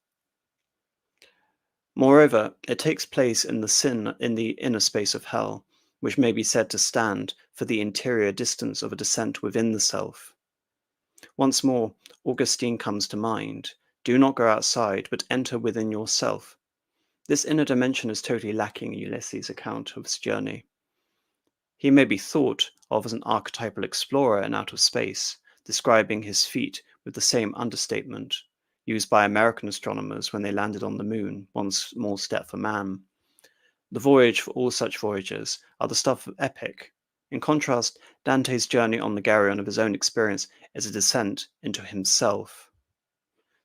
Moreover, it takes place in the inner space of hell, which may be said to stand for the interior distance of a descent within the self. Once more, Augustine comes to mind, Do not go outside, but enter within yourself. This inner dimension is totally lacking in Ulysses' account of his journey. He may be thought of as an archetypal explorer in outer space, describing his feat with the same understatement used by American astronomers when they landed on the moon, one small step for man. The voyage for all such voyagers are the stuff of epic. In contrast, Dante's journey on the Geryon of his own experience is a descent into himself.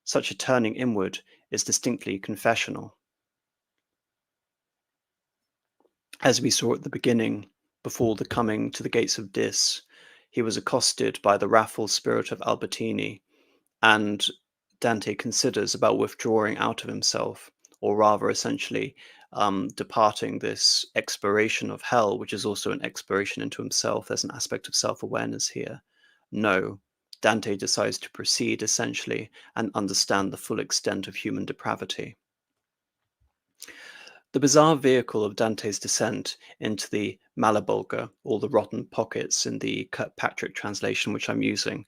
Such a turning inward is distinctly confessional. As we saw at the beginning, before the coming to the gates of Dis, he was accosted by the wrathful spirit of Albertini, and Dante considers about withdrawing out of himself, or rather essentially departing this exploration of hell, which is also an exploration into himself. There's an aspect of self-awareness here. No, Dante decides to proceed essentially and understand the full extent of human depravity. The bizarre vehicle of Dante's descent into the Malabolga, or the rotten pockets in the Kirkpatrick translation which I'm using,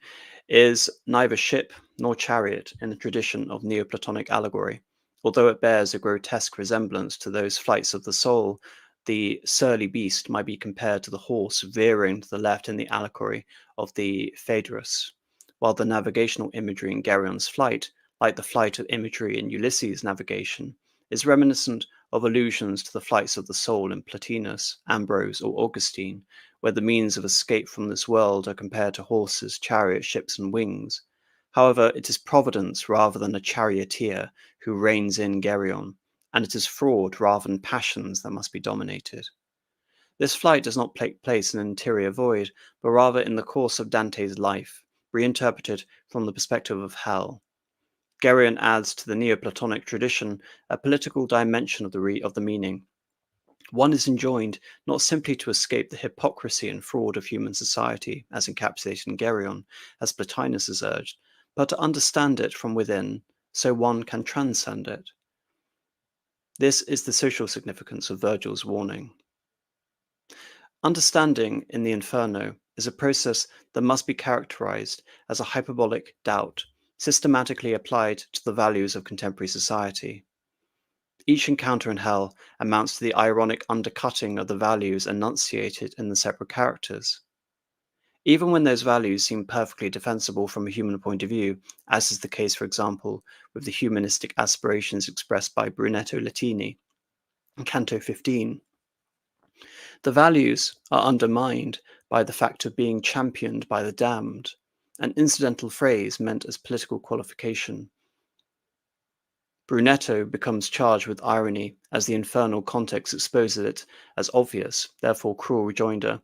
is neither ship nor chariot in the tradition of Neoplatonic allegory. Although it bears a grotesque resemblance to those flights of the soul, the surly beast might be compared to the horse veering to the left in the allegory of the Phaedrus, while the navigational imagery in Geryon's flight, like the flight of imagery in Ulysses' navigation, is reminiscent of allusions to the flights of the soul in Plotinus, Ambrose, or Augustine, where the means of escape from this world are compared to horses, chariots, ships, and wings. However, it is Providence rather than a charioteer who reins in Geryon, and it is fraud rather than passions that must be dominated. This flight does not take place in an interior void, but rather in the course of Dante's life, reinterpreted from the perspective of hell. Geryon adds to the Neoplatonic tradition a political dimension of the meaning. One is enjoined not simply to escape the hypocrisy and fraud of human society, as encapsulated in Geryon, as Plotinus has urged, but to understand it from within, so one can transcend it. This is the social significance of Virgil's warning. Understanding in the Inferno is a process that must be characterized as a hyperbolic doubt, systematically applied to the values of contemporary society. Each encounter in hell amounts to the ironic undercutting of the values enunciated in the separate characters. Even when those values seem perfectly defensible from a human point of view, as is the case, for example, with the humanistic aspirations expressed by Brunetto Latini in Canto 15, the values are undermined by the fact of being championed by the damned, an incidental phrase meant as political qualification. Brunetto becomes charged with irony as the infernal context exposes it as obvious, therefore cruel rejoinder.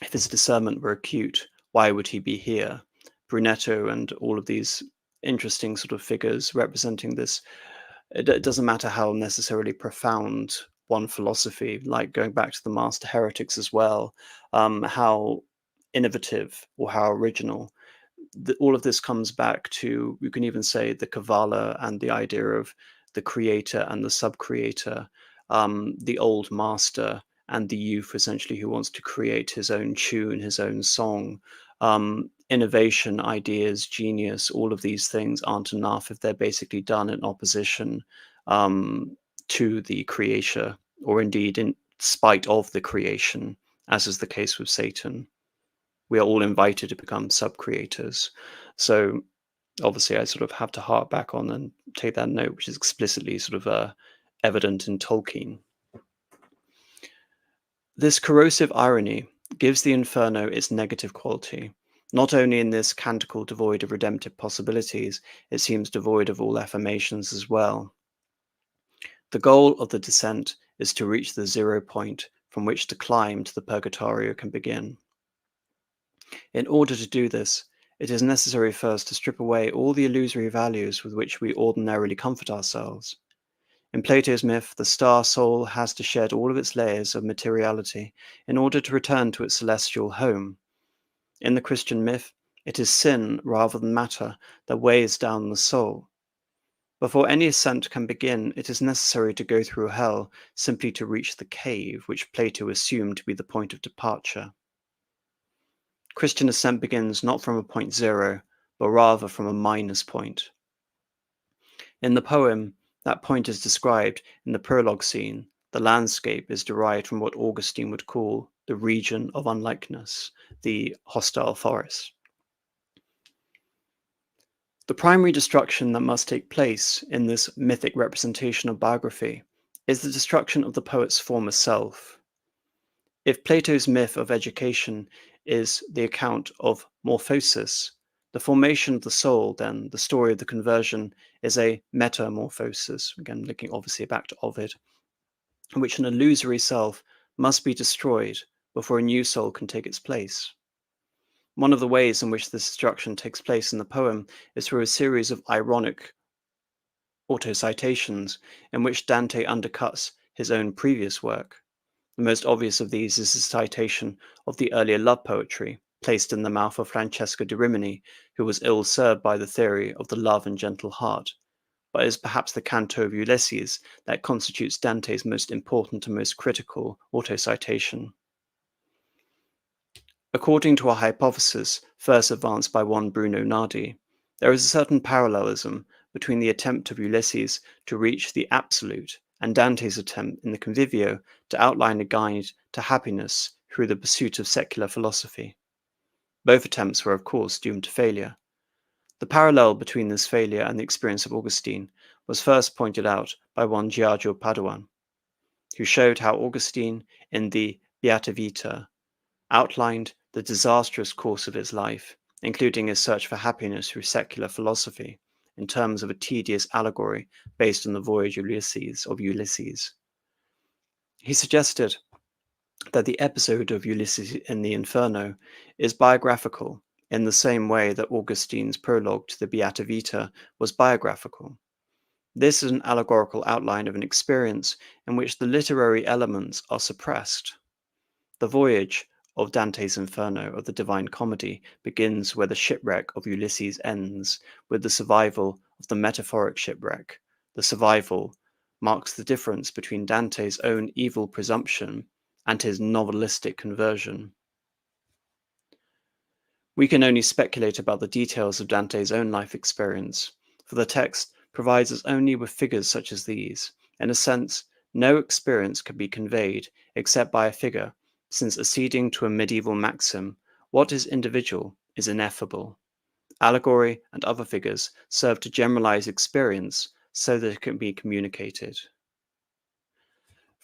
If his discernment were acute, why would he be here? Brunetto and all of these interesting sort of figures representing this, it doesn't matter how necessarily profound one philosophy, like going back to the master heretics as well, how innovative or how original. All of this comes back to, you can even say, the Kavala and the idea of the creator and the sub-creator, the old master and the youth essentially who wants to create his own tune, his own song. Innovation, ideas, genius, all of these things aren't enough if they're basically done in opposition to the creator, or indeed in spite of the creation, as is the case with Satan. We are all invited to become sub-creators. So obviously I sort of have to hark back on and take that note, which is explicitly sort of evident in Tolkien. This corrosive irony gives the Inferno its negative quality. Not only in this canticle devoid of redemptive possibilities, it seems devoid of all affirmations as well. The goal of the descent is to reach the 0 point from which the climb to the Purgatorio can begin. In order to do this, it is necessary first to strip away all the illusory values with which we ordinarily comfort ourselves. In Plato's myth, the star soul has to shed all of its layers of materiality in order to return to its celestial home. In the Christian myth, it is sin rather than matter that weighs down the soul. Before any ascent can begin, it is necessary to go through hell simply to reach the cave, which Plato assumed to be the point of departure. Christian ascent begins not from a point zero, but rather from a minus point. In the poem, that point is described in the prologue scene. The landscape is derived from what Augustine would call the region of unlikeness, the hostile forest. The primary destruction that must take place in this mythic representation of biography is the destruction of the poet's former self. If Plato's myth of education is the account of morphosis, the formation of the soul, then the story of the conversion is a metamorphosis, again looking obviously back to Ovid, in which an illusory self must be destroyed before a new soul can take its place. One of the ways in which this destruction takes place in the poem is through a series of ironic autocitations in which Dante undercuts his own previous work. The most obvious of these is the citation of the earlier love poetry placed in the mouth of Francesco de Rimini, who was ill-served by the theory of the love and gentle heart, but is perhaps the canto of Ulysses that constitutes Dante's most important and most critical autocitation. According to a hypothesis first advanced by one Bruno Nardi, there is a certain parallelism between the attempt of Ulysses to reach the absolute and Dante's attempt in the Convivio to outline a guide to happiness through the pursuit of secular philosophy. Both attempts were, of course, doomed to failure. The parallel between this failure and the experience of Augustine was first pointed out by one Giorgio Paduan, who showed how Augustine, in the Beata Vita, outlined the disastrous course of his life, including his search for happiness through secular philosophy, in terms of a tedious allegory based on the voyage of Ulysses. He suggested that the episode of Ulysses in the Inferno is biographical in the same way that Augustine's prologue to the Beata Vita was biographical. This is an allegorical outline of an experience in which the literary elements are suppressed. The voyage of Dante's Inferno of the Divine Comedy begins where the shipwreck of Ulysses ends, with the survival of the metaphoric shipwreck. The survival marks the difference between Dante's own evil presumption and his novelistic conversion. We can only speculate about the details of Dante's own life experience, for the text provides us only with figures such as these. In a sense, no experience can be conveyed except by a figure, since acceding to a medieval maxim, what is individual is ineffable. Allegory and other figures serve to generalize experience so that it can be communicated.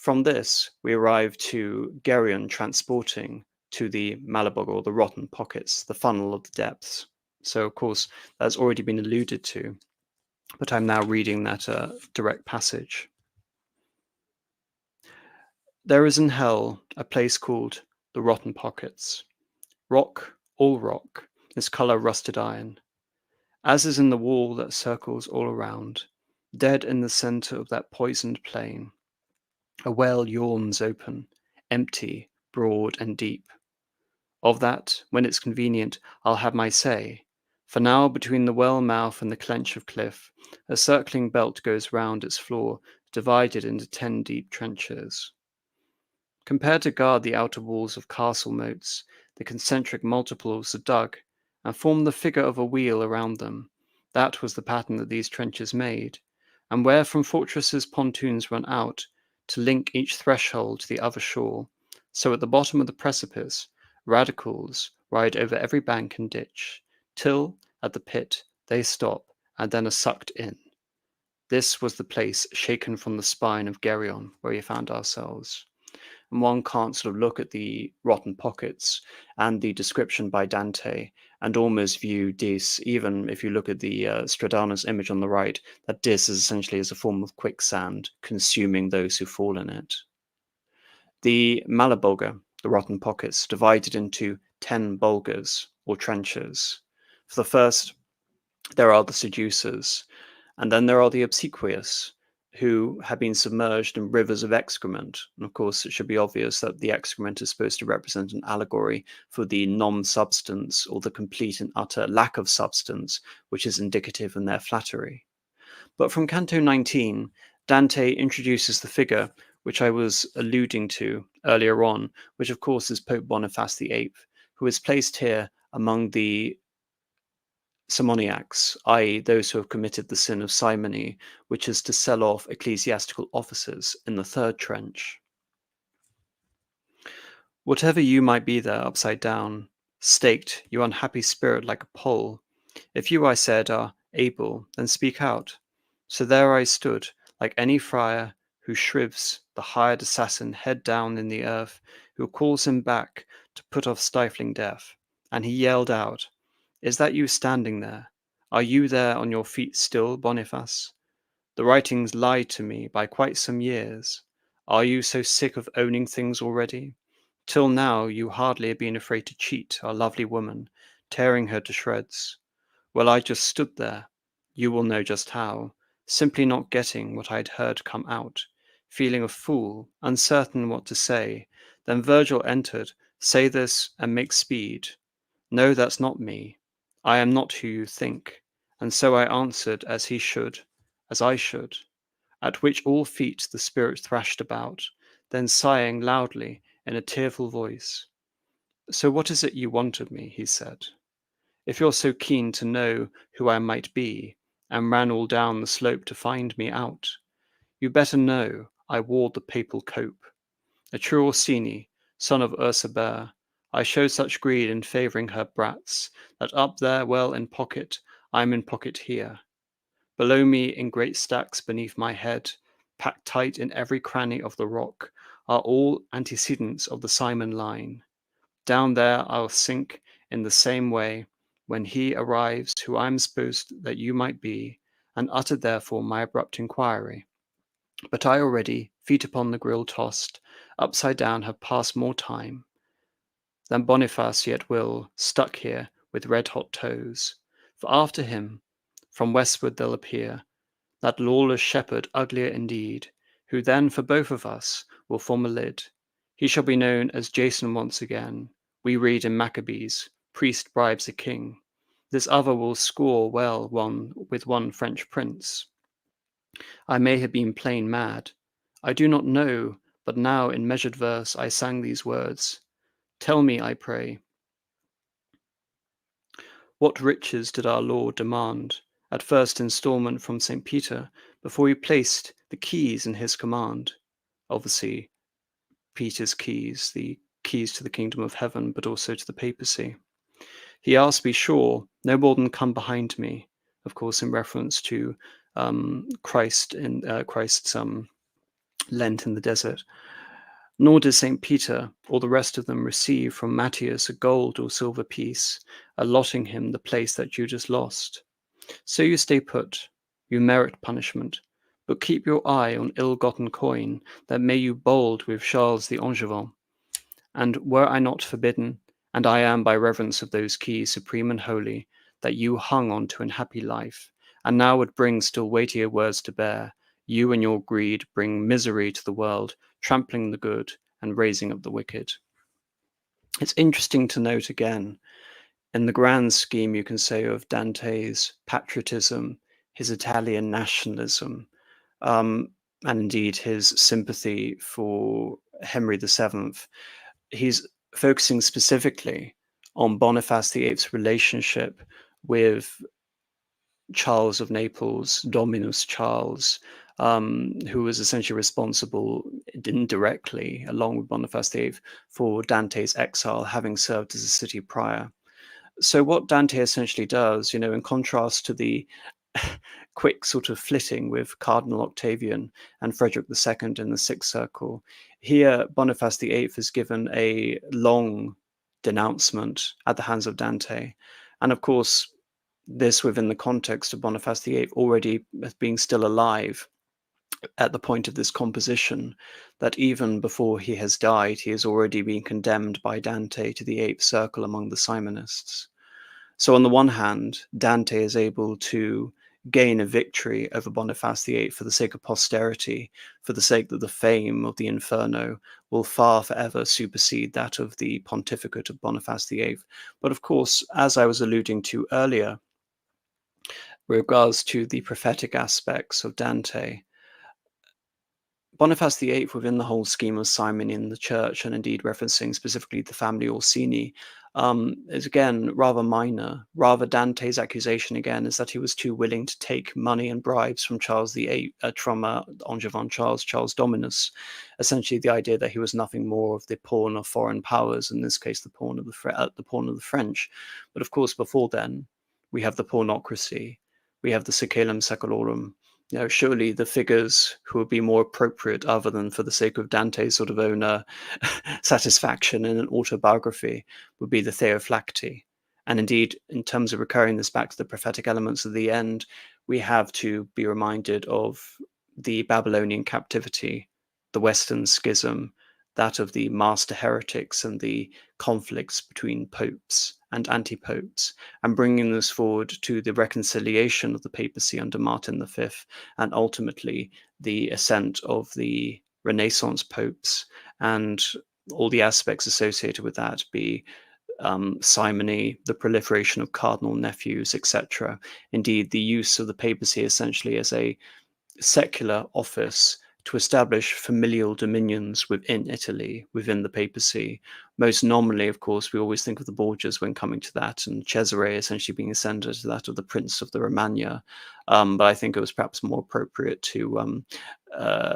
From this, we arrive to Geryon transporting to the Malabog, or the rotten pockets, the funnel of the depths. So, of course, that's already been alluded to, but I'm now reading that direct passage. There is in hell a place called the rotten pockets. Rock, all rock, its colour rusted iron, as is in the wall that circles all around. Dead in the centre of that poisoned plain, a well yawns open, empty, broad, and deep. Of that, when it's convenient, I'll have my say. For now, between the well mouth and the clench of cliff, a circling belt goes round its floor, divided into 10 deep trenches. Compared to guard the outer walls of castle moats, the concentric multiples are dug, and form the figure of a wheel around them. That was the pattern that these trenches made, and where from fortresses pontoons run out, to link each threshold to the other shore, so at the bottom of the precipice, radicals ride over every bank and ditch, till, at the pit, they stop, and then are sucked in. This was the place shaken from the spine of Geryon, where we found ourselves. And one can't sort of look at the rotten pockets and the description by Dante and almost view dis, even if you look at the Stradanus image on the right, that dis is essentially as a form of quicksand, consuming those who fall in it. The Malabolga, the rotten pockets, divided into 10 bolgas, or trenches. For the first, there are the seducers, and then there are the obsequious, who have been submerged in rivers of excrement. And of course, it should be obvious that the excrement is supposed to represent an allegory for the non-substance or the complete and utter lack of substance, which is indicative in their flattery. But from Canto 19, Dante introduces the figure which I was alluding to earlier on, which of course is Pope Boniface VIII, who is placed here among the simoniacs, i.e. those who have committed the sin of simony, which is to sell off ecclesiastical offices, in the third trench. Whatever you might be there upside down, staked, you unhappy spirit like a pole, if you, I said, are able, then speak out. So there I stood, like any friar who shrives the hired assassin head down in the earth, who calls him back to put off stifling death. And he yelled out, "Is that you standing there? Are you there on your feet still, Boniface? The writings lied to me by quite some years. Are you so sick of owning things already? Till now you hardly have been afraid to cheat our lovely woman, tearing her to shreds. Well, I just stood there, you will know just how, simply not getting what I'd heard come out, feeling a fool, uncertain what to say. Then Virgil entered, say this and make speed. No, that's not me. I am not who you think. And so I answered as he should, as I should. At which all feet the spirit thrashed about, then sighing loudly in a tearful voice. So what is it you want of me? He said. If you're so keen to know who I might be, and ran all down the slope to find me out, you better know I wore the papal cope. A true Orsini, son of Ursabert, I show such greed in favouring her brats, that up there well in pocket, I'm in pocket here. Below me in great stacks beneath my head, packed tight in every cranny of the rock, are all antecedents of the Simon line. Down there I'll sink in the same way when he arrives who I'm supposed that you might be, and uttered therefore my abrupt inquiry. But I already, feet upon the grill tossed, upside down have passed more time than Boniface yet will, stuck here with red-hot toes. For after him, from westward they'll appear, that lawless shepherd uglier indeed, who then for both of us will form a lid. He shall be known as Jason once again. We read in Maccabees, priest bribes a king. This other will score well with one French prince. I may have been plain mad. I do not know, but now in measured verse I sang these words. Tell me, I pray, what riches did our Lord demand at first instalment from St. Peter before he placed the keys in his command? Obviously, Peter's keys, the keys to the kingdom of heaven, but also to the papacy. He asked, be sure, no more than come behind me, of course, in reference to Christ's Lent in the desert. Nor did St. Peter or the rest of them receive from Matthias a gold or silver piece, allotting him the place that Judas lost. So you stay put, you merit punishment, but keep your eye on ill-gotten coin, that may you bold with Charles the Angevin. And were I not forbidden, and I am by reverence of those keys supreme and holy, that you hung on to in happy life, and now would bring still weightier words to bear, you and your greed bring misery to the world, trampling the good and raising up the wicked. It's interesting to note again, in the grand scheme, you can say, of Dante's patriotism, his Italian nationalism, and indeed his sympathy for Henry VII, he's focusing specifically on Boniface VIII's relationship with Charles of Naples, Dominus Charles, who was essentially responsible indirectly, along with Boniface VIII, for Dante's exile, having served as a city prior. So what Dante essentially does, in contrast to the quick sort of flitting with Cardinal Octavian and Frederick II in the Sixth Circle, here Boniface VIII is given a long denouncement at the hands of Dante. And of course, this within the context of Boniface VIII already being still alive at the point of this composition, that even before he has died, he has already been condemned by Dante to the eighth circle among the Simonists. So on the one hand, Dante is able to gain a victory over Boniface VIII for the sake of posterity, for the sake that the fame of the Inferno will far forever supersede that of the pontificate of Boniface VIII. But of course, as I was alluding to earlier, with regards to the prophetic aspects of Dante, Boniface VIII, within the whole scheme of simony in the church, and indeed referencing specifically the family Orsini, is again rather minor. Rather, Dante's accusation again is that he was too willing to take money and bribes from Charles VIII, from Angevin Charles Dominus. Essentially, the idea that he was nothing more of the pawn of foreign powers, in this case, the pawn of the French. But of course, before then, we have the pornocracy, we have the Secellum Secularum. Surely the figures who would be more appropriate, other than for the sake of Dante's sort of own satisfaction in an autobiography, would be the Theophylacti. And indeed, in terms of recurring this back to the prophetic elements of the end, we have to be reminded of the Babylonian captivity, the Western Schism, that of the master heretics and the conflicts between popes and anti-popes, and bringing this forward to the reconciliation of the papacy under Martin V, and ultimately the ascent of the Renaissance popes and all the aspects associated with that, be simony, the proliferation of cardinal nephews, etc. Indeed, the use of the papacy essentially as a secular office to establish familial dominions within Italy, within the papacy. Most nominally, of course, we always think of the Borgias when coming to that, and Cesare essentially being ascended to that of the Prince of the Romagna. But I think it was perhaps more appropriate to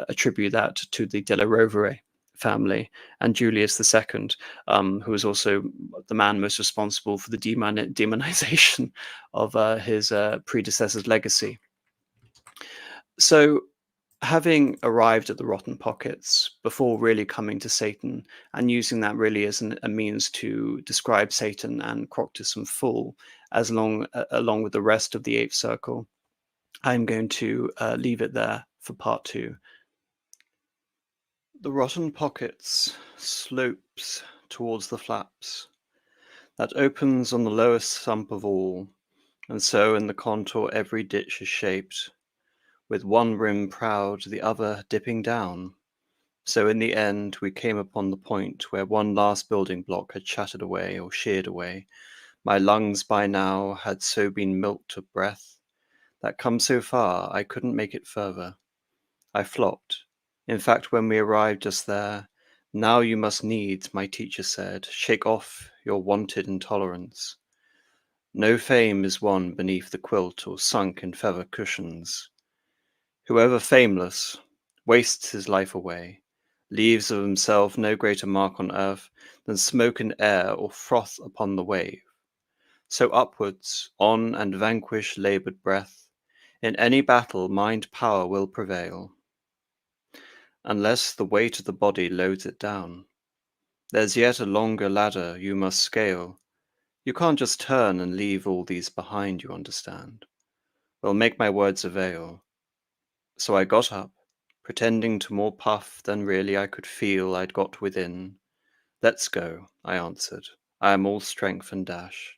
attribute that to the Della Rovere family and Julius II, who was also the man most responsible for the demonization of his predecessor's legacy. So, having arrived at the rotten pockets before really coming to Satan, and using that really as a means to describe Satan and Croctus in full, along with the rest of the eighth circle, I'm going to leave it there for part 2. The rotten pockets slopes towards the flaps, that opens on the lowest sump of all, and so in the contour every ditch is shaped, with one rim proud, the other dipping down. So in the end we came upon the point where one last building block had shattered away or sheared away. My lungs by now had so been milked of breath, that come so far I couldn't make it further. I flopped. In fact, when we arrived just there, now you must needs, my teacher said, shake off your wonted intolerance. No fame is won beneath the quilt or sunk in feather cushions. Whoever fameless wastes his life away, leaves of himself no greater mark on earth than smoke in air or froth upon the wave. So upwards, on and vanquish laboured breath, in any battle mind power will prevail, unless the weight of the body loads it down. There's yet a longer ladder you must scale. You can't just turn and leave all these behind, you understand. Well, make my words avail. So I got up, pretending to more puff than really I could feel I'd got within. Let's go, I answered. I am all strength and dash.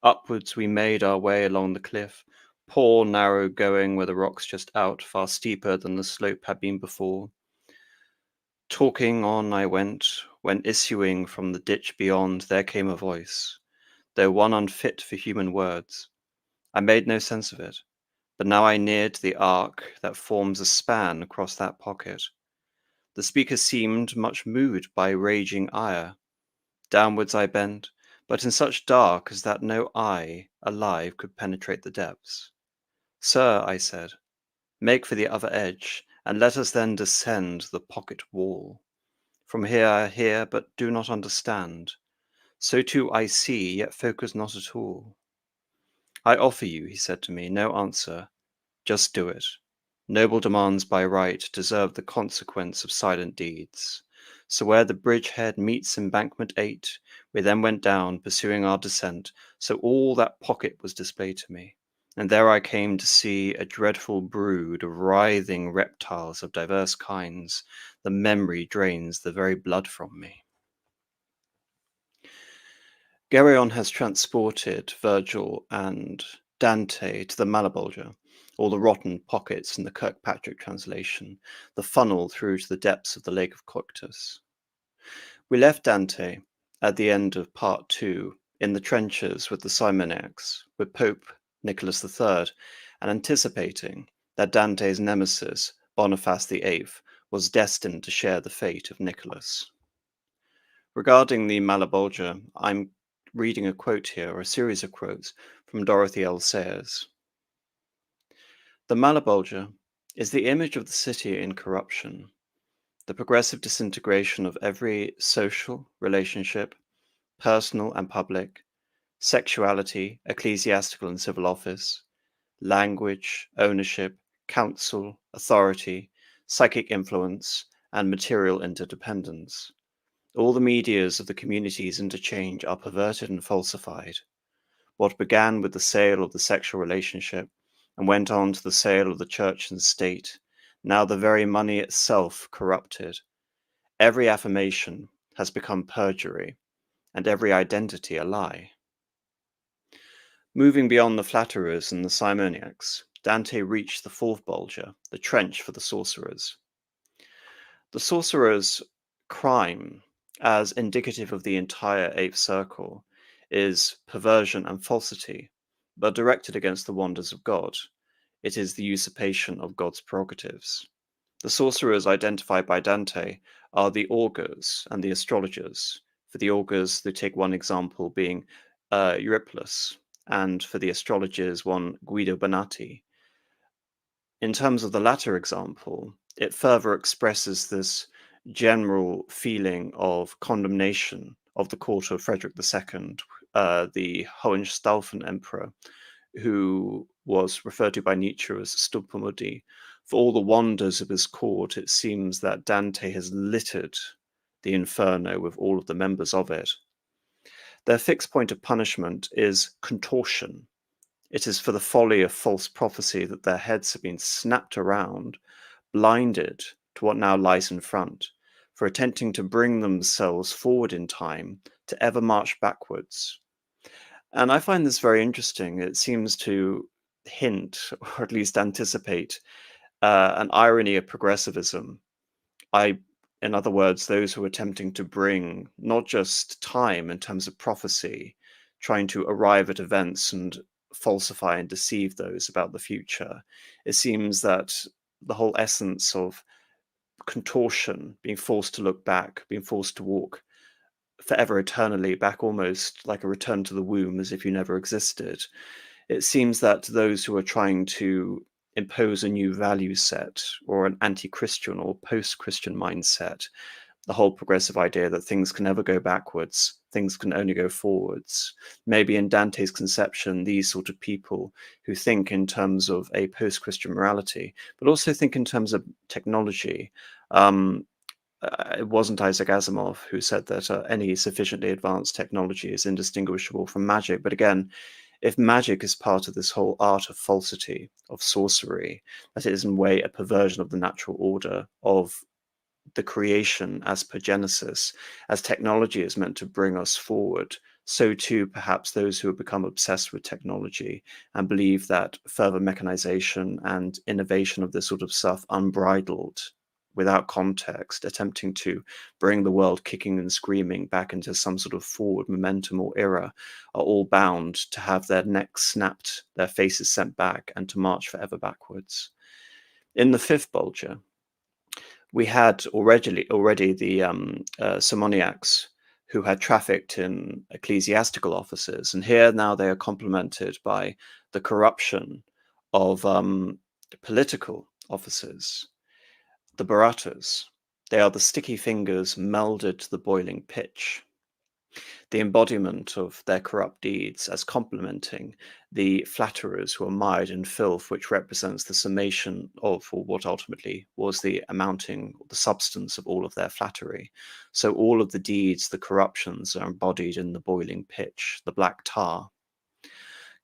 Upwards we made our way along the cliff, poor narrow going where the rocks just out, far steeper than the slope had been before. Talking on I went, when issuing from the ditch beyond there came a voice, though one unfit for human words. I made no sense of it, but now I neared the arc that forms a span across that pocket. The speaker seemed much moved by raging ire. Downwards I bent, but in such dark as that no eye alive could penetrate the depths. Sir, I said, make for the other edge, and let us then descend the pocket wall. From here I hear, but do not understand. So too I see, yet focus not at all. I offer you, he said to me, no answer. Just do it. Noble demands by right deserve the consequence of silent deeds. So where the bridgehead meets embankment 8, we then went down, pursuing our descent, so all that pocket was displayed to me. And there I came to see a dreadful brood of writhing reptiles of diverse kinds. The memory drains the very blood from me. Geryon has transported Virgil and Dante to the Malebolgia, or the rotten pockets in the Kirkpatrick translation, the funnel through to the depths of the Lake of Coctus. We left Dante at the end of part 2 in the trenches with the Simoniacs, with Pope Nicholas III, and anticipating that Dante's nemesis, Boniface VIII, was destined to share the fate of Nicholas. Regarding the Malebolgia, I'm reading a quote here, or a series of quotes, from Dorothy L. Sayers. The Malabulger is the image of the city in corruption, the progressive disintegration of every social relationship, personal and public, sexuality, ecclesiastical and civil office, language, ownership, counsel, authority, psychic influence, and material interdependence. All the medias of the community's interchange are perverted and falsified. What began with the sale of the sexual relationship and went on to the sale of the church and state, now the very money itself corrupted. Every affirmation has become perjury, and every identity a lie. Moving beyond the flatterers and the simoniacs, Dante reached the fourth bulger, the trench for the sorcerers. The sorcerer's crime, as indicative of the entire eighth circle, is perversion and falsity, but directed against the wonders of God. It is the usurpation of God's prerogatives. The sorcerers identified by Dante are the augurs and the astrologers. For the augurs, they take one example being Eurypylus, and for the astrologers, one Guido Bonatti. In terms of the latter example, it further expresses this general feeling of condemnation of the court of Frederick II, the Hohenstaufen emperor, who was referred to by Nietzsche as Stupomudi. For all the wonders of his court, it seems that Dante has littered the Inferno with all of the members of it. Their fixed point of punishment is contortion. It is for the folly of false prophecy that their heads have been snapped around, blinded to what now lies in front, for attempting to bring themselves forward in time to ever march backwards. And I find this very interesting. It seems to hint, or at least anticipate, an irony of progressivism. In other words, those who are attempting to bring not just time in terms of prophecy, trying to arrive at events and falsify and deceive those about the future. It seems that the whole essence of contortion, being forced to look back, being forced to walk forever eternally back, almost like a return to the womb, as if you never existed. It seems that those who are trying to impose a new value set or an anti-Christian or post-Christian mindset, the whole progressive idea that things can never go backwards, things can only go forwards. Maybe in Dante's conception, these sort of people who think in terms of a post-Christian morality, but also think in terms of technology. It wasn't Isaac Asimov who said that any sufficiently advanced technology is indistinguishable from magic. But again, if magic is part of this whole art of falsity, of sorcery, that it is in a way a perversion of the natural order, of the creation as per Genesis, as technology is meant to bring us forward, so too perhaps those who have become obsessed with technology and believe that further mechanization and innovation of this sort of stuff unbridled, without context, attempting to bring the world kicking and screaming back into some sort of forward momentum or era, are all bound to have their necks snapped, their faces sent back, and to march forever backwards. In the fifth bulger, we had already the Simoniacs who had trafficked in ecclesiastical offices, and here now they are complemented by the corruption of political offices. The Baratas, they are the sticky fingers melded to the boiling pitch, the embodiment of their corrupt deeds as complementing the flatterers who are mired in filth, which represents the summation of, or what ultimately was the amounting, the substance of all of their flattery. So all of the deeds, the corruptions are embodied in the boiling pitch, the black tar.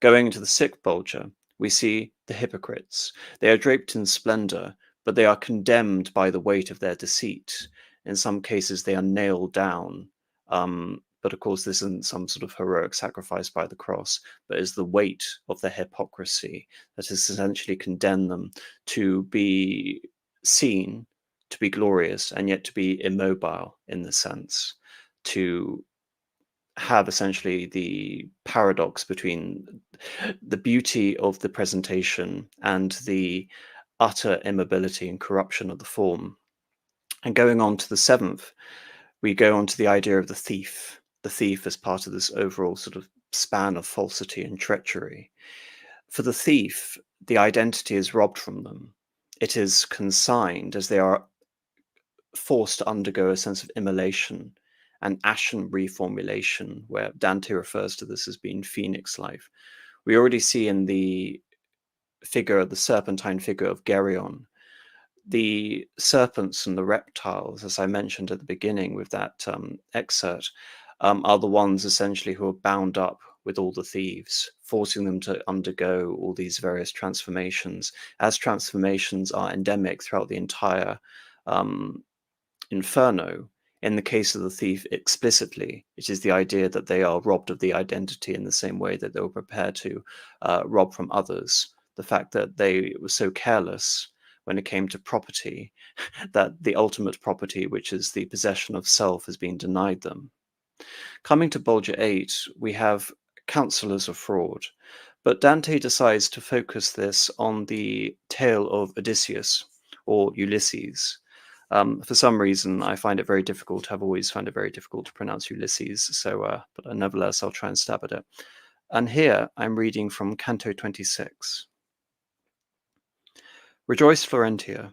Going into the sixth bulger, we see the hypocrites. They are draped in splendor, but they are condemned by the weight of their deceit. In some cases, they are nailed down. But of course, this isn't some sort of heroic sacrifice by the cross, but is the weight of their hypocrisy that has essentially condemned them to be seen, to be glorious, and yet to be immobile in the sense, to have essentially the paradox between the beauty of the presentation and the utter immobility and corruption of the form. And going on to the seventh, we go on to the idea of the thief. the thief as part of this overall sort of span of falsity and treachery. For the thief, the identity is robbed from them. It is consigned as they are forced to undergo a sense of immolation and ashen reformulation, where Dante refers to this as being phoenix life. We already see in the figure, the serpentine figure of Geryon, the serpents and the reptiles, as I mentioned at the beginning with that excerpt, are the ones essentially who are bound up with all the thieves, forcing them to undergo all these various transformations, as transformations are endemic throughout the entire Inferno. In the case of the thief explicitly, it is the idea that they are robbed of the identity in the same way that they were prepared to rob from others. The fact that they were so careless when it came to property, that the ultimate property, which is the possession of self, has been denied them. Coming to Bolger 8, we have counselors of fraud, but Dante decides to focus this on the tale of Odysseus, or Ulysses. For some reason, I find it very difficult, have always found it very difficult to pronounce Ulysses, so, but nevertheless, I'll try and stab at it. And here I'm reading from Canto 26. Rejoice, Florentia!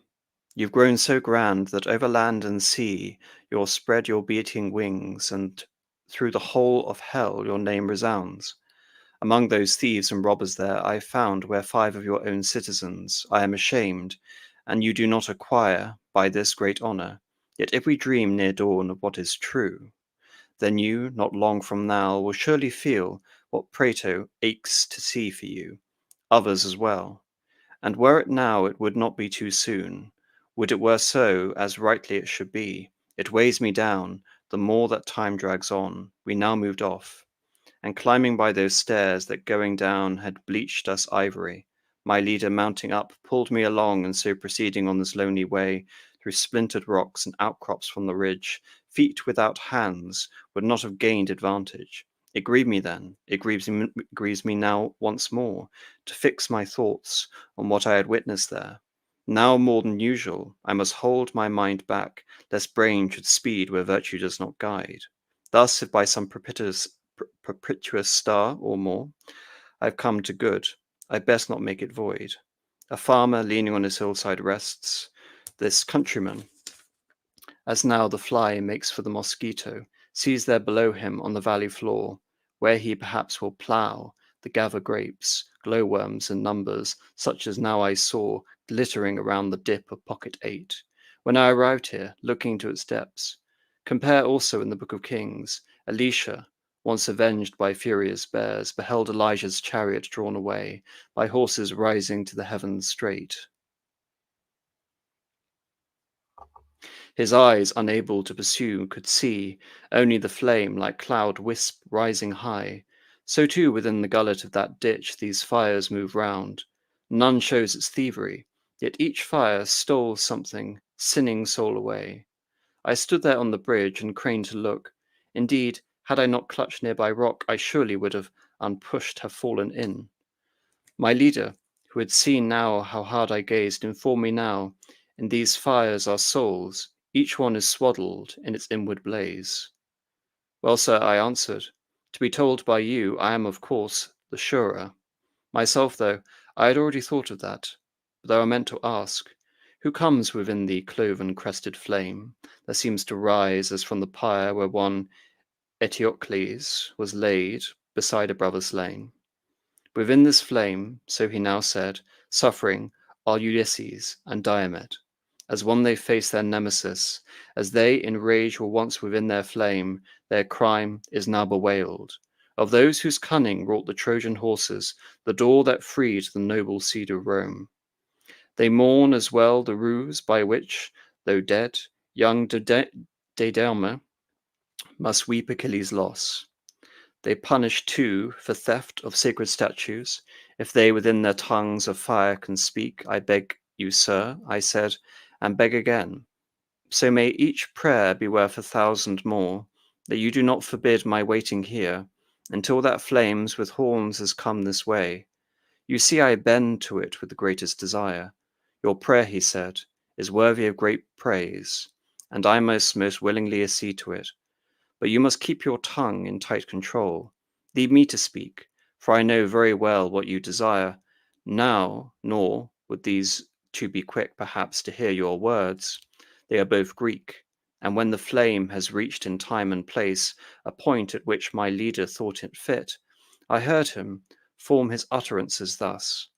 You've grown so grand that over land and sea you'll spread your beating wings, and through the whole of hell your name resounds. Among those thieves and robbers there I found were 5 of your own citizens. I am ashamed, and you do not acquire by this great honour. Yet if we dream near dawn of what is true, then you, not long from now, will surely feel what Prato aches to see for you, others as well. And were it now, it would not be too soon. Would it were so, as rightly it should be. It weighs me down, the more that time drags on. We now moved off, and climbing by those stairs that going down had bleached us ivory, my leader mounting up pulled me along, and so proceeding on this lonely way, through splintered rocks and outcrops from the ridge, feet without hands would not have gained advantage. It grieved me then, it grieves me now once more, to fix my thoughts on what I had witnessed there. Now more than usual, I must hold my mind back, lest brain should speed where virtue does not guide. Thus, if by some propitious star or more I've come to good, I best not make it void. A farmer leaning on his hillside rests, this countryman, as now the fly makes for the mosquito, sees there below him on the valley floor, where he perhaps will plough, the gather grapes, glowworms in numbers, such as now I saw glittering around the dip of pocket 8, when I arrived here, looking to its depths. Compare also in the Book of Kings, Elisha, once avenged by furious bears, beheld Elijah's chariot drawn away by horses rising to the heavens straight. His eyes, unable to pursue, could see only the flame like cloud wisp rising high. So too within the gullet of that ditch these fires move round. None shows its thievery, yet each fire stole something, sinning soul away. I stood there on the bridge and craned to look. Indeed, had I not clutched near by rock, I surely would have, unpushed, have fallen in. My leader, who had seen now how hard I gazed, informed me now, in these fires are souls, each one is swaddled in its inward blaze. Well, sir, I answered, to be told by you, I am of course the surer. Myself, though, I had already thought of that, but though I meant to ask, who comes within the cloven-crested flame that seems to rise as from the pyre where one Eteocles was laid beside a brother slain? Within this flame, so he now said, suffering, are Ulysses and Diomed. As one they face their nemesis, as they in rage were once within their flame, their crime is now bewailed. Of those whose cunning wrought the Trojan horses, the door that freed the noble seed of Rome. They mourn as well the ruse by which, though dead, young Deidamer must weep Achilles' loss. They punish too for theft of sacred statues, if they within their tongues of fire can speak. I beg you, sir, I said, and beg again. So may each prayer be worth 1,000 more, that you do not forbid my waiting here, until that flames with horns has come this way. You see I bend to it with the greatest desire. Your prayer, he said, is worthy of great praise, and I most willingly accede to it. But you must keep your tongue in tight control. Leave me to speak, for I know very well what you desire. Now, nor would these two be quick, perhaps, to hear your words. They are both Greek, and when the flame has reached in time and place a point at which my leader thought it fit, I heard him form his utterances thus: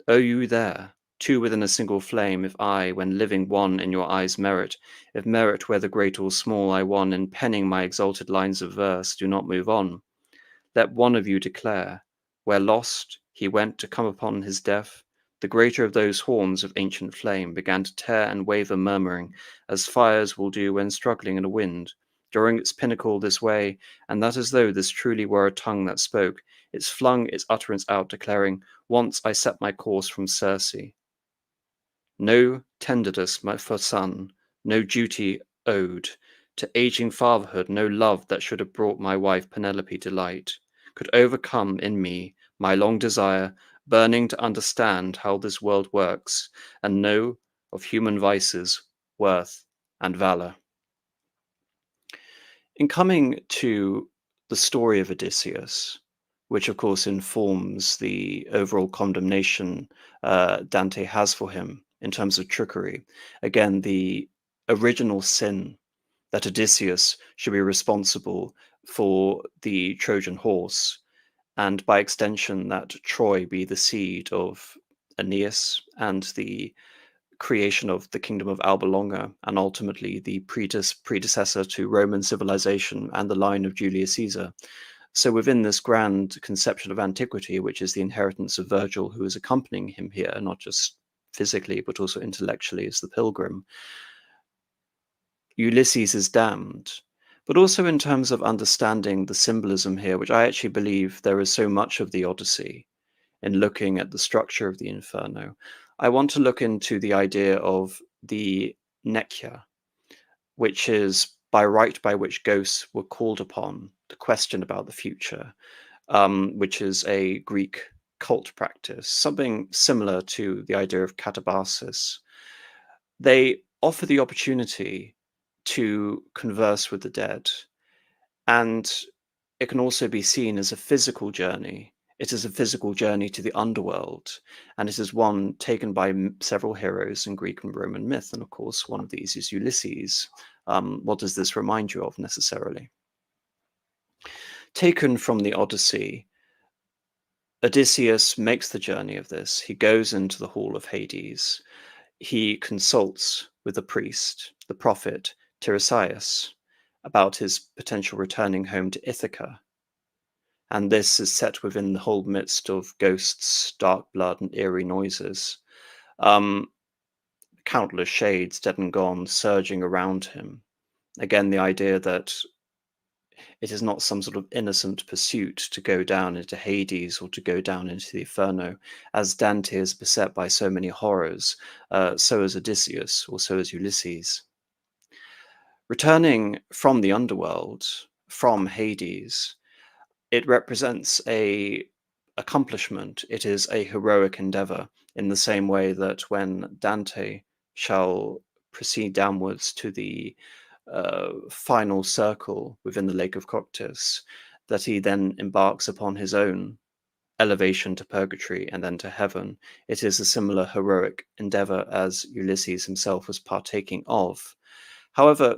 O you there, two within a single flame, if I, when living, won in your eyes merit, if merit, whether great or small, I won in penning my exalted lines of verse, do not move on. Let one of you declare, where lost he went to come upon his death, the greater of those horns of ancient flame began to tear and waver, murmuring, as fires will do when struggling in a wind, drawing its pinnacle this way, and that as though this truly were a tongue that spoke, it flung its utterance out, declaring, once I set my course from Circe. No tenderness for son, no duty owed to aging fatherhood, no love that should have brought my wife Penelope delight, could overcome in me my long desire, burning to understand how this world works, and know of human vices, worth, and valor. In coming to the story of Odysseus, which of course informs the overall condemnation Dante has for him in terms of trickery, again, the original sin that Odysseus should be responsible for the Trojan horse, and by extension that Troy be the seed of Aeneas and the creation of the kingdom of Alba Longa, and ultimately the predecessor to Roman civilization and the line of Julius Caesar. So within this grand conception of antiquity, which is the inheritance of Virgil, who is accompanying him here, not just physically, but also intellectually as the pilgrim, Ulysses is damned. But also in terms of understanding the symbolism here, which I actually believe there is so much of the Odyssey in looking at the structure of the Inferno, I want to look into the idea of the Nekia, which is by right by which ghosts were called upon to question about the future, which is a Greek cult practice, something similar to the idea of katabasis. They offer the opportunity to converse with the dead, and it can also be seen as a physical journey. It is a physical journey to the underworld, and it is one taken by several heroes in Greek and Roman myth. And of course, one of these is Ulysses. What does this remind you of necessarily? Taken from the Odyssey, Odysseus makes the journey of this. He goes into the hall of Hades. He consults with the priest, the prophet Tiresias, about his potential returning home to Ithaca. And this is set within the whole midst of ghosts, dark blood, and eerie noises. Countless shades, dead and gone, surging around him. Again, the idea that it is not some sort of innocent pursuit to go down into Hades or to go down into the Inferno. As Dante is beset by so many horrors, so is Odysseus, or so is Ulysses. Returning from the underworld, from Hades, it represents a accomplishment. It is a heroic endeavor, in the same way that when Dante shall proceed downwards to the final circle within the Lake of Coctus, that he then embarks upon his own elevation to purgatory and then to heaven. It is a similar heroic endeavor as Ulysses himself was partaking of. However,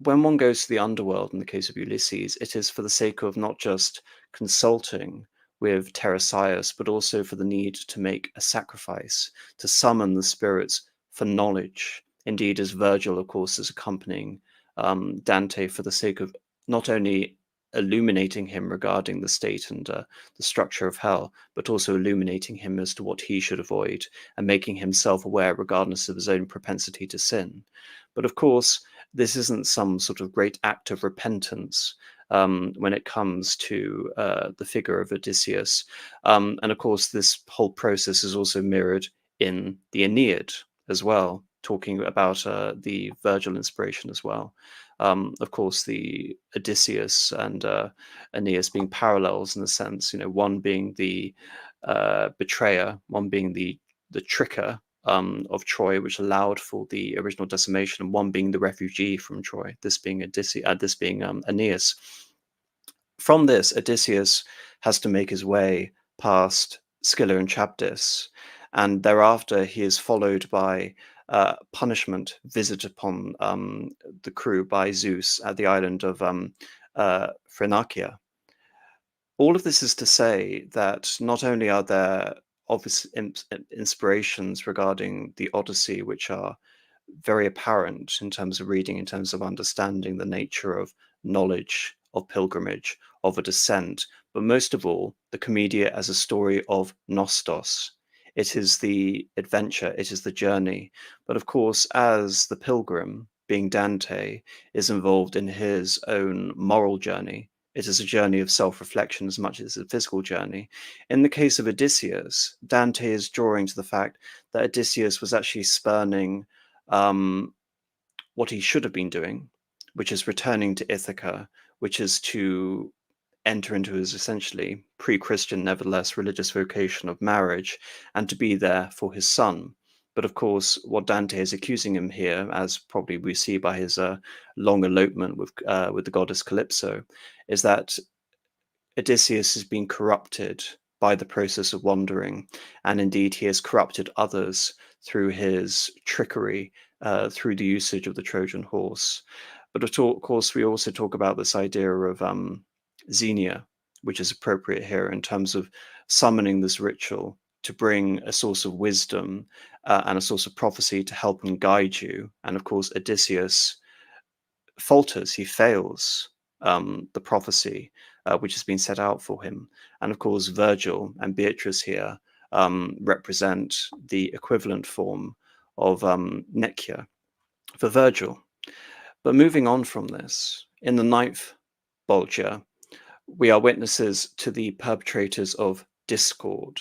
when one goes to the underworld, in the case of Ulysses, it is for the sake of not just consulting with Tiresias, but also for the need to make a sacrifice, to summon the spirits for knowledge. Indeed, as Virgil, of course, is accompanying Dante for the sake of not only illuminating him regarding the state and the structure of hell, but also illuminating him as to what he should avoid and making himself aware regardless of his own propensity to sin. But of course, this isn't some sort of great act of repentance when it comes to the figure of Odysseus. And of course, this whole process is also mirrored in the Aeneid as well, talking about the Virgil inspiration as well. Of course, the Odysseus and Aeneas being parallels in the sense, one being the betrayer, one being the tricker, of Troy, which allowed for the original decimation, and one being the refugee from Troy, this being Aeneas. From this, Odysseus has to make his way past Scylla and Chabdis, and thereafter he is followed by punishment visited upon the crew by Zeus at the island of Phrynakia. All of this is to say that not only are there obvious inspirations regarding the Odyssey, which are very apparent in terms of reading, in terms of understanding the nature of knowledge, of pilgrimage, of a descent, but most of all, the Commedia as a story of nostos. It is the adventure, it is the journey. But of course, as the pilgrim, being Dante, is involved in his own moral journey, it is a journey of self-reflection as much as a physical journey. In the case of Odysseus, Dante is drawing to the fact that Odysseus was actually spurning what he should have been doing, which is returning to Ithaca, which is to enter into his essentially pre-Christian, nevertheless religious vocation of marriage, and to be there for his son. But of course, what Dante is accusing him here, as probably we see by his long elopement with the goddess Calypso, is that Odysseus has been corrupted by the process of wandering, and indeed he has corrupted others through his trickery, through the usage of the Trojan horse. But of course, we also talk about this idea of Xenia, which is appropriate here in terms of summoning this ritual to bring a source of wisdom and a source of prophecy to help and guide you. And of course, Odysseus falters, he fails the prophecy which has been set out for him. And of course, Virgil and Beatrice here represent the equivalent form of Nekia for Virgil. But moving on from this, in the 9th Bolgia, we are witnesses to the perpetrators of discord,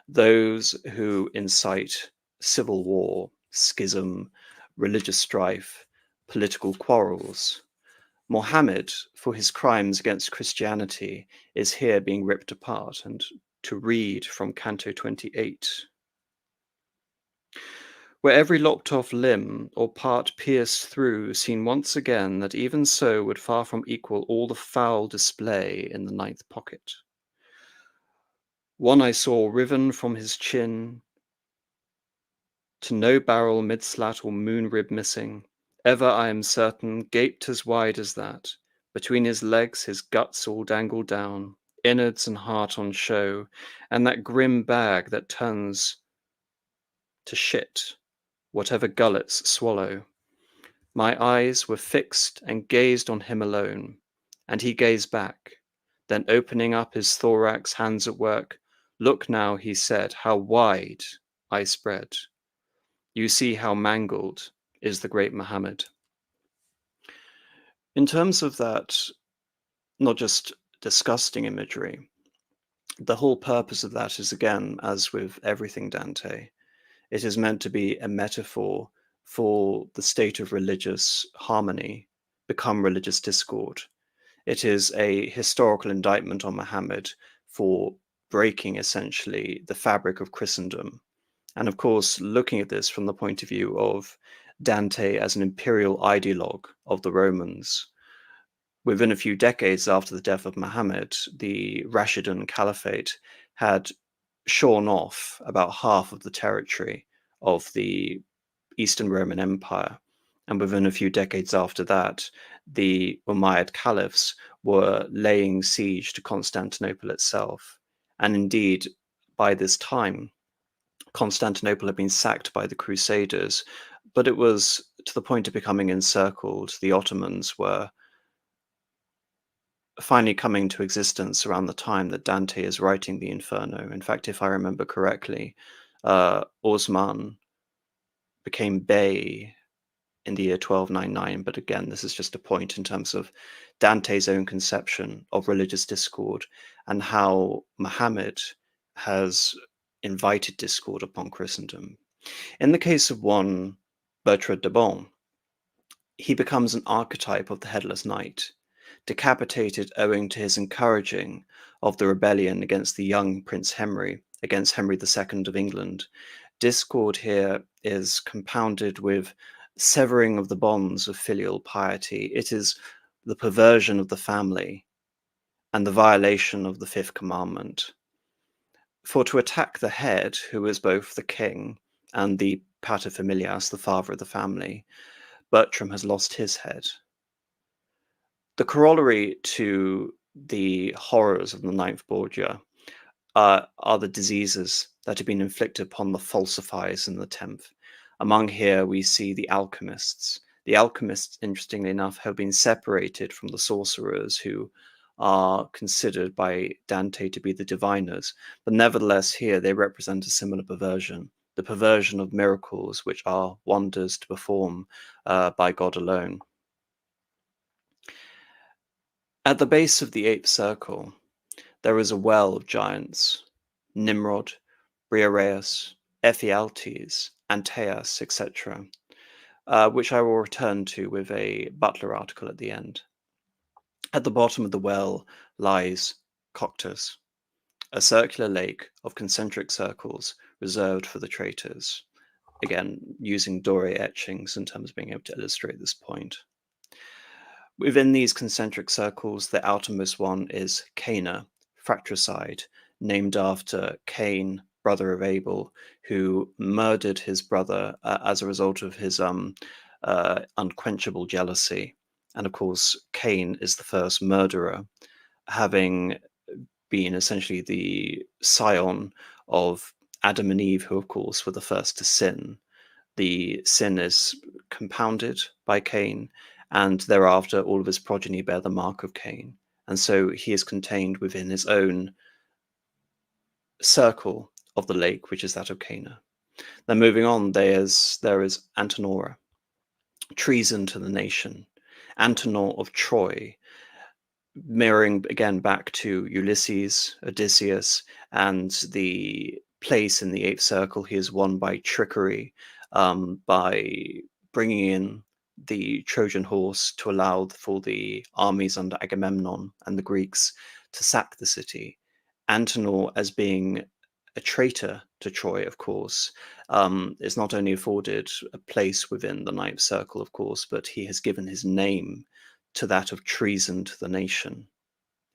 those who incite civil war, schism, religious strife, political quarrels. Mohammed, for his crimes against Christianity, is here being ripped apart, and to read from Canto 28. Where every lopped off limb or part pierced through, seen once again, that even so would far from equal all the foul display in the 9th pocket. One I saw riven from his chin, to no barrel, mid-slat, or moon-rib missing, ever, I am certain, gaped as wide as that. Between his legs his guts all dangled down, innards and heart on show, and that grim bag that turns to shit, whatever gullets swallow. My eyes were fixed and gazed on him alone, and he gazed back. Then opening up his thorax, hands at work, look now, he said, how wide I spread. You see how mangled is the great Mohammed. In terms of that, not just disgusting imagery, the whole purpose of that is, again, as with everything Dante, it is meant to be a metaphor for the state of religious harmony become religious discord. It is a historical indictment on Muhammad for breaking essentially the fabric of Christendom. And of course, looking at this from the point of view of Dante as an imperial ideologue of the Romans, within a few decades after the death of Muhammad, the Rashidun Caliphate had shorn off about half of the territory of the Eastern Roman Empire. And within a few decades after that, the Umayyad caliphs were laying siege to Constantinople itself. And indeed, by this time, Constantinople had been sacked by the Crusaders, but it was to the point of becoming encircled. The Ottomans were finally coming to existence around the time that Dante is writing the Inferno. In fact, if I remember correctly, Osman became Bey in the year 1299, but again, this is just a point in terms of Dante's own conception of religious discord and how Muhammad has invited discord upon Christendom. In the case of one Berthoud de Bon, he becomes an archetype of the headless knight, decapitated owing to his encouraging of the rebellion against the young Prince Henry, against Henry II of England, Discord here is compounded with severing of the bonds of filial piety. It is the perversion of the family and the violation of the fifth commandment. For to attack the head, who is both the king and the paterfamilias, the father of the family, Bertram has lost his head. The corollary to the horrors of the Ninth Borgia are the diseases that have been inflicted upon the falsifiers in the 10th. Among here, we see the alchemists. The alchemists, interestingly enough, have been separated from the sorcerers, who are considered by Dante to be the diviners. But nevertheless, here they represent a similar perversion, the perversion of miracles, which are wonders to perform by God alone. At the base of the 8th circle, there is a well of giants, Nimrod, Briareus, Ephialtes, Antaeus, etc., which I will return to with a Butler article at the end. At the bottom of the well lies Coctus, a circular lake of concentric circles reserved for the traitors. Again, using Doré etchings in terms of being able to illustrate this point. Within these concentric circles, the outermost one is Cana, fratricide, named after Cain, brother of Abel, who murdered his brother as a result of his unquenchable jealousy. And of course, Cain is the first murderer, having been essentially the scion of Adam and Eve, who of course were the first to sin. The sin is compounded by Cain, and thereafter all of his progeny bear the mark of Cain. And so he is contained within his own circle of the lake, which is that of Cana. Then moving on, there is Antenora, treason to the nation. Antenor of Troy, mirroring again back to Ulysses, Odysseus, and the place in the 8th circle he is won by trickery, by bringing in the Trojan horse to allow for the armies under Agamemnon and the Greeks to sack the city. Antenor, as being a traitor to Troy, of course, is not only afforded a place within the 9th circle, of course, but he has given his name to that of treason to the nation.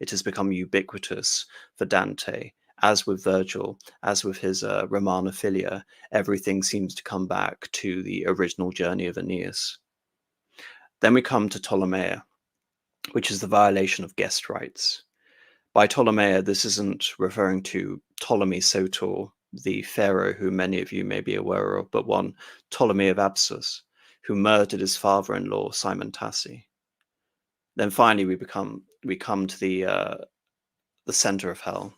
It has become ubiquitous for Dante, as with Virgil, as with his Romana Filia. Everything seems to come back to the original journey of Aeneas. Then we come to Ptolemaea, which is the violation of guest rights. By Ptolemaea, this isn't referring to Ptolemy Soter, the pharaoh who many of you may be aware of, but one Ptolemy of Apsus, who murdered his father-in-law, Simon Tassi. Then finally, we come to the center of hell,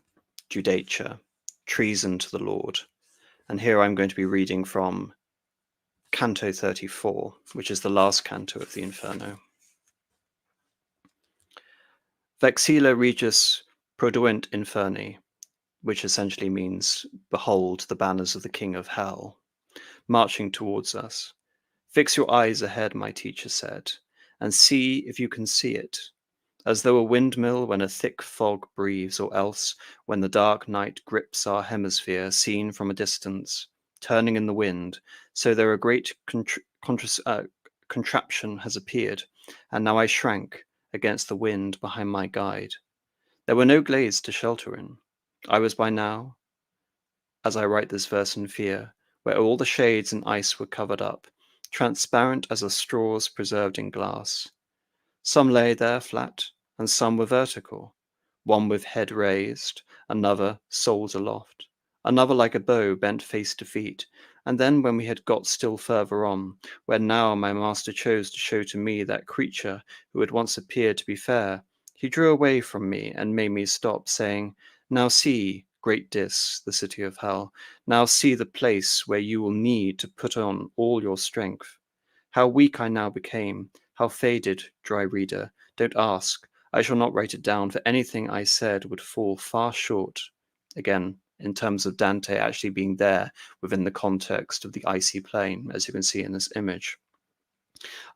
Judaea, treason to the Lord. And here I'm going to be reading from Canto 34, which is the last canto of the Inferno. Vexilla regis produent inferni, which essentially means, behold the banners of the king of hell, marching towards us. Fix your eyes ahead, my teacher said, and see if you can see it, as though a windmill when a thick fog breathes, or else when the dark night grips our hemisphere, seen from a distance, turning in the wind, so there a great contraption has appeared, and now I shrank against the wind behind my guide. There were no glades to shelter in. I was by now, as I write this verse in fear, where all the shades and ice were covered up, transparent as are straws preserved in glass. Some lay there flat, and some were vertical, one with head raised, another soles aloft, another like a bow bent face to feet. And then when we had got still further on, where now my master chose to show to me that creature who had once appeared to be fair, he drew away from me and made me stop, saying, Now see, great Dis, the city of hell, now see the place where you will need to put on all your strength. How weak I now became, how faded, dry reader, don't ask, I shall not write it down, for anything I said would fall far short, again, in terms of Dante actually being there within the context of the icy plain, as you can see in this image.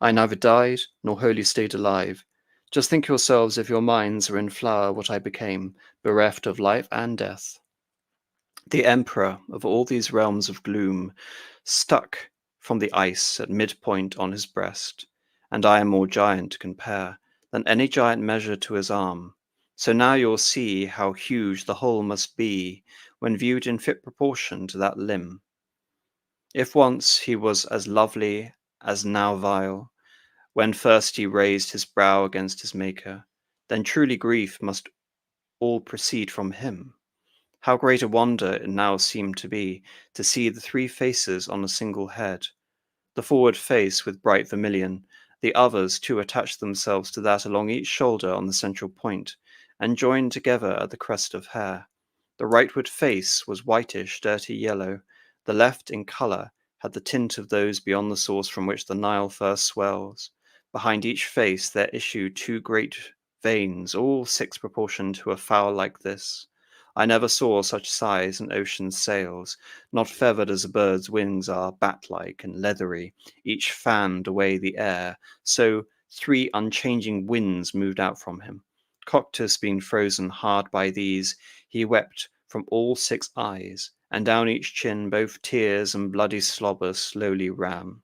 I neither died, nor wholly stayed alive. Just think yourselves if your minds are in flower what I became, bereft of life and death. The emperor of all these realms of gloom stuck from the ice at midpoint on his breast, and I am more giant to compare than any giant measure to his arm. So now you'll see how huge the whole must be when viewed in fit proportion to that limb. If once he was as lovely as now vile, when first he raised his brow against his Maker, then truly grief must all proceed from him. How great a wonder it now seemed to be to see the three faces on a single head, the forward face with bright vermilion, the others too attached themselves to that along each shoulder on the central point, and joined together at the crest of hair. The rightward face was whitish, dirty yellow, the left in colour had the tint of those beyond the source from which the Nile first swells. Behind each face there issued two great veins, all six proportioned to a fowl like this. I never saw such size in ocean's sails, not feathered as a bird's wings are, bat-like and leathery, each fanned away the air, so three unchanging winds moved out from him. Coctus being frozen hard by these, he wept from all six eyes, and down each chin both tears and bloody slobber slowly ran.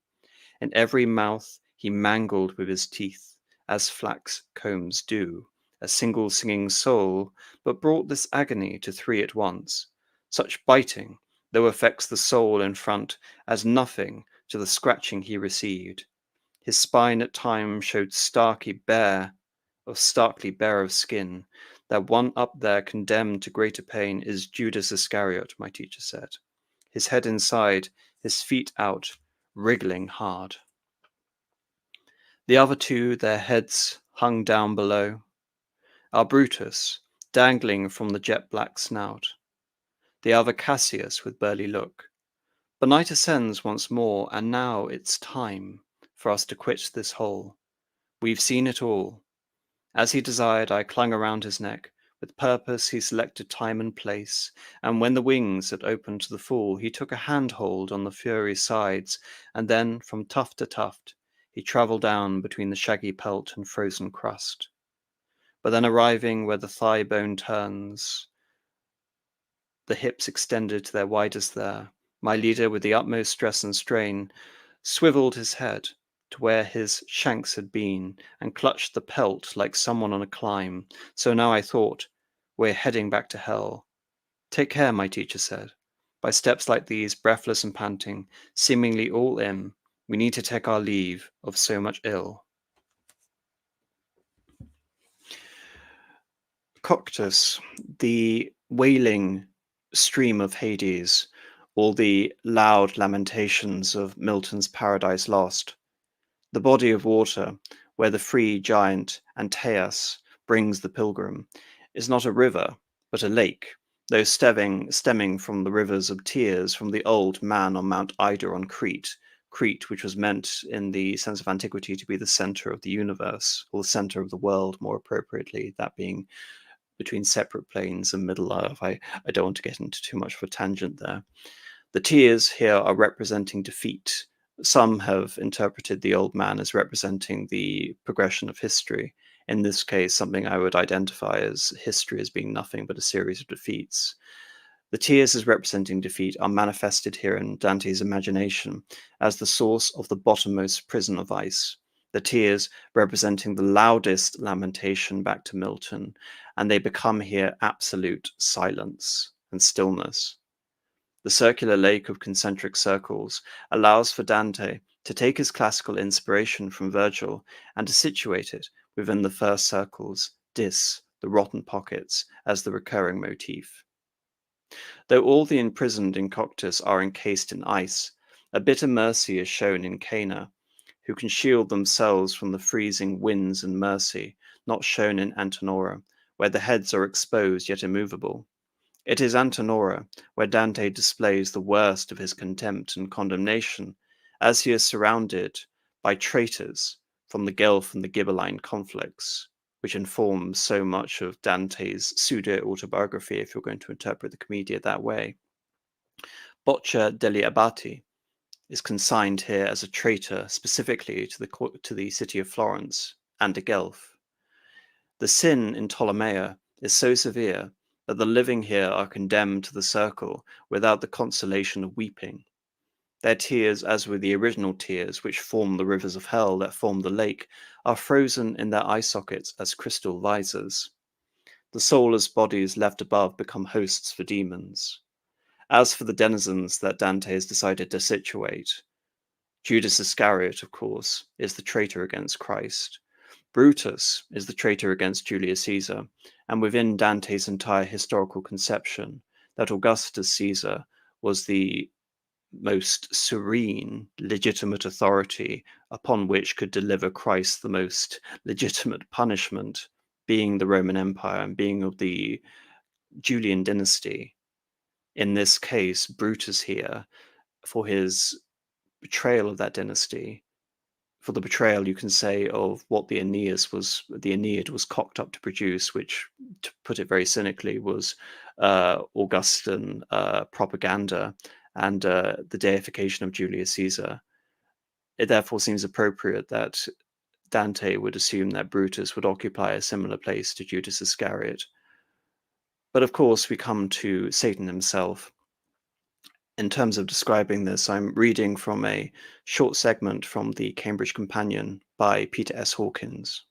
In every mouth he mangled with his teeth, as flax combs do, a single singing soul, but brought this agony to three at once. Such biting, though affects the soul in front, as nothing to the scratching he received. His spine at times showed starkly bare of skin. That one up there condemned to greater pain is Judas Iscariot, my teacher said. His head inside, his feet out, wriggling hard. The other two, their heads hung down below, are Brutus, dangling from the jet-black snout. The other Cassius with burly look. But night ascends once more, and now it's time for us to quit this hole. We've seen it all. As he desired, I clung around his neck. With purpose he selected time and place, and when the wings had opened to the full, he took a hand-hold on the Fury's sides, and then, from tuft to tuft, he travelled down between the shaggy pelt and frozen crust. But then arriving where the thigh bone turns, the hips extended to their widest there, my leader, with the utmost stress and strain, swivelled his head to where his shanks had been, and clutched the pelt like someone on a climb. So now I thought, we're heading back to hell. Take care, my teacher said. By steps like these, breathless and panting, seemingly all in, we need to take our leave of so much ill. Coctus, the wailing stream of Hades, or the loud lamentations of Milton's Paradise Lost, the body of water where the free giant Antaeus brings the pilgrim, is not a river, but a lake, though stemming from the rivers of tears from the old man on Mount Ida on Crete, which was meant in the sense of antiquity to be the center of the universe, or the center of the world more appropriately, that being between separate planes and Middle Earth. I don't want to get into too much of a tangent there. The tears here are representing defeat. Some have interpreted the old man as representing the progression of history. In this case, something I would identify as history as being nothing but a series of defeats. The tears as representing defeat are manifested here in Dante's imagination as the source of the bottommost prison of ice. The tears representing the loudest lamentation back to Milton, and they become here absolute silence and stillness. The circular lake of concentric circles allows for Dante to take his classical inspiration from Virgil and to situate it within the first circles, the rotten pockets, as the recurring motif. Though all the imprisoned in Coctus are encased in ice, a bitter mercy is shown in Cana, who can shield themselves from the freezing winds, and mercy not shown in Antenora, where the heads are exposed yet immovable. It is Antenora where Dante displays the worst of his contempt and condemnation, as he is surrounded by traitors from the Guelph and the Ghibelline conflicts, which informs so much of Dante's pseudo-autobiography, if you're going to interpret the Commedia that way. Boccia degli Abbati is consigned here as a traitor specifically to the city of Florence and to Guelph. The sin in Ptolemaea is so severe that the living here are condemned to the circle without the consolation of weeping. Their tears, as with the original tears which form the rivers of hell that form the lake, are frozen in their eye sockets as crystal visors. The soulless bodies left above become hosts for demons. As for the denizens that Dante has decided to situate, Judas Iscariot, of course, is the traitor against Christ. Brutus is the traitor against Julius Caesar, and within Dante's entire historical conception, that Augustus Caesar was the most serene, legitimate authority upon which could deliver Christ the most legitimate punishment, being the Roman Empire and being of the Julian dynasty. In this case, Brutus here, for his betrayal of that dynasty, for the betrayal, you can say, of what the Aeneid was cocked up to produce, which, to put it very cynically, was Augustan propaganda and the deification of Julius Caesar. It therefore seems appropriate that Dante would assume that Brutus would occupy a similar place to Judas Iscariot. But of course, we come to Satan himself. In terms of describing this, I'm reading from a short segment from the Cambridge Companion by Peter S. Hawkins.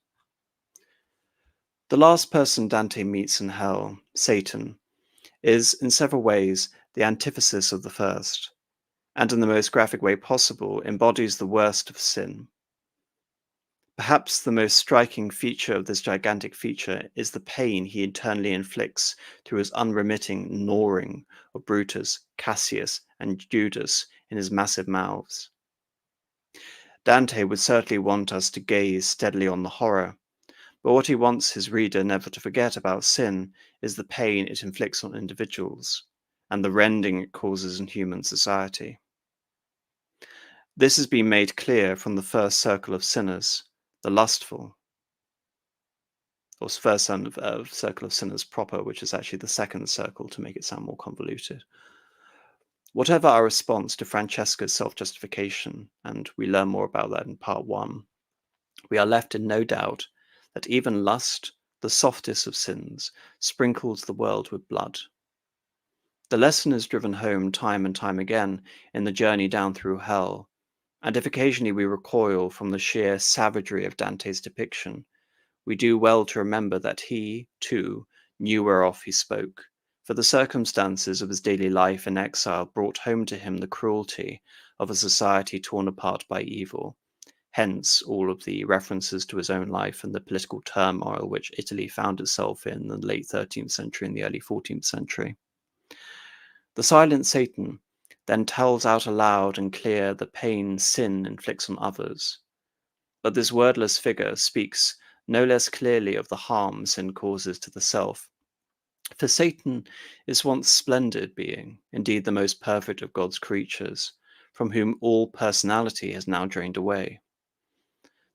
The last person Dante meets in hell, Satan, is in several ways the antithesis of the first, and in the most graphic way possible embodies the worst of sin. Perhaps the most striking feature of this gigantic feature is the pain he internally inflicts through his unremitting gnawing of Brutus, Cassius, and Judas in his massive mouths. Dante would certainly want us to gaze steadily on the horror, but what he wants his reader never to forget about sin is the pain it inflicts on individuals, and the rending it causes in human society. This has been made clear from the first circle of sinners, the lustful, or first circle of sinners proper, which is actually the second circle to make it sound more convoluted. Whatever our response to Francesca's self-justification, and we learn more about that in part 1, we are left in no doubt that even lust, the softest of sins, sprinkles the world with blood. The lesson is driven home time and time again in the journey down through hell, and if occasionally we recoil from the sheer savagery of Dante's depiction, we do well to remember that he, too, knew whereof he spoke, for the circumstances of his daily life in exile brought home to him the cruelty of a society torn apart by evil, hence all of the references to his own life and the political turmoil which Italy found itself in the late 13th century and the early 14th century. The silent Satan then tells out aloud and clear the pain sin inflicts on others. But this wordless figure speaks no less clearly of the harm sin causes to the self. For Satan is once splendid being, indeed the most perfect of God's creatures, from whom all personality has now drained away.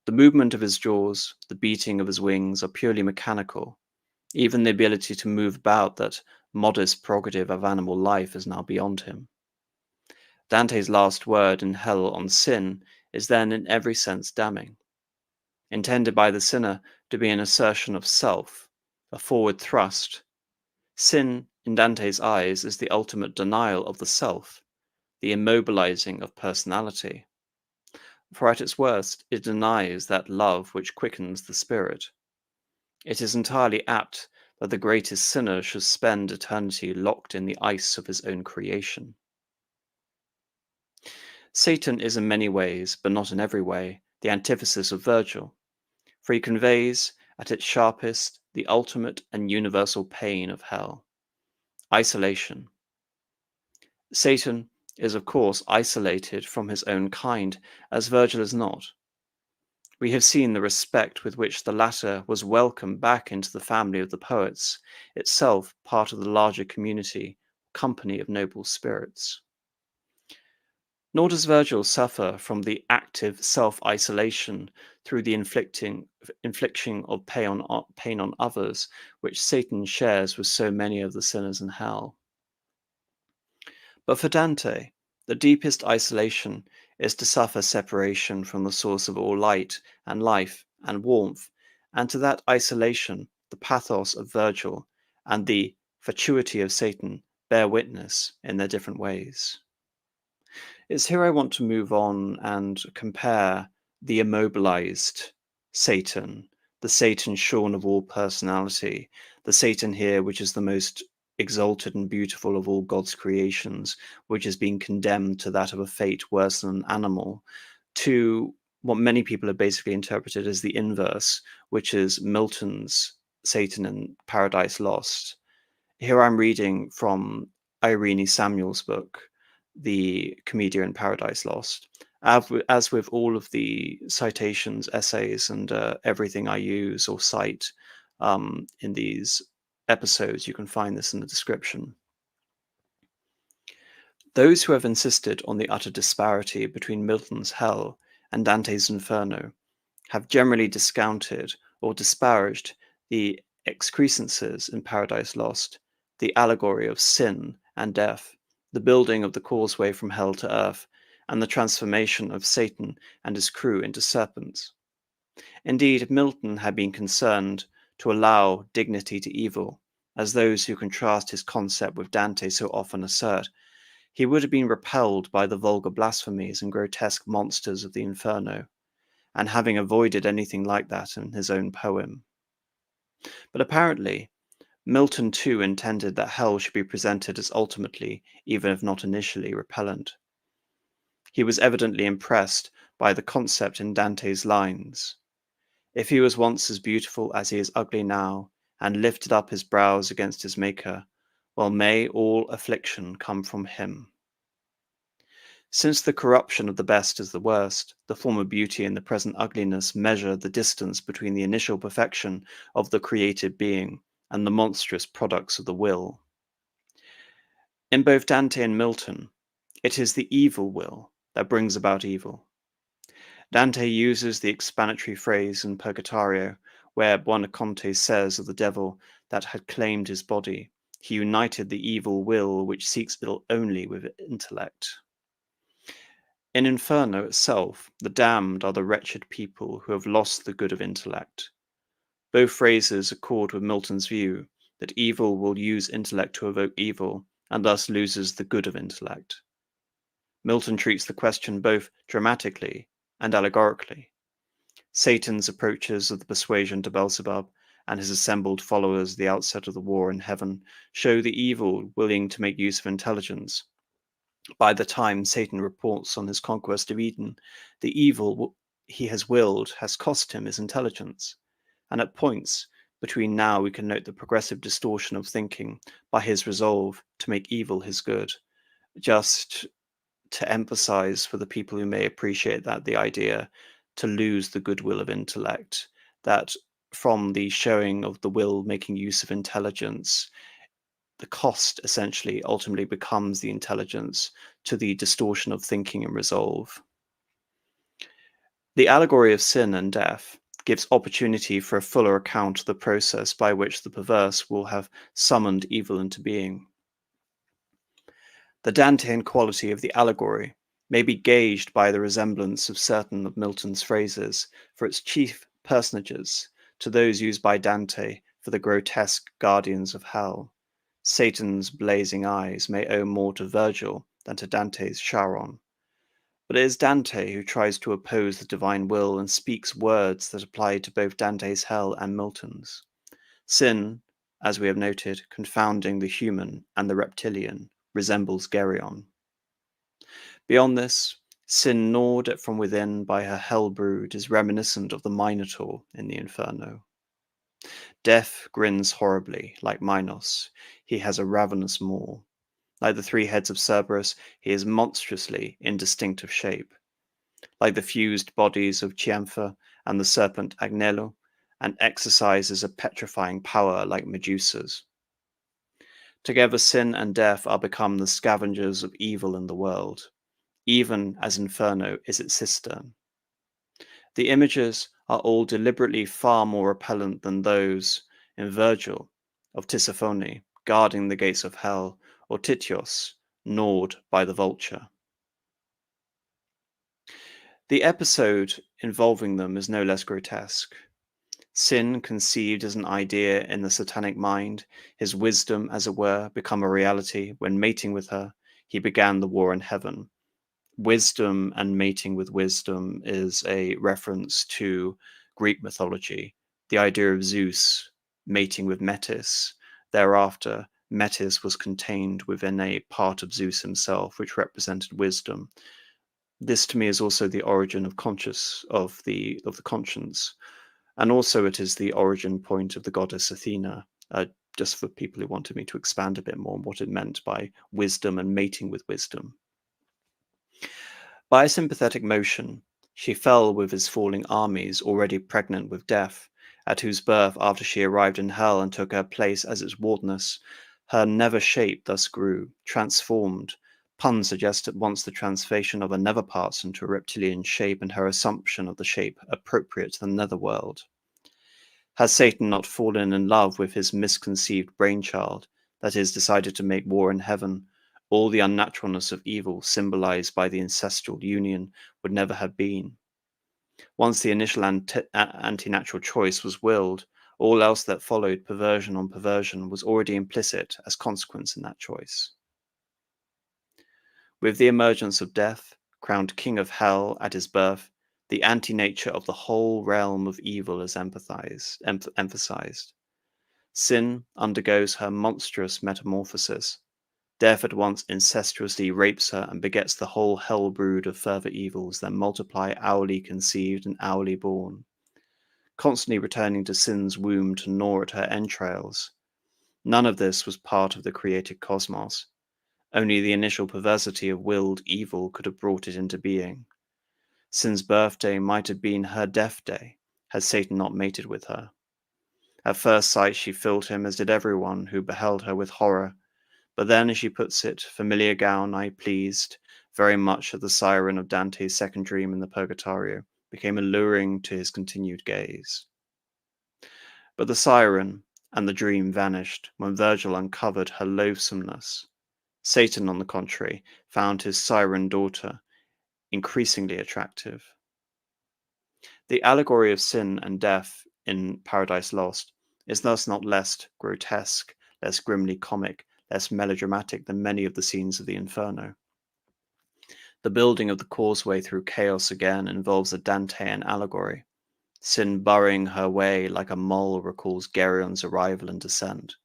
The movement of his jaws, the beating of his wings are purely mechanical. Even the ability to move about, that modest prerogative of animal life, is now beyond him. Dante's last word in hell on sin is then in every sense damning, intended by the sinner to be an assertion of self, a forward thrust. Sin, in Dante's eyes, is the ultimate denial of the self, the immobilizing of personality. For at its worst, it denies that love which quickens the spirit. It is entirely apt that the greatest sinner should spend eternity locked in the ice of his own creation. Satan is in many ways, but not in every way, the antithesis of Virgil, for he conveys, at its sharpest, the ultimate and universal pain of hell: isolation. Satan is, of course, isolated from his own kind, as Virgil is not. We have seen the respect with which the latter was welcomed back into the family of the poets, itself part of the larger community, company of noble spirits. Nor does Virgil suffer from the active self-isolation through the infliction of pain on others, which Satan shares with so many of the sinners in hell. But for Dante, the deepest isolation is to suffer separation from the source of all light and life and warmth, and to that isolation the pathos of Virgil and the fatuity of Satan, bear witness in their different ways. It's here I want to move on and compare the immobilized Satan, the Satan shorn of all personality, the Satan here which is the most exalted and beautiful of all God's creations, which has been condemned to that of a fate worse than an animal, to what many people have basically interpreted as the inverse, which is Milton's Satan in Paradise Lost. Here I'm reading from Irene Samuel's book, the Commedia in Paradise Lost. As with all of the citations, essays, and everything I use or cite in these episodes, you can find this in the description. Those who have insisted on the utter disparity between Milton's Hell and Dante's Inferno have generally discounted or disparaged the excrescences in Paradise Lost, the allegory of sin and death, the building of the causeway from hell to earth, and the transformation of Satan and his crew into serpents. Indeed, Milton had been concerned to allow dignity to evil, as those who contrast his concept with Dante so often assert. He would have been repelled by the vulgar blasphemies and grotesque monsters of the Inferno, and having avoided anything like that in his own poem. But apparently, Milton too intended that hell should be presented as ultimately, even if not initially, repellent. He was evidently impressed by the concept in Dante's lines. If he was once as beautiful as he is ugly now, and lifted up his brows against his Maker, well may all affliction come from him. Since the corruption of the best is the worst, the former beauty and the present ugliness measure the distance between the initial perfection of the created being and the monstrous products of the will. In both Dante and Milton, it is the evil will that brings about evil. Dante uses the explanatory phrase in Purgatorio, where Buonaconte says of the devil that had claimed his body, he united the evil will which seeks ill only with intellect. In Inferno itself, the damned are the wretched people who have lost the good of intellect. Both phrases accord with Milton's view that evil will use intellect to evoke evil, and thus loses the good of intellect. Milton treats the question both dramatically and allegorically. Satan's approaches of the persuasion to Beelzebub and his assembled followers at the outset of the war in heaven show the evil willing to make use of intelligence. By the time Satan reports on his conquest of Eden, the evil he has willed has cost him his intelligence, and at points between now we can note the progressive distortion of thinking by his resolve to make evil his good. Just to emphasize for the people who may appreciate that, the idea to lose the goodwill of intellect, that from the showing of the will making use of intelligence, the cost essentially ultimately becomes the intelligence to the distortion of thinking and resolve. The allegory of sin and death gives opportunity for a fuller account of the process by which the perverse will have summoned evil into being. The Dantean quality of the allegory may be gauged by the resemblance of certain of Milton's phrases for its chief personages to those used by Dante for the grotesque guardians of hell. Satan's blazing eyes may owe more to Virgil than to Dante's Charon. But it is Dante who tries to oppose the divine will and speaks words that apply to both Dante's hell and Milton's. Sin, as we have noted, confounding the human and the reptilian, resembles Geryon. Beyond this, sin gnawed at from within by her hell brood is reminiscent of the Minotaur in the Inferno. Death grins horribly, like Minos. He has a ravenous maw. Like the three heads of Cerberus, he is monstrously indistinct of shape. Like the fused bodies of Chiampha and the serpent Agnello, and exercises a petrifying power like Medusa's. Together sin and death are become the scavengers of evil in the world, even as Inferno is its cistern. The images are all deliberately far more repellent than those in Virgil of Tisiphone guarding the gates of hell, or Tityos gnawed by the vulture. The episode involving them is no less grotesque. Sin, conceived as an idea in the satanic mind, his wisdom, as it were, become a reality. When mating with her, he began the war in heaven. Wisdom and mating with wisdom is a reference to Greek mythology, the idea of Zeus mating with Metis. Thereafter, Metis was contained within a part of Zeus himself, which represented wisdom. This to me is also the origin of the conscience, and also it is the origin point of the goddess Athena. Just for people who wanted me to expand a bit more on what it meant by wisdom and mating with wisdom. By a sympathetic motion, she fell with his falling armies, already pregnant with death, at whose birth, after she arrived in hell and took her place as its wardness, her never shape thus grew, transformed. Pun suggests at once the transformation of her nether parts into a reptilian shape and her assumption of the shape appropriate to the netherworld. Has Satan not fallen in love with his misconceived brainchild, that is, decided to make war in heaven, all the unnaturalness of evil, symbolized by the ancestral union, would never have been. Once the initial anti-natural choice was willed, all else that followed, perversion on perversion, was already implicit as consequence in that choice. With the emergence of death, crowned king of hell at his birth, the anti-nature of the whole realm of evil is emphasized. Sin undergoes her monstrous metamorphosis. Death at once incestuously rapes her and begets the whole hell brood of further evils that multiply hourly conceived and hourly born, constantly returning to sin's womb to gnaw at her entrails. None of this was part of the created cosmos. Only the initial perversity of willed evil could have brought it into being. Sin's birthday might have been her death day, had Satan not mated with her. At first sight she filled him, as did everyone who beheld her, with horror. But then, as she puts it, familiar gown I pleased, very much as the siren of Dante's second dream in the Purgatorio, became alluring to his continued gaze. But the siren and the dream vanished when Virgil uncovered her loathsomeness. Satan, on the contrary, found his siren daughter increasingly attractive. The allegory of sin and death in Paradise Lost is thus not less grotesque, less grimly comic, less melodramatic than many of the scenes of the Inferno. The building of the causeway through chaos again involves a Dantean allegory. Sin burrowing her way like a mole recalls Gerion's arrival and descent.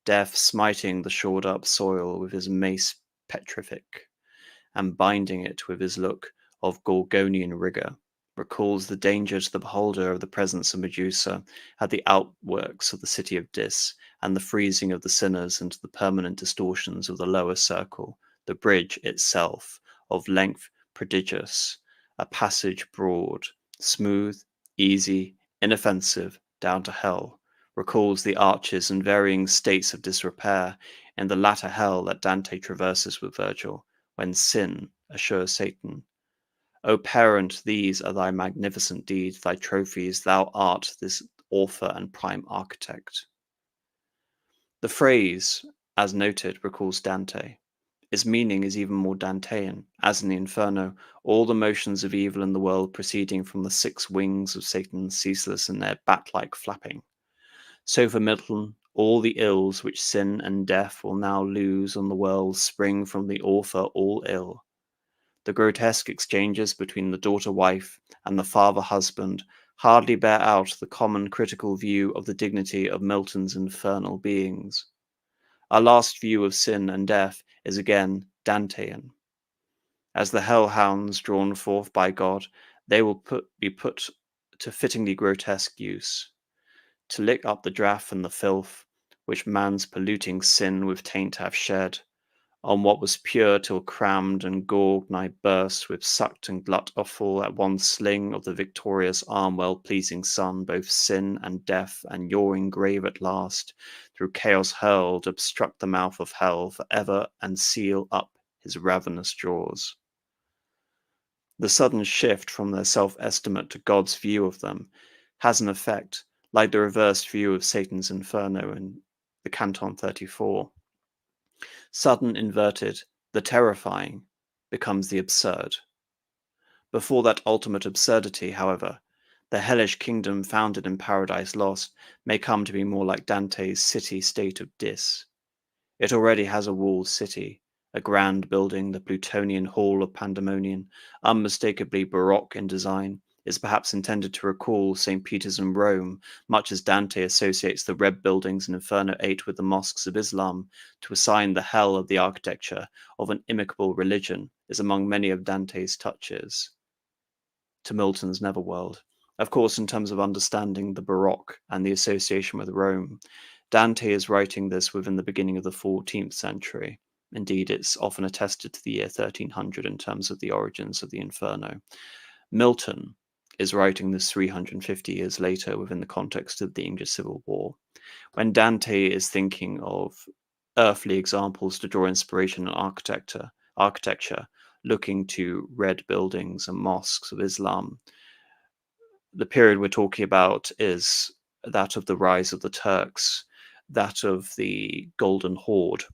Death smiting the shored-up soil with his mace petrific, and binding it with his look of Gorgonian rigor, recalls the danger to the beholder of the presence of Medusa at the outworks of the city of Dis, and the freezing of the sinners into the permanent distortions of the lower circle, the bridge itself, of length prodigious, a passage broad, smooth, easy, inoffensive, down to hell, recalls the arches and varying states of disrepair in the latter hell that Dante traverses with Virgil, when sin assures Satan, O parent, these are thy magnificent deeds, thy trophies, thou art this author and prime architect. The phrase, as noted, recalls Dante. Its meaning is even more Dantean, as in the Inferno, all the motions of evil in the world proceeding from the 6 wings of Satan, ceaseless in their bat-like flapping. So for Milton, all the ills which sin and death will now lose on the world spring from the author all ill. The grotesque exchanges between the daughter-wife and the father-husband hardly bear out the common critical view of the dignity of Milton's infernal beings. Our last view of sin and death is again Dantean. As the hellhounds drawn forth by God, they will be put to fittingly grotesque use, to lick up the draught and the filth, which man's polluting sin with taint have shed, on what was pure till crammed and gorged nigh burst with sucked and glut offal at one sling of the victorious arm well-pleasing sun, both sin and death and yawing grave at last, through chaos hurled, obstruct the mouth of hell for ever and seal up his ravenous jaws. The sudden shift from their self-estimate to God's view of them has an effect, like the reversed view of Satan's Inferno in the Canton 34. Sudden inverted, the terrifying becomes the absurd. Before that ultimate absurdity, however, The hellish kingdom founded in Paradise Lost may come to be more like Dante's city-state of Dis. It already has a walled city, a grand building, the Plutonian Hall of Pandemonium, unmistakably Baroque in design, is perhaps intended to recall St. Peter's in Rome, much as Dante associates the red buildings in Inferno 8 with the mosques of Islam, to assign the hell of the architecture of an imicable religion is among many of Dante's touches to Milton's Netherworld. Of course, in terms of understanding the Baroque and the association with Rome, Dante is writing this within the beginning of the 14th century. Indeed, it's often attested to the year 1300 in terms of the origins of the Inferno. Milton is writing this 350 years later within the context of the English Civil War. When Dante is thinking of earthly examples to draw inspiration in architecture, looking to red buildings and mosques of Islam, the period we're talking about is that of the rise of the Turks, that of the Golden Horde,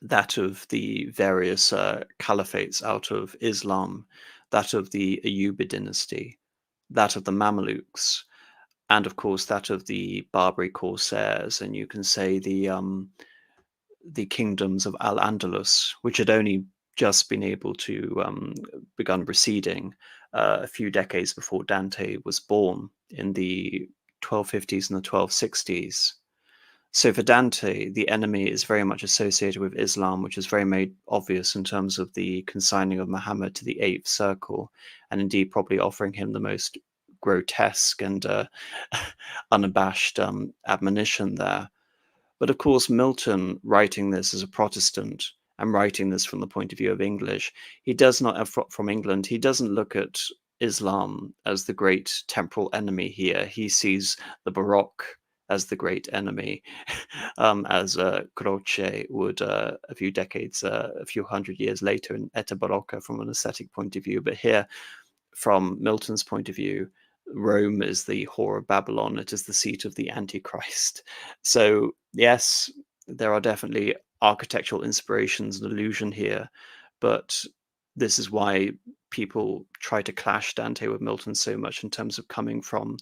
that of the various caliphates out of Islam, that of the Ayyubid dynasty, that of the Mamelukes, and of course that of the Barbary Corsairs, and you can say the kingdoms of Al-Andalus, which had only just been able to begun receding a few decades before Dante was born in the 1250s and the 1260s. So for Dante, the enemy is very much associated with Islam, which is very made obvious in terms of the consigning of Muhammad to the eighth circle, and indeed probably offering him the most grotesque and unabashed admonition there. But of course, Milton, writing this as a Protestant and writing this from the point of view of English, he does not, from England, he doesn't look at Islam as the great temporal enemy here. He sees the Baroque as the great enemy, as Croce would a few hundred years later in Eta Barocca from an aesthetic point of view. But here, from Milton's point of view, Rome is the whore of Babylon. It is the seat of the Antichrist. So yes, there are definitely architectural inspirations and allusion here, but this is why people try to clash Dante with Milton so much in terms of coming from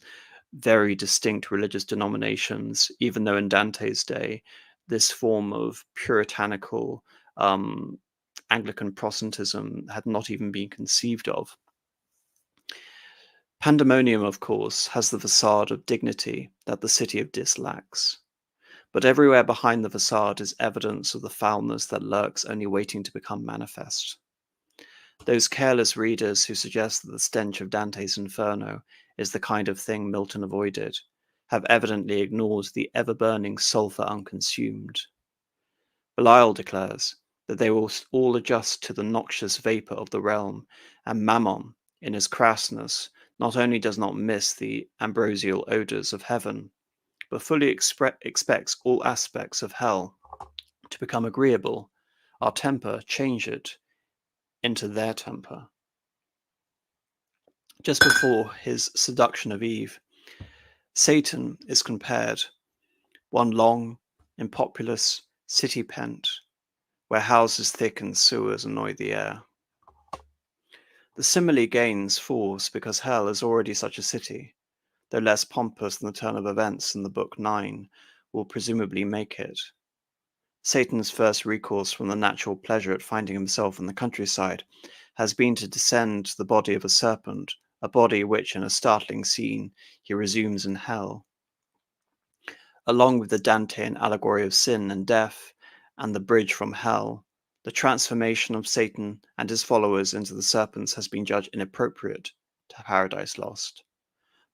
very distinct religious denominations, even though in Dante's day, this form of puritanical Anglican Protestantism had not even been conceived of. Pandemonium, of course, has the facade of dignity that the city of Dis lacks. But everywhere behind the facade is evidence of the foulness that lurks only waiting to become manifest. Those careless readers who suggest that the stench of Dante's Inferno is the kind of thing Milton avoided have evidently ignored the ever-burning sulphur unconsumed. Belial declares that they will all adjust to the noxious vapour of the realm, and Mammon, in his crassness, not only does not miss the ambrosial odours of heaven, but fully expects all aspects of hell to become agreeable, our temper change it into their temper. Just before his seduction of Eve, Satan is compared, one long, impopulous city pent, where houses thick and sewers annoy the air. The simile gains force because hell is already such a city, though less pompous than the turn of events in the book 9 will presumably make it. Satan's first recourse from the natural pleasure at finding himself in the countryside has been to descend to the body of a serpent, a body which, in a startling scene, he resumes in hell. Along with the Dantean allegory of sin and death, and the bridge from hell, the transformation of Satan and his followers into the serpents has been judged inappropriate to Paradise Lost.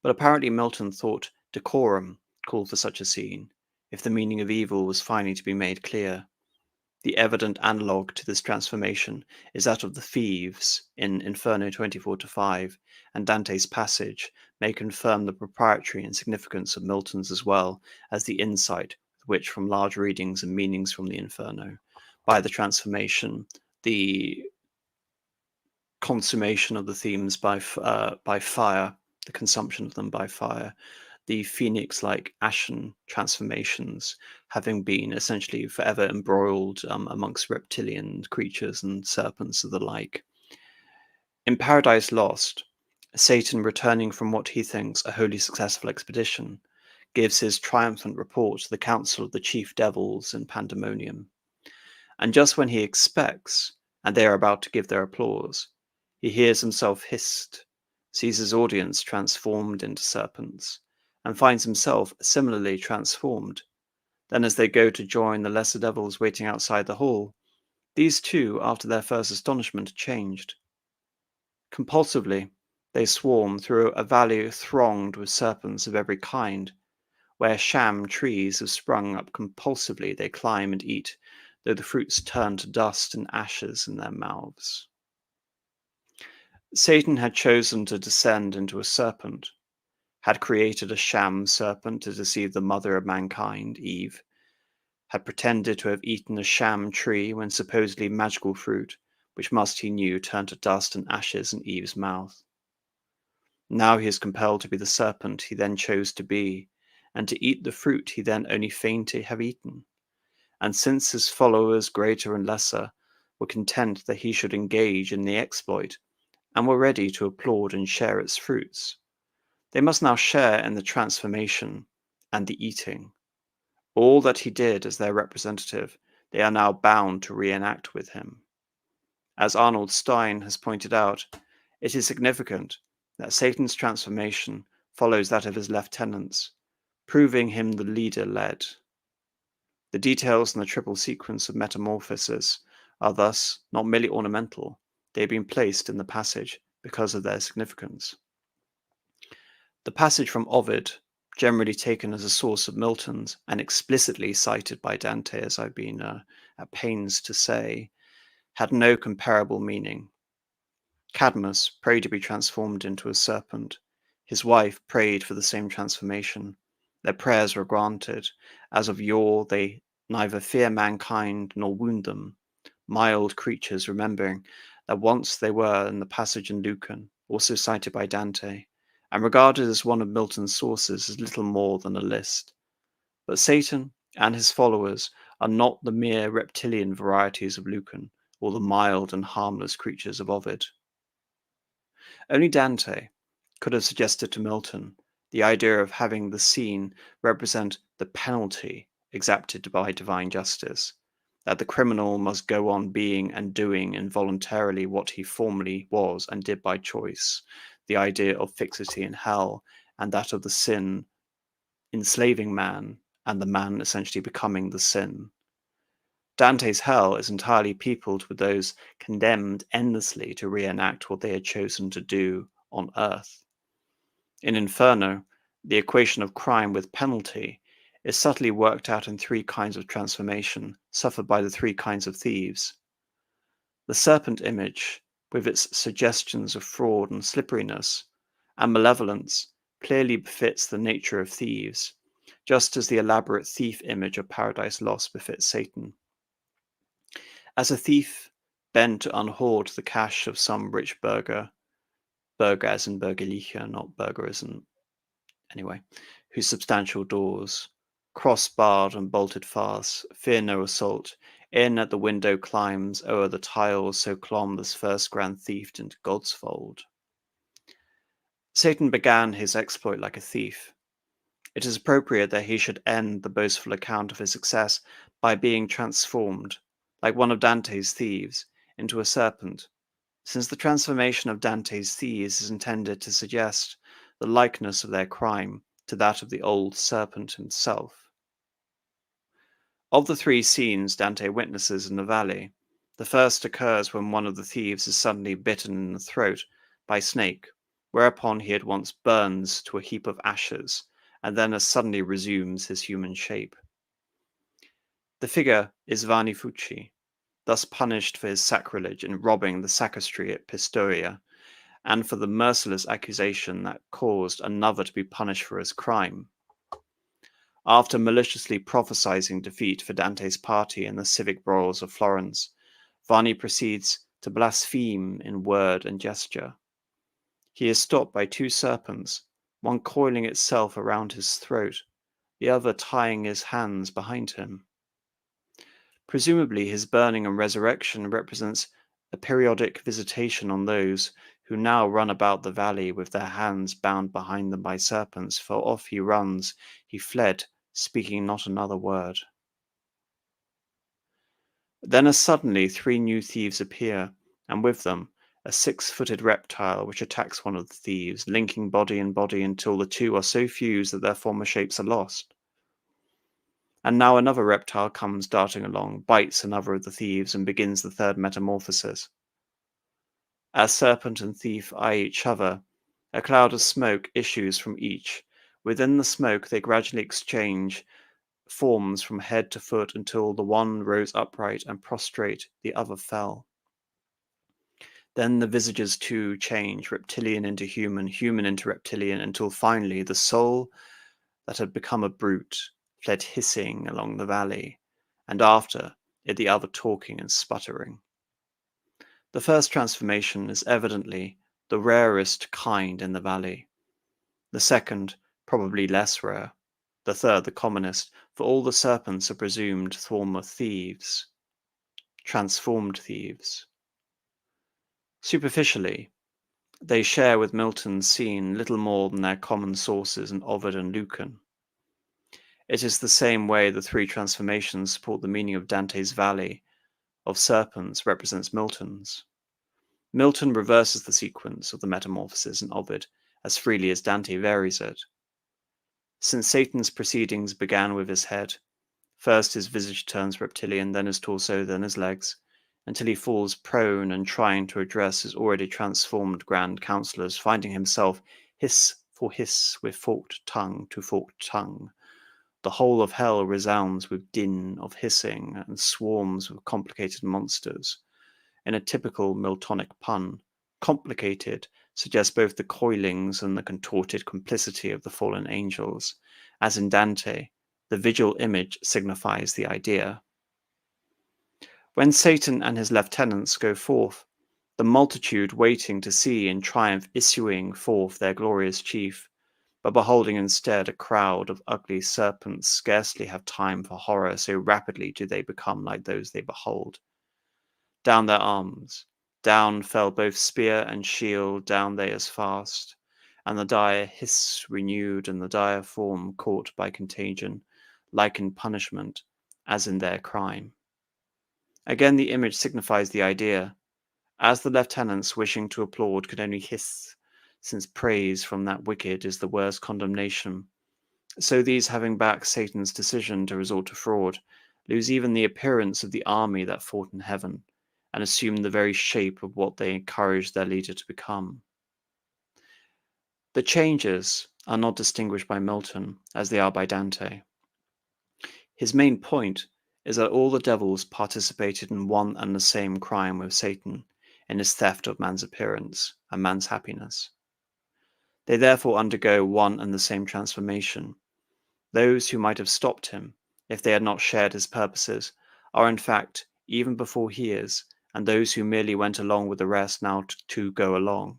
But apparently Milton thought decorum called for such a scene, if the meaning of evil was finally to be made clear. The evident analogue to this transformation is that of the thieves in Inferno 24-5, and Dante's passage may confirm the proprietary and significance of Milton's as well as the insight which, from large readings and meanings from the Inferno, by the transformation, the consummation of the themes by fire, the consumption of them by fire, the phoenix-like ashen transformations having been essentially forever embroiled amongst reptilian creatures and serpents of the like. In Paradise Lost, Satan, returning from what he thinks a wholly successful expedition, gives his triumphant report to the council of the chief devils in Pandemonium. And just when he expects, and they are about to give their applause, he hears himself hissed, sees his audience transformed into serpents, and finds himself similarly transformed. Then, as they go to join the lesser devils waiting outside the hall, these too, after their first astonishment, are changed. Compulsively, they swarm through a valley thronged with serpents of every kind. Where sham trees have sprung up compulsively, they climb and eat, though the fruits turn to dust and ashes in their mouths. Satan had chosen to descend into a serpent, had created a sham serpent to deceive the mother of mankind, Eve, had pretended to have eaten a sham tree when supposedly magical fruit, which must, he knew, turn to dust and ashes in Eve's mouth. Now he is compelled to be the serpent he then chose to be, and to eat the fruit he then only feigned to have eaten. And since his followers, greater and lesser, were content that he should engage in the exploit, and were ready to applaud and share its fruits, they must now share in the transformation and the eating. All that he did as their representative, they are now bound to reenact with him. As Arnold Stein has pointed out, it is significant that Satan's transformation follows that of his lieutenants, proving him the leader led. The details in the triple sequence of metamorphosis are thus not merely ornamental, they have been placed in the passage because of their significance. The passage from Ovid, generally taken as a source of Milton's and explicitly cited by Dante, as I've been at pains to say, had no comparable meaning. Cadmus prayed to be transformed into a serpent. His wife prayed for the same transformation. Their prayers were granted. As of yore, they neither fear mankind nor wound them, mild creatures, remembering that once they were in the passage in Lucan, also cited by Dante, and regarded as one of Milton's sources, as little more than a list. But Satan and his followers are not the mere reptilian varieties of Lucan, or the mild and harmless creatures of Ovid. Only Dante could have suggested to Milton the idea of having the scene represent the penalty exacted by divine justice, that the criminal must go on being and doing involuntarily what he formerly was and did by choice, the idea of fixity in hell, and that of the sin enslaving man, and the man essentially becoming the sin. Dante's hell is entirely peopled with those condemned endlessly to reenact what they had chosen to do on earth. In Inferno, the equation of crime with penalty is subtly worked out in three kinds of transformation suffered by the three kinds of thieves. The serpent image, with its suggestions of fraud and slipperiness and malevolence, clearly befits the nature of thieves, just as the elaborate thief image of Paradise Lost befits Satan. As a thief bent to unhoard the cash of some rich burger as in Bürgerliche, not burger as in anyway, whose substantial doors, cross-barred and bolted fast, fear no assault, in at the window climbs, o'er the tiles so clomb this first grand thief into God's fold. Satan began his exploit like a thief. It is appropriate that he should end the boastful account of his success by being transformed, like one of Dante's thieves, into a serpent, since the transformation of Dante's thieves is intended to suggest the likeness of their crime to that of the old serpent himself. Of the three scenes Dante witnesses in the valley, the first occurs when one of the thieves is suddenly bitten in the throat by a snake, whereupon he at once burns to a heap of ashes, and then as suddenly resumes his human shape. The figure is Vanni Fucci, thus punished for his sacrilege in robbing the sacristy at Pistoia, and for the merciless accusation that caused another to be punished for his crime. After maliciously prophesying defeat for Dante's party in the civic broils of Florence, Vanni proceeds to blaspheme in word and gesture. He is stopped by two serpents, one coiling itself around his throat, the other tying his hands behind him. Presumably his burning and resurrection represents a periodic visitation on those who now run about the valley with their hands bound behind them by serpents, for off he runs, he fled, speaking not another word. Then as suddenly 3 new thieves appear, and with them a 6-footed reptile which attacks one of the thieves, linking body and body until the two are so fused that their former shapes are lost. And now another reptile comes darting along, bites another of the thieves, and begins the third metamorphosis. As serpent and thief eye each other, a cloud of smoke issues from each. Within the smoke they gradually exchange forms from head to foot until the one rose upright and prostrate, the other fell. Then the visages too change, reptilian into human, human into reptilian, until finally the soul that had become a brute fled hissing along the valley, and after it the other talking and sputtering. The first transformation is evidently the rarest kind in the valley. The second, probably less rare. The third, the commonest, for all the serpents are presumed former thieves, transformed thieves. Superficially, they share with Milton's scene little more than their common sources in Ovid and Lucan. It is the same way the 3 transformations support the meaning of Dante's valley of serpents represents Milton's. Milton reverses the sequence of the metamorphosis in Ovid as freely as Dante varies it. Since Satan's proceedings began with his head, first his visage turns reptilian, then his torso, then his legs, until he falls prone and trying to address his already transformed grand counsellors, finding himself hiss for hiss with forked tongue to forked tongue. The whole of hell resounds with din of hissing and swarms of complicated monsters. In a typical Miltonic pun, complicated suggests both the coilings and the contorted complicity of the fallen angels. As in Dante, the visual image signifies the idea. When Satan and his lieutenants go forth, the multitude waiting to see in triumph issuing forth their glorious chief, but beholding instead a crowd of ugly serpents, scarcely have time for horror, so rapidly do they become like those they behold. Down their arms, down fell both spear and shield, down they as fast, and the dire hiss renewed, and the dire form caught by contagion, like in punishment, as in their crime. Again the image signifies the idea, as the lieutenants wishing to applaud could only hiss, since praise from that wicked is the worst condemnation, so these having back Satan's decision to resort to fraud, lose even the appearance of the army that fought in heaven, and assume the very shape of what they encouraged their leader to become. The changes are not distinguished by Milton as they are by Dante. His main point is that all the devils participated in one and the same crime with Satan, in his theft of man's appearance and man's happiness. They therefore undergo one and the same transformation. Those who might have stopped him, if they had not shared his purposes, are in fact even before he is, and those who merely went along with the rest now to go along.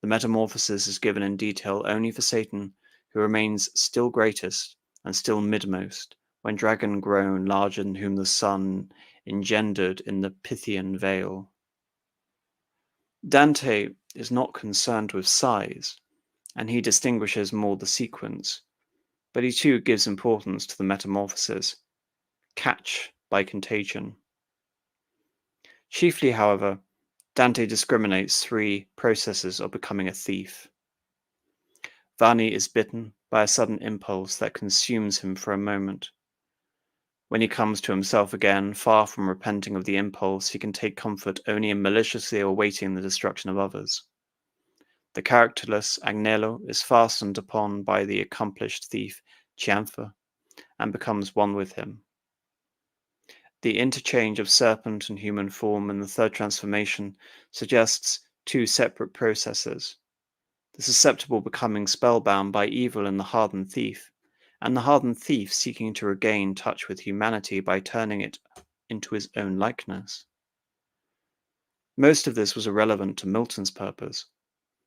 The metamorphosis is given in detail only for Satan, who remains still greatest and still midmost, when dragon grown larger than whom the sun engendered in the Pythian vale. Dante is not concerned with size, and he distinguishes more the sequence, but he too gives importance to the metamorphosis, catch by contagion. Chiefly, however, Dante discriminates 3 processes of becoming a thief. Vanni is bitten by a sudden impulse that consumes him for a moment. When he comes to himself again, far from repenting of the impulse, he can take comfort only in maliciously awaiting the destruction of others. The characterless Agnello is fastened upon by the accomplished thief Cianfa, and becomes one with him. The interchange of serpent and human form in the third transformation suggests 2 separate processes. The susceptible becoming spellbound by evil in the hardened thief, and the hardened thief seeking to regain touch with humanity by turning it into his own likeness. Most of this was irrelevant to Milton's purpose,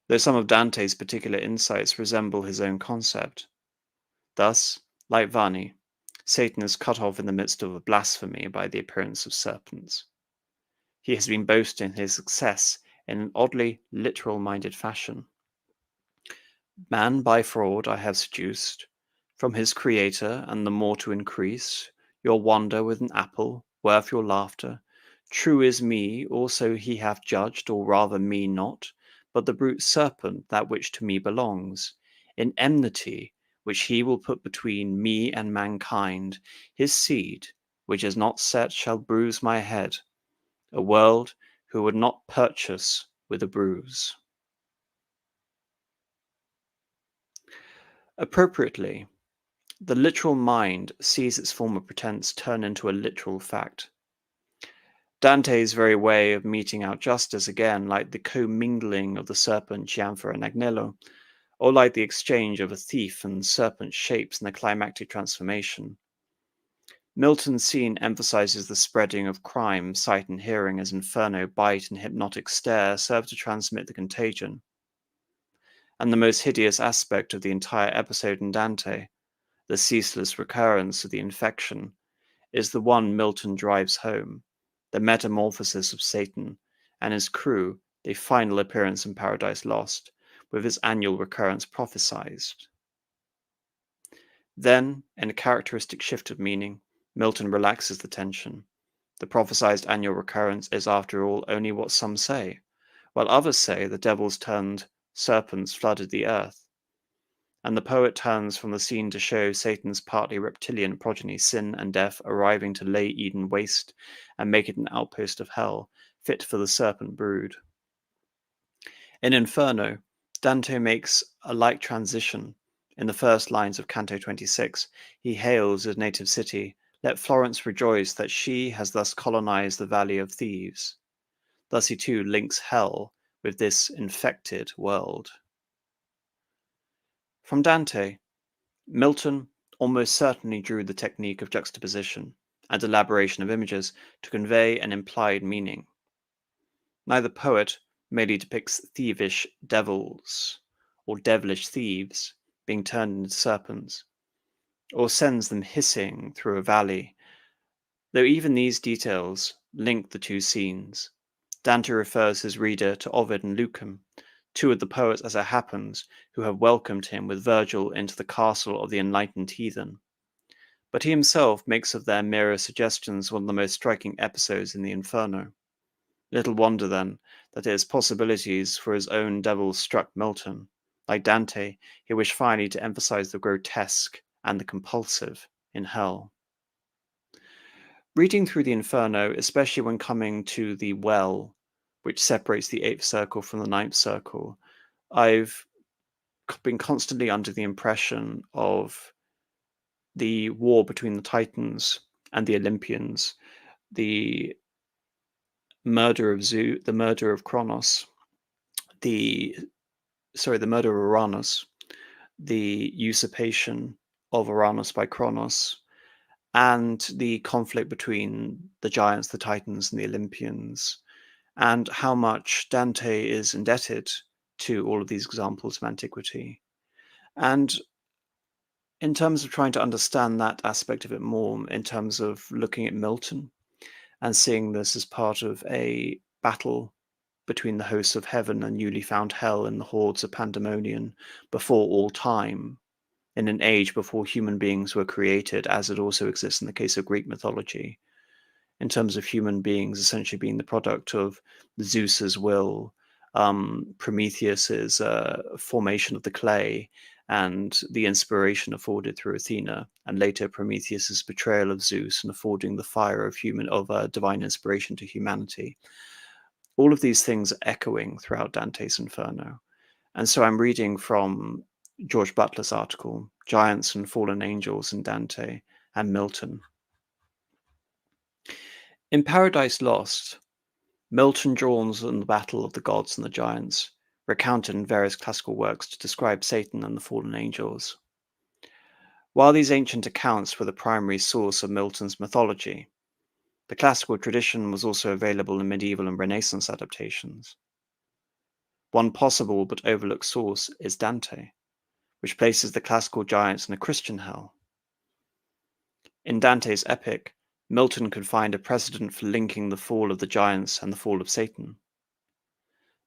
though some of Dante's particular insights resemble his own concept. Thus, like Vanni, Satan is cut off in the midst of a blasphemy by the appearance of serpents. He has been boasting his success in an oddly literal-minded fashion. Man by fraud I have seduced from his creator, and the more to increase your wonder with an apple, worth your laughter. True is me, also he hath judged, or rather me not, but the brute serpent, that which to me belongs. In enmity, which he will put between me and mankind, his seed, which is not set, shall bruise my head. A world who would not purchase with a bruise. Appropriately, the literal mind sees its former pretense turn into a literal fact. Dante's very way of meting out justice, again, like the commingling of the serpent Cianfra and Agnello, or like the exchange of a thief and serpent shapes in the climactic transformation. Milton's scene emphasizes the spreading of crime, sight and hearing as Inferno, bite and hypnotic stare serve to transmit the contagion. And the most hideous aspect of the entire episode in Dante, the ceaseless recurrence of the infection, is the one Milton drives home, the metamorphosis of Satan and his crew, the final appearance in Paradise Lost, with its annual recurrence prophesied. Then, in a characteristic shift of meaning, Milton relaxes the tension. The prophesied annual recurrence is, after all, only what some say, while others say the devils turned serpents flooded the earth. And the poet turns from the scene to show Satan's partly reptilian progeny, sin and death, arriving to lay Eden waste and make it an outpost of hell, fit for the serpent brood. In Inferno, Dante makes a like transition. In the first lines of Canto 26, he hails his native city, "Let Florence rejoice that she has thus colonized the Valley of Thieves." Thus he too links hell with this infected world. From Dante, Milton almost certainly drew the technique of juxtaposition and elaboration of images to convey an implied meaning. Neither poet merely depicts thievish devils or devilish thieves being turned into serpents, or sends them hissing through a valley, though even these details link the two scenes. Dante refers his reader to Ovid and Lucan, two of the poets, as it happens, who have welcomed him with Virgil into the castle of the enlightened heathen. But he himself makes of their mirror suggestions one of the most striking episodes in the Inferno. Little wonder, then, that his possibilities for his own devil struck Milton. Like Dante, he wished finally to emphasize the grotesque and the compulsive in hell. Reading through the Inferno, especially when coming to the well, which separates the 8th circle from the 9th circle, I've been constantly under the impression of the war between the Titans and the Olympians, the murder of the murder of Kronos, the murder of Uranus, the usurpation of Uranus by Kronos, and the conflict between the giants, the Titans, and the Olympians, and how much Dante is indebted to all of these examples of antiquity. And in terms of trying to understand that aspect of it more, in terms of looking at Milton and seeing this as part of a battle between the hosts of heaven and newly found hell and the hordes of pandemonium before all time, in an age before human beings were created, as it also exists in the case of Greek mythology, in terms of human beings essentially being the product of Zeus's will, Prometheus's formation of the clay, and the inspiration afforded through Athena, and later Prometheus's betrayal of Zeus and affording the fire of divine inspiration to humanity. All of these things are echoing throughout Dante's Inferno. And so I'm reading from George Butler's article, Giants and Fallen Angels in Dante and Milton. In Paradise Lost, Milton draws on the battle of the gods and the giants, recounted in various classical works to describe Satan and the fallen angels. While these ancient accounts were the primary source of Milton's mythology, the classical tradition was also available in medieval and Renaissance adaptations. One possible but overlooked source is Dante, which places the classical giants in a Christian hell. In Dante's epic, Milton could find a precedent for linking the fall of the giants and the fall of Satan.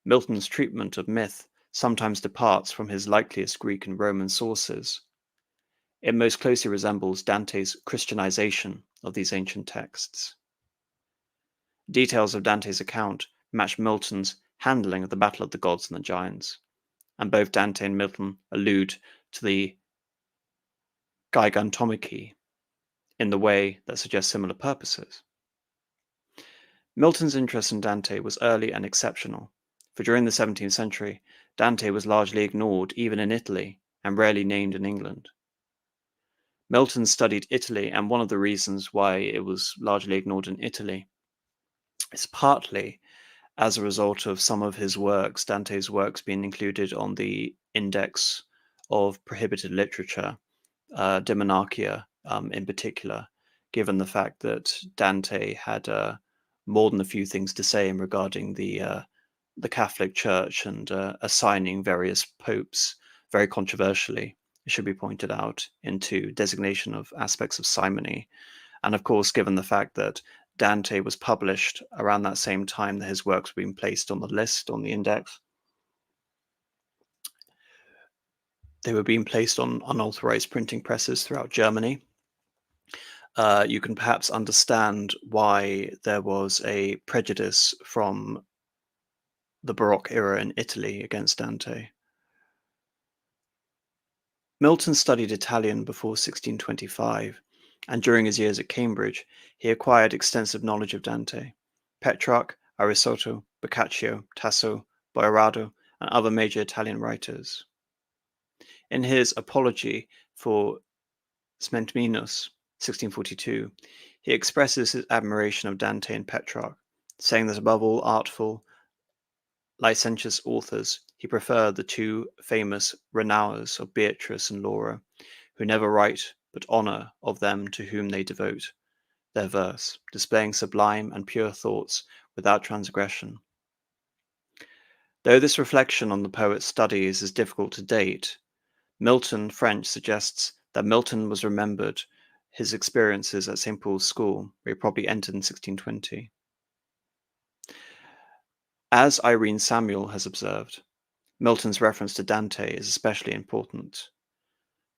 Milton's treatment of myth sometimes departs from his likeliest Greek and Roman sources. It most closely resembles Dante's Christianization of these ancient texts. Details of Dante's account match Milton's handling of the battle of the gods and the giants, and both Dante and Milton allude to the Gigantomachy in the way that suggests similar purposes. Milton's interest in Dante was early and exceptional, for during the 17th century, Dante was largely ignored even in Italy and rarely named in England. Milton studied Italy, and one of the reasons why it was largely ignored in Italy is partly as a result of some of his works, Dante's works, being included on the Index of Prohibited Literature, Demonarchia in particular, given the fact that Dante had more than a few things to say in regarding the Catholic Church and assigning various popes, very controversially, it should be pointed out, into designation of aspects of simony. And of course, given the fact that Dante was published around that same time that his works were being placed on the list, on the index, they were being placed on unauthorized printing presses throughout Germany. You can perhaps understand why there was a prejudice from the Baroque era in Italy against Dante. Milton studied Italian before 1625, and during his years at Cambridge, he acquired extensive knowledge of Dante, Petrarch, Ariosto, Boccaccio, Tasso, Boiardo, and other major Italian writers. In his Apology for Smentminus, 1642, he expresses his admiration of Dante and Petrarch, saying that above all artful, licentious authors, he preferred the two famous renowers of Beatrice and Laura, who never write but honour of them to whom they devote their verse, displaying sublime and pure thoughts without transgression. Though this reflection on the poet's studies is difficult to date, Milton French suggests that Milton was remembered his experiences at St. Paul's School, where he probably entered in 1620. As Irene Samuel has observed, Milton's reference to Dante is especially important,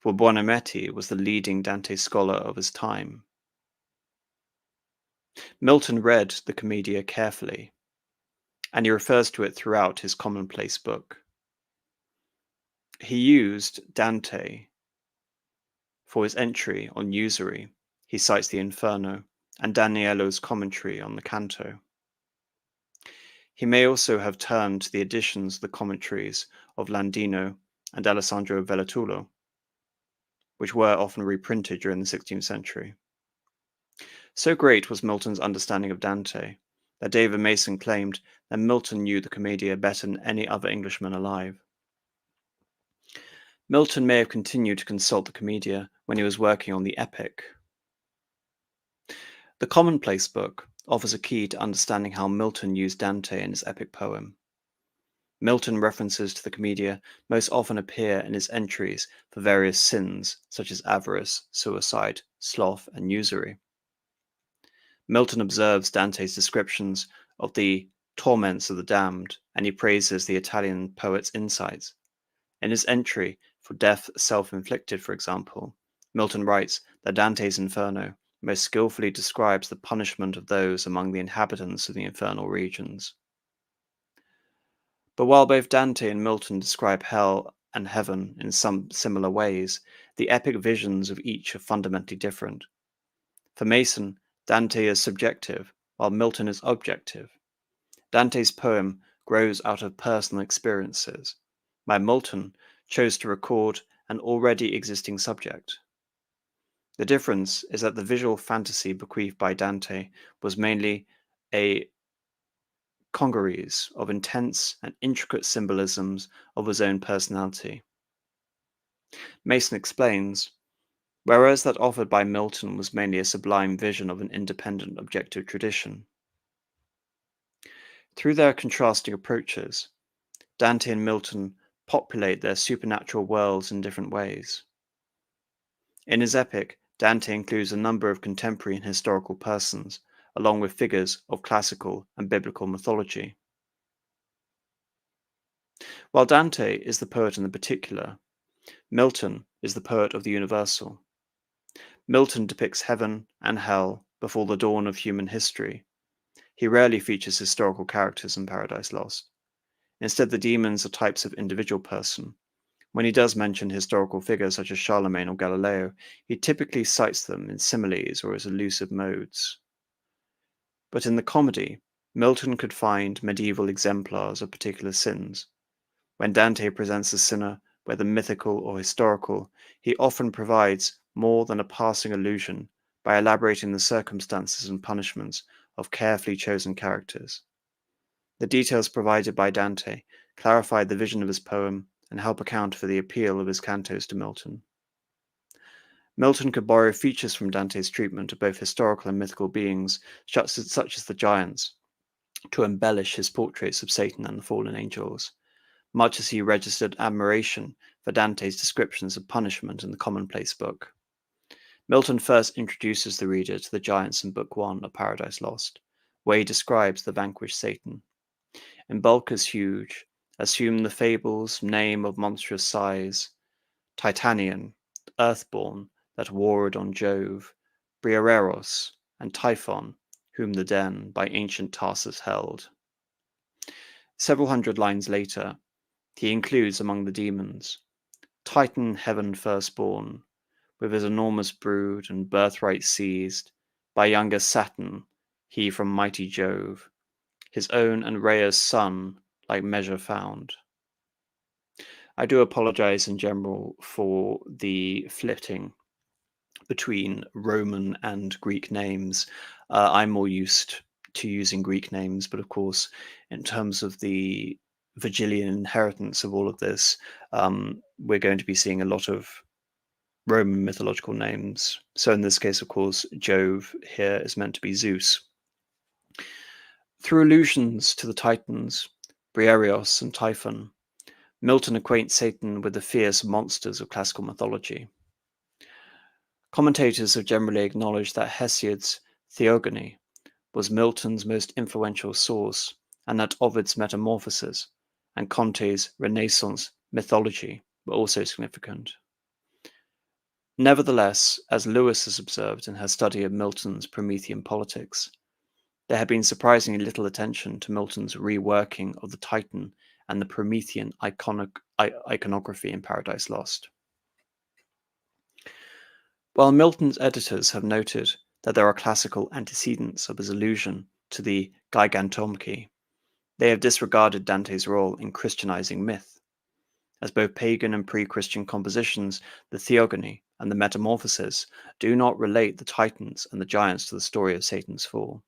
for Buonarroti was the leading Dante scholar of his time. Milton read the Commedia carefully, and he refers to it throughout his commonplace book. He used Dante for his entry on usury. He cites the Inferno and Daniello's commentary on the Canto. He may also have turned to the editions of the commentaries of Landino and Alessandro Velletullo, which were often reprinted during the 16th century. So great was Milton's understanding of Dante that David Mason claimed that Milton knew the Commedia better than any other Englishman alive. Milton may have continued to consult the Commedia when he was working on the epic. The Commonplace book offers a key to understanding how Milton used Dante in his epic poem. Milton references to the Commedia most often appear in his entries for various sins such as avarice, suicide, sloth, and usury. Milton observes Dante's descriptions of the torments of the damned, and he praises the Italian poet's insights. In his entry for death self-inflicted, for example, Milton writes that Dante's Inferno most skillfully describes the punishment of those among the inhabitants of the infernal regions. But while both Dante and Milton describe hell and heaven in some similar ways, the epic visions of each are fundamentally different. For Mason, Dante is subjective, while Milton is objective. Dante's poem grows out of personal experiences, while Milton chose to record an already existing subject. The difference is that the visual fantasy bequeathed by Dante was mainly a congeries of intense and intricate symbolisms of his own personality. Mason explains, whereas that offered by Milton was mainly a sublime vision of an independent objective tradition. Through their contrasting approaches, Dante and Milton populate their supernatural worlds in different ways. In his epic, Dante includes a number of contemporary and historical persons, along with figures of classical and biblical mythology. While Dante is the poet in the particular, Milton is the poet of the universal. Milton depicts heaven and hell before the dawn of human history. He rarely features historical characters in Paradise Lost. Instead, the demons are types of individual person. When he does mention historical figures such as Charlemagne or Galileo, he typically cites them in similes or as elusive modes. But in the comedy, Milton could find medieval exemplars of particular sins. When Dante presents a sinner, whether mythical or historical, he often provides more than a passing allusion by elaborating the circumstances and punishments of carefully chosen characters. The details provided by Dante clarify the vision of his poem and help account for the appeal of his cantos to Milton. Milton could borrow features from Dante's treatment of both historical and mythical beings, such as the giants, to embellish his portraits of Satan and the fallen angels, much as he registered admiration for Dante's descriptions of punishment in the Commonplace book. Milton first introduces the reader to the giants in Book 1 of Paradise Lost, where he describes the vanquished Satan. In bulk as huge, assume the fable's name of monstrous size, Titanian, earthborn, that warred on Jove, Briareros, and Typhon, whom the den by ancient Tarsus held. Several hundred lines later, he includes among the demons, Titan heaven firstborn, with his enormous brood and birthright seized, by younger Saturn, he from mighty Jove, his own and Rhea's son, like measure found. I do apologize in general for the flitting between Roman and Greek names. I'm more used to using Greek names, but of course, in terms of the Virgilian inheritance of all of this, we're going to be seeing a lot of Roman mythological names. So in this case, of course, Jove here is meant to be Zeus. Through allusions to the Titans, Briareos and Typhon, Milton acquaints Satan with the fierce monsters of classical mythology. Commentators have generally acknowledged that Hesiod's Theogony was Milton's most influential source, and that Ovid's Metamorphoses and Conte's Renaissance mythology were also significant. Nevertheless, as Lewis has observed in her study of Milton's Promethean politics, there had been surprisingly little attention to Milton's reworking of the Titan and the Promethean iconography in Paradise Lost. While Milton's editors have noted that there are classical antecedents of his allusion to the Gigantomachy, they have disregarded Dante's role in Christianizing myth. As both pagan and pre-Christian compositions, the Theogony and the Metamorphoses do not relate the Titans and the giants to the story of Satan's fall.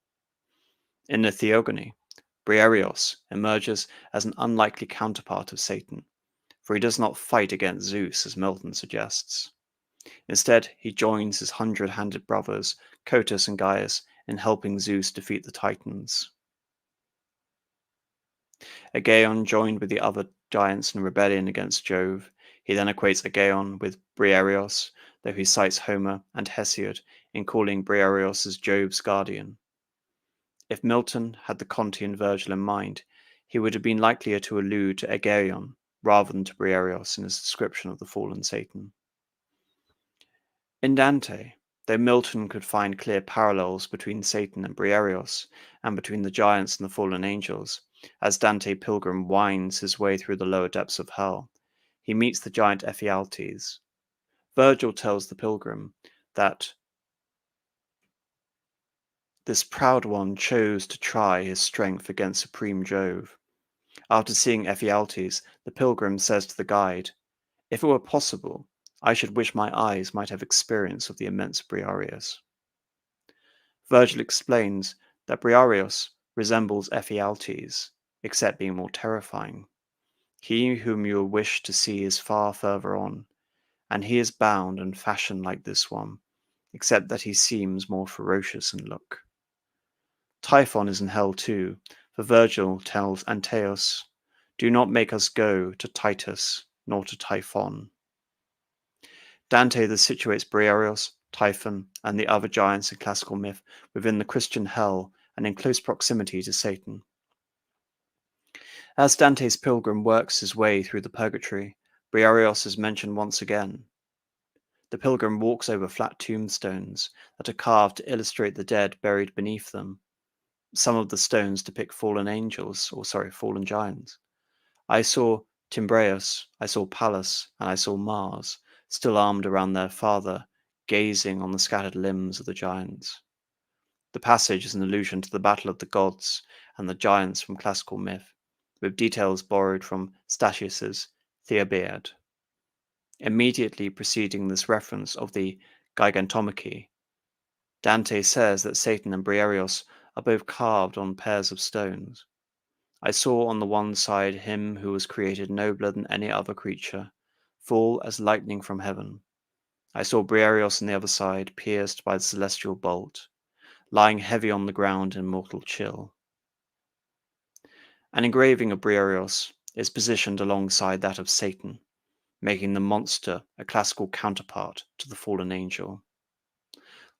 In the Theogony, Briareos emerges as an unlikely counterpart of Satan, for he does not fight against Zeus as Milton suggests. Instead, he joins his 100-handed brothers, Cottus and Gaius, in helping Zeus defeat the Titans. Aegeon joined with the other giants in rebellion against Jove. He then equates Aegeon with Briareos, though he cites Homer and Hesiod in calling Briareos as Jove's guardian. If Milton had the Conte and Virgil in mind, he would have been likelier to allude to Aegeon rather than to Briareos in his description of the fallen Satan. In Dante, though Milton could find clear parallels between Satan and Briareos, and between the giants and the fallen angels, as Dante Pilgrim winds his way through the lower depths of hell, he meets the giant Ephialtes. Virgil tells the pilgrim that this proud one chose to try his strength against supreme Jove. After seeing Ephialtes, the pilgrim says to the guide, "If it were possible, I should wish my eyes might have experience of the immense Briareos." Virgil explains that Briareos resembles Ephialtes, except being more terrifying. He whom you wish to see is far further on, and he is bound and fashioned like this one, except that he seems more ferocious in look. Typhon is in hell too, for Virgil tells Antaeus, "Do not make us go to Titus, nor to Typhon." Dante thus situates Briareos, Typhon, and the other giants in classical myth within the Christian hell and in close proximity to Satan. As Dante's pilgrim works his way through the purgatory, Briareos is mentioned once again. The pilgrim walks over flat tombstones that are carved to illustrate the dead buried beneath them. Some of the stones depict fallen giants. I saw Timbreus, I saw Pallas, and I saw Mars, still armed around their father, gazing on the scattered limbs of the giants. The passage is an allusion to the battle of the gods and the giants from classical myth, with details borrowed from Statius's Theoria. Immediately preceding this reference of the Gigantomachy, Dante says that Satan and Briareos are both carved on pairs of stones. I saw on the one side him who was created nobler than any other creature, fall as lightning from heaven. I saw Briareos on the other side, pierced by the celestial bolt, lying heavy on the ground in mortal chill. An engraving of Briareos is positioned alongside that of Satan, making the monster a classical counterpart to the fallen angel.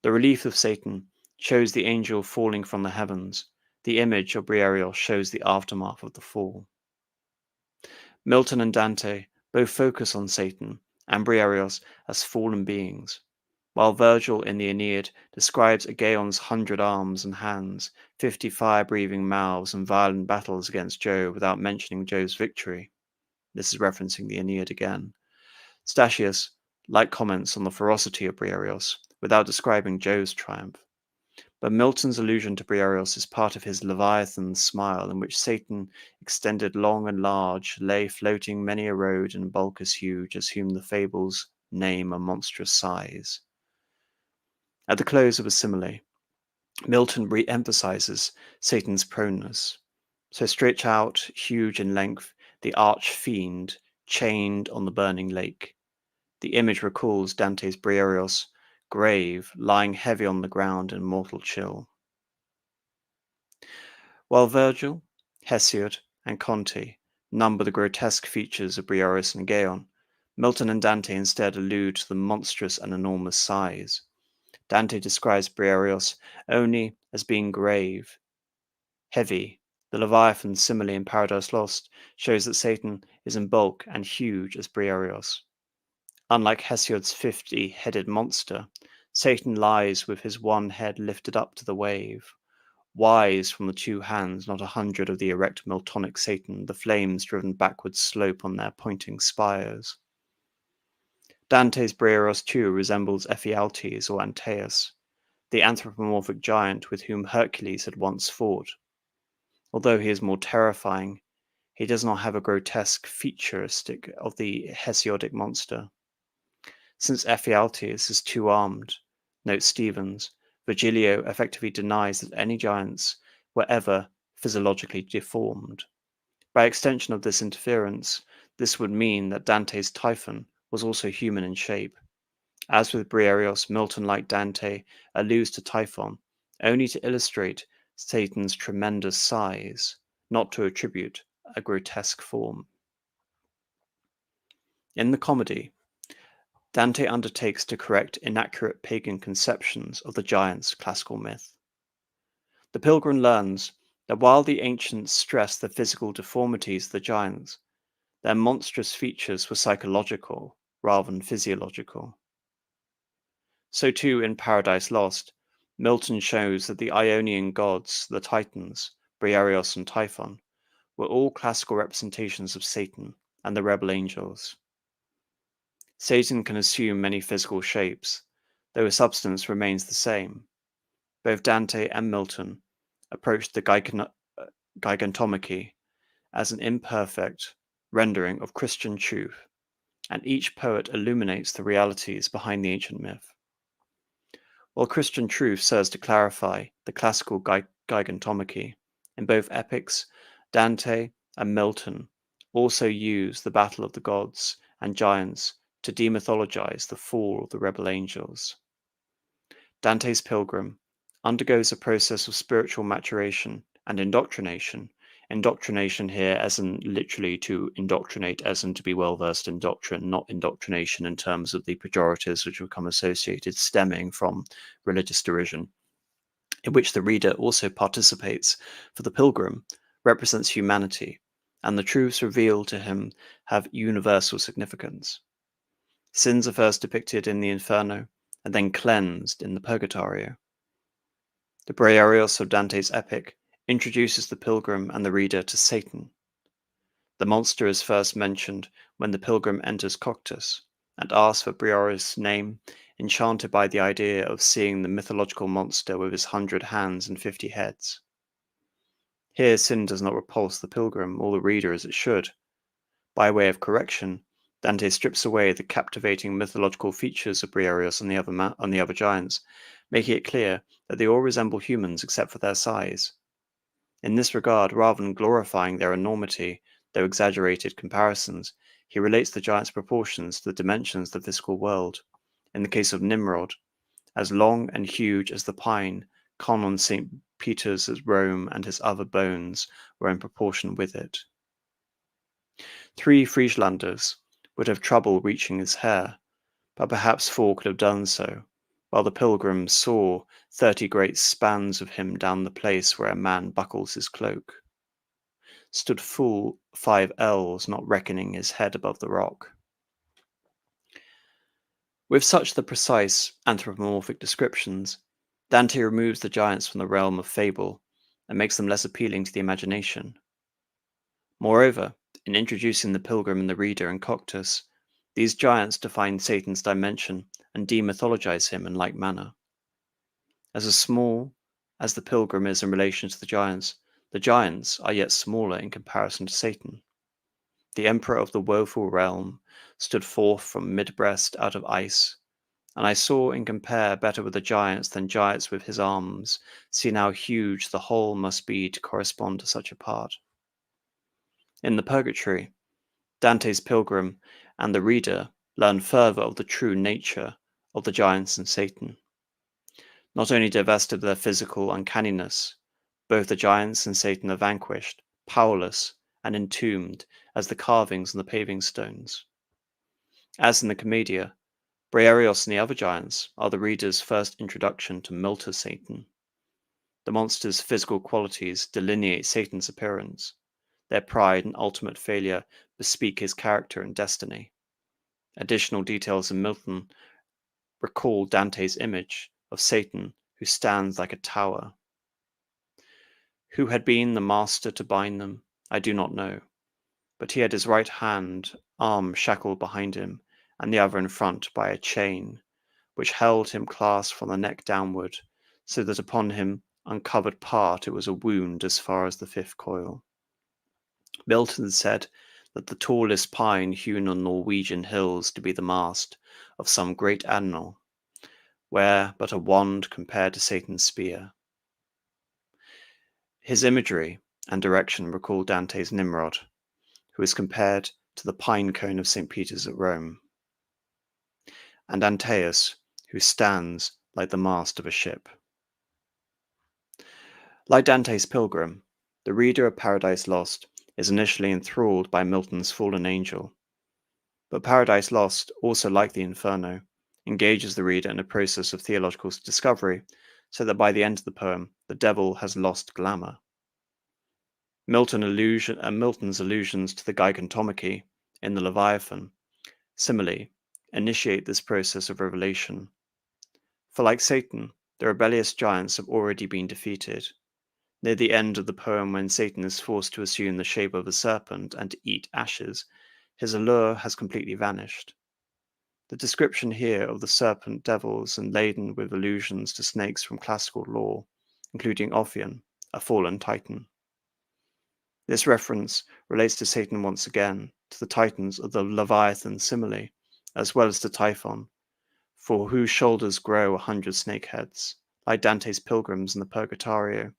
The relief of Satan shows the angel falling from the heavens. The image of Briareos shows the aftermath of the fall. Milton and Dante both focus on Satan and Briareos as fallen beings, while Virgil in the Aeneid describes Aegeon's 100 arms and hands, 50 fire-breathing mouths, and violent battles against Jove without mentioning Jove's victory. This is referencing the Aeneid again. Statius like comments on the ferocity of Briareos without describing Jove's triumph. But Milton's allusion to Briareos is part of his Leviathan's smile, in which Satan, extended long and large, lay floating many a road and bulk as huge as whom the fables name a monstrous size. At the close of a simile, Milton re-emphasizes Satan's proneness. So stretch out, huge in length, the arch fiend, chained on the burning lake. The image recalls Dante's Briareos, grave, lying heavy on the ground in mortal chill. While Virgil, Hesiod, and Conte number the grotesque features of Briareos and Aegeon, Milton and Dante instead allude to the monstrous and enormous size. Dante describes Briareos only as being grave, heavy. The Leviathan simile in Paradise Lost shows that Satan is in bulk and huge as Briareos. Unlike Hesiod's 50-headed monster, Satan lies with his one head lifted up to the wave, wise from the two hands, not 100 of the erect Miltonic Satan, the flames driven backwards slope on their pointing spires. Dante's Briareos too resembles Ephialtes or Antaeus, the anthropomorphic giant with whom Hercules had once fought. Although he is more terrifying, he does not have a grotesque featuristic of the Hesiodic monster. Since Ephialtes is two-armed, notes Stevens, Virgilio effectively denies that any giants were ever physiologically deformed. By extension of this interference, this would mean that Dante's Typhon was also human in shape. As with Briareos, Milton, like Dante, alludes to Typhon only to illustrate Satan's tremendous size, not to attribute a grotesque form. In the Comedy, Dante undertakes to correct inaccurate pagan conceptions of the giants' classical myth. The pilgrim learns that while the ancients stressed the physical deformities of the giants, their monstrous features were psychological rather than physiological. So too in Paradise Lost, Milton shows that the Ionian gods, the Titans, Briareos and Typhon, were all classical representations of Satan and the rebel angels. Satan can assume many physical shapes, though his substance remains the same. Both Dante and Milton approached the Gigantomachy as an imperfect rendering of Christian truth, and each poet illuminates the realities behind the ancient myth. While Christian truth serves to clarify the classical Gigantomachy, in both epics, Dante and Milton also use the battle of the gods and giants to demythologize the fall of the rebel angels. Dante's pilgrim undergoes a process of spiritual maturation and indoctrination. Indoctrination here as in literally to indoctrinate, as in to be well versed in doctrine, not indoctrination in terms of the pejoratives which become associated stemming from religious derision, in which the reader also participates, for the pilgrim represents humanity, and the truths revealed to him have universal significance. Sins are first depicted in the Inferno, and then cleansed in the Purgatorio. The Briareos of Dante's epic introduces the pilgrim and the reader to Satan. The monster is first mentioned when the pilgrim enters Coctus, and asks for Briareos' name, enchanted by the idea of seeing the mythological monster with his 100 hands and 50 heads. Here sin does not repulse the pilgrim or the reader as it should. By way of correction, Dante strips away the captivating mythological features of Briareos and the other giants, making it clear that they all resemble humans except for their size. In this regard, rather than glorifying their enormity, their exaggerated comparisons, he relates the giants' proportions to the dimensions of the physical world. In the case of Nimrod, as long and huge as the pine, Canon St. Peter's at Rome and his other bones were in proportion with it. 3 Frieslanders would have trouble reaching his hair, but perhaps 4 could have done so, while the pilgrim saw 30 great spans of him down the place where a man buckles his cloak. Stood full 5 ells, not reckoning his head above the rock. With such the precise anthropomorphic descriptions, Dante removes the giants from the realm of fable and makes them less appealing to the imagination. Moreover, in introducing the pilgrim and the reader in Coctus, these giants define Satan's dimension and demythologize him in like manner. As small as the pilgrim is in relation to the giants are yet smaller in comparison to Satan. The emperor of the woeful realm stood forth from mid-breast out of ice, and I saw and compare better with the giants than giants with his arms, seeing how huge the whole must be to correspond to such a part. In the Purgatory, Dante's pilgrim and the reader learn further of the true nature of the giants and Satan. Not only divested of their physical uncanniness, both the giants and Satan are vanquished, powerless, and entombed as the carvings on the paving stones. As in the Commedia, Briareos and the other giants are the reader's first introduction to Milton Satan. The monster's physical qualities delineate Satan's appearance. Their pride and ultimate failure bespeak his character and destiny. Additional details in Milton recall Dante's image of Satan who stands like a tower. Who had been the master to bind them, I do not know, but he had his right arm shackled behind him, and the other in front by a chain, which held him clasped from the neck downward, so that upon him uncovered part it was a wound as far as the 5th coil. Milton said that the tallest pine hewn on Norwegian hills to be the mast of some great animal, where but a wand compared to Satan's spear. His imagery and direction recall Dante's Nimrod, who is compared to the pine cone of St. Peter's at Rome, and Antaeus, who stands like the mast of a ship. Like Dante's pilgrim, the reader of Paradise Lost is initially enthralled by Milton's fallen angel, but Paradise Lost, also like the Inferno, engages the reader in a process of theological discovery, so that by the end of the poem, the devil has lost glamour. Milton's allusions to the Gigantomachy in the Leviathan, similarly, initiate this process of revelation. For like Satan, the rebellious giants have already been defeated. Near the end of the poem, when Satan is forced to assume the shape of a serpent and to eat ashes, his allure has completely vanished. The description here of the serpent devils and laden with allusions to snakes from classical lore, including Ophion, a fallen titan. This reference relates to Satan once again, to the titans of the Leviathan simile, as well as to Typhon, for whose shoulders grow 100 snake heads, like Dante's pilgrims in the Purgatorio,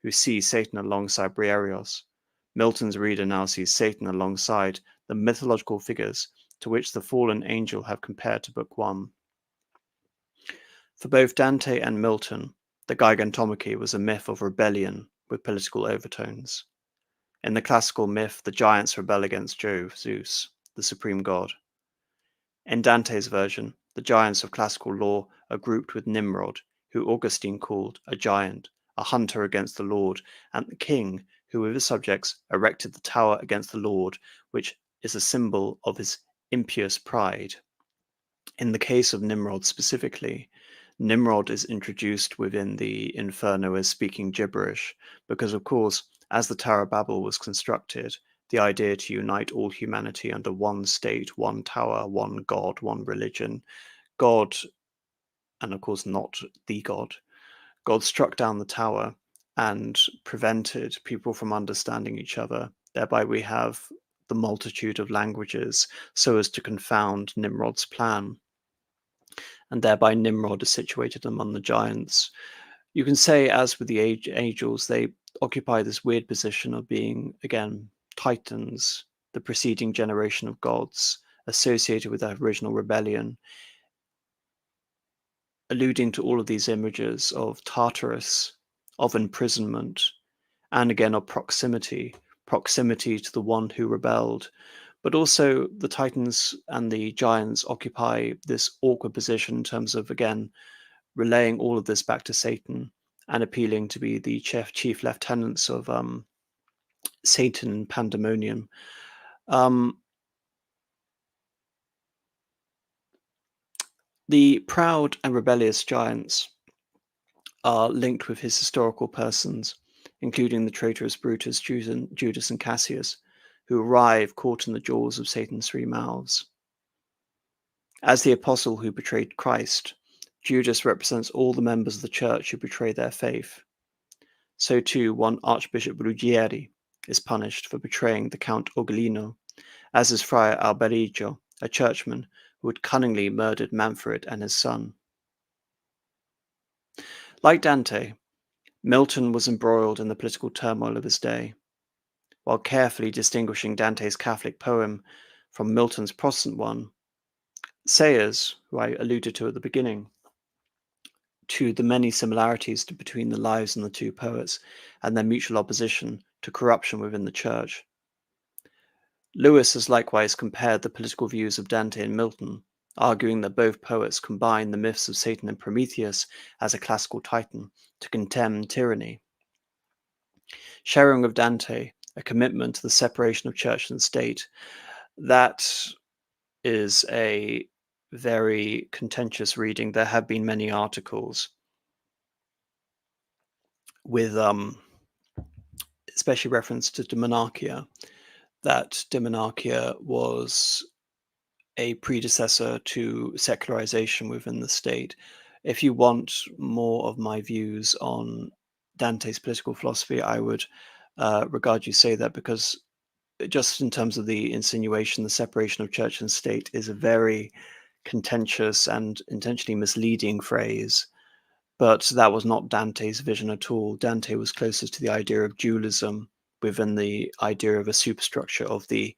who see Satan alongside Briareos. Milton's reader now sees Satan alongside the mythological figures to which the fallen angel have compared to Book 1. For both Dante and Milton, the Gigantomachy was a myth of rebellion with political overtones. In the classical myth, the giants rebel against Zeus, the supreme god. In Dante's version, the giants of classical lore are grouped with Nimrod, who Augustine called a giant, a hunter against the Lord, and the king, who with his subjects erected the tower against the Lord, which is a symbol of his impious pride. In the case of Nimrod specifically, Nimrod is introduced within the Inferno as speaking gibberish, because of course, as the Tower of Babel was constructed, the idea to unite all humanity under one state, one tower, one God, one religion, God, and of course not the God, God struck down the tower and prevented people from understanding each other. Thereby we have the multitude of languages so as to confound Nimrod's plan. And thereby Nimrod is situated among the giants. You can say, as with the angels, they occupy this weird position of being, again, titans, the preceding generation of gods, associated with that original rebellion, alluding to all of these images of Tartarus, of imprisonment, and again of proximity to the one who rebelled. But also the Titans and the Giants occupy this awkward position in terms of, again, relaying all of this back to Satan and appealing to be the chief lieutenants of Satan and Pandemonium. The proud and rebellious giants are linked with his historical persons, including the traitorous Brutus, Judas, and Cassius, who arrive caught in the jaws of Satan's three mouths. As the apostle who betrayed Christ, Judas represents all the members of the church who betray their faith. So too, one Archbishop Ruggieri is punished for betraying the Count Ugolino, as is Friar Alberigo, a churchman who had cunningly murdered Manfred and his son. Like Dante, Milton was embroiled in the political turmoil of his day. While carefully distinguishing Dante's Catholic poem from Milton's Protestant one, Sayers, who I alluded to at the beginning, to the many similarities between the lives of the two poets and their mutual opposition to corruption within the church. Lewis has likewise compared the political views of Dante and Milton, arguing that both poets combine the myths of Satan and Prometheus as a classical titan to condemn tyranny. Sharing with Dante a commitment to the separation of church and state, that is a very contentious reading. There have been many articles with especially reference to De Monarchia, that De Monarchia was a predecessor to secularization within the state. If you want more of my views on Dante's political philosophy, I would regard you say that, because just in terms of the insinuation, the separation of church and state is a very contentious and intentionally misleading phrase. But that was not Dante's vision at all. Dante was closest to the idea of dualism within the idea of a superstructure of the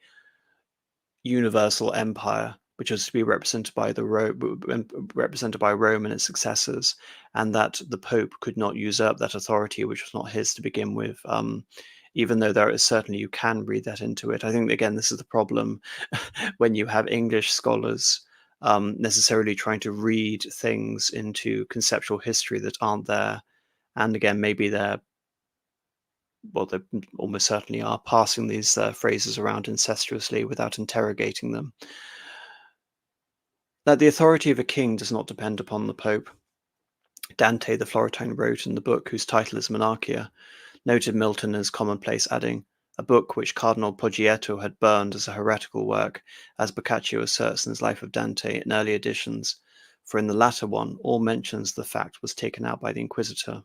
universal empire, which was to be represented by Rome and its successors, and that the Pope could not usurp that authority, which was not his to begin with. Even though there is certainly, you can read that into it. I think, again, this is the problem when you have English scholars necessarily trying to read things into conceptual history that aren't there. And again, maybe they're, well, they almost certainly are passing these phrases around incestuously without interrogating them. That the authority of a king does not depend upon the Pope. Dante the Florentine wrote in the book whose title is Monarchia, noted Milton as commonplace, adding, a book which Cardinal Poggietto had burned as a heretical work, as Boccaccio asserts in his Life of Dante in early editions, for in the latter one all mentions of the fact was taken out by the Inquisitor.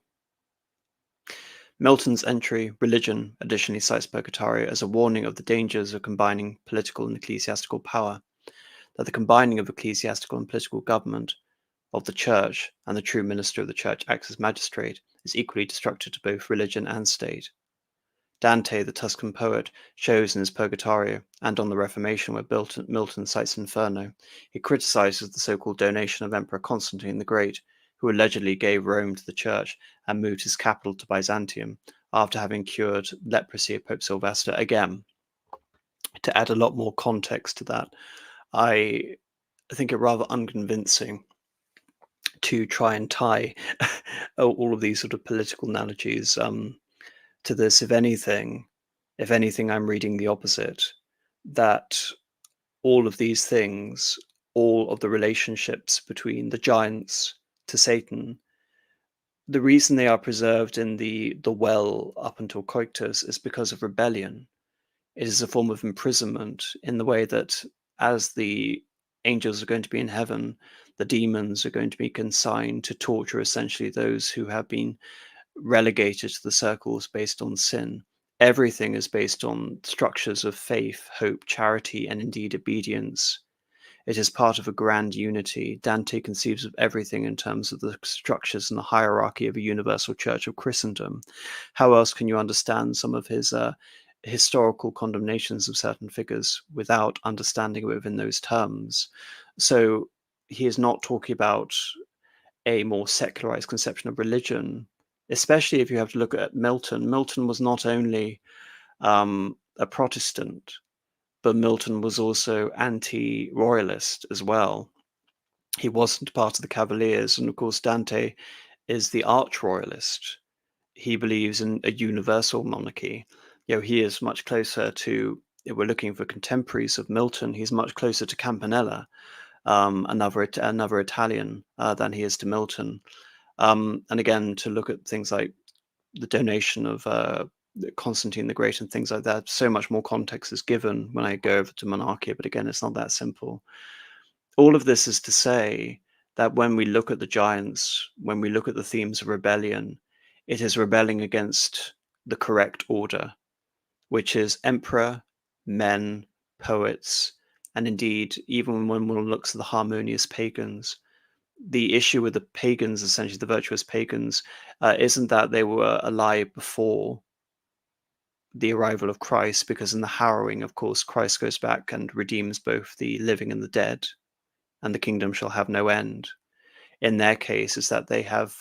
Milton's entry, Religion, additionally cites Purgatorio as a warning of the dangers of combining political and ecclesiastical power, that the combining of ecclesiastical and political government of the church and the true minister of the church acts as magistrate is equally destructive to both religion and state. Dante, the Tuscan poet, shows in his Purgatorio and on the Reformation, where Milton cites Inferno, he criticizes the so-called donation of Emperor Constantine the Great, who allegedly gave Rome to the church and moved his capital to Byzantium after having cured leprosy of Pope Sylvester. Again, to add a lot more context to that, I think it rather unconvincing to try and tie all of these sort of political analogies to this, if anything, I'm reading the opposite, that all of these things, all of the relationships between the giants to Satan, the reason they are preserved in the well up until coitus is because of rebellion. It is a form of imprisonment in the way that as the angels are going to be in heaven, the demons are going to be consigned to torture essentially those who have been relegated to the circles based on sin. Everything is based on structures of faith, hope, charity, and indeed obedience. It is part of a grand unity. Dante conceives of everything in terms of the structures and the hierarchy of a universal church of Christendom. How else can you understand some of his historical condemnations of certain figures without understanding it within those terms? So he is not talking about a more secularized conception of religion, especially if you have to look at Milton. Milton was not only a Protestant, but Milton was also anti-royalist as well. He wasn't part of the Cavaliers, and of course Dante is the arch-royalist. He believes in a universal monarchy. He is much closer to, if we're looking for contemporaries of Milton, he's much closer to Campanella, another Italian, than he is to Milton. And again, to look at things like the donation of Constantine the Great and things like that, so much more context is given when I go over to Monarchia, but again, it's not that simple. All of this is to say that when we look at the giants, when we look at the themes of rebellion, it is rebelling against the correct order, which is emperor, men, poets, and indeed, even when one looks at the harmonious pagans, the issue with the pagans, essentially the virtuous pagans, isn't that they were alive before the arrival of Christ, because in the harrowing, of course, Christ goes back and redeems both the living and the dead, and the kingdom shall have no end. In their case, is that they have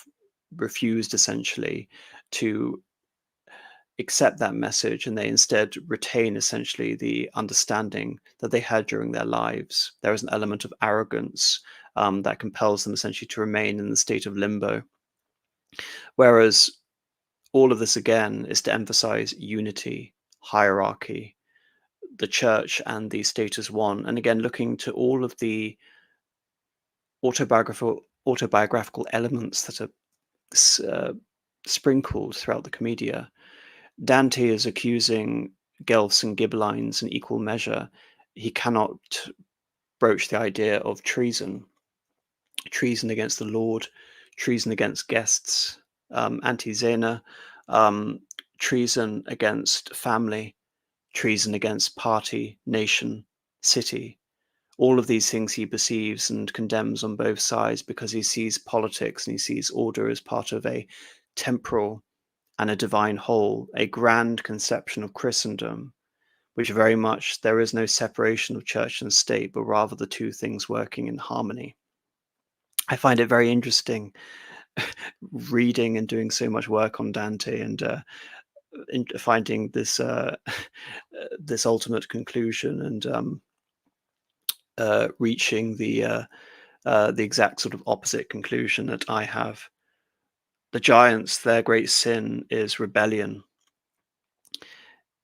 refused essentially to accept that message, and they instead retain essentially the understanding that they had during their lives. There is an element of arrogance that compels them essentially to remain in the state of limbo. Whereas all of this again is to emphasize unity, hierarchy, the church and the state as one. And again, looking to all of the autobiographical elements that are sprinkled throughout the Commedia. Dante is accusing Guelphs and Ghibellines in equal measure. He cannot broach the idea of treason against the Lord, treason against guests, anti-Zena, treason against family, treason against party, nation, city. All of these things he perceives and condemns on both sides, because he sees politics and he sees order as part of a temporal and a divine whole, a grand conception of Christendom, which very much there is no separation of church and state, but rather the two things working in harmony. I find it very interesting reading and doing so much work on Dante, and finding this this ultimate conclusion, and reaching the exact sort of opposite conclusion that I have. The giants, their great sin is rebellion.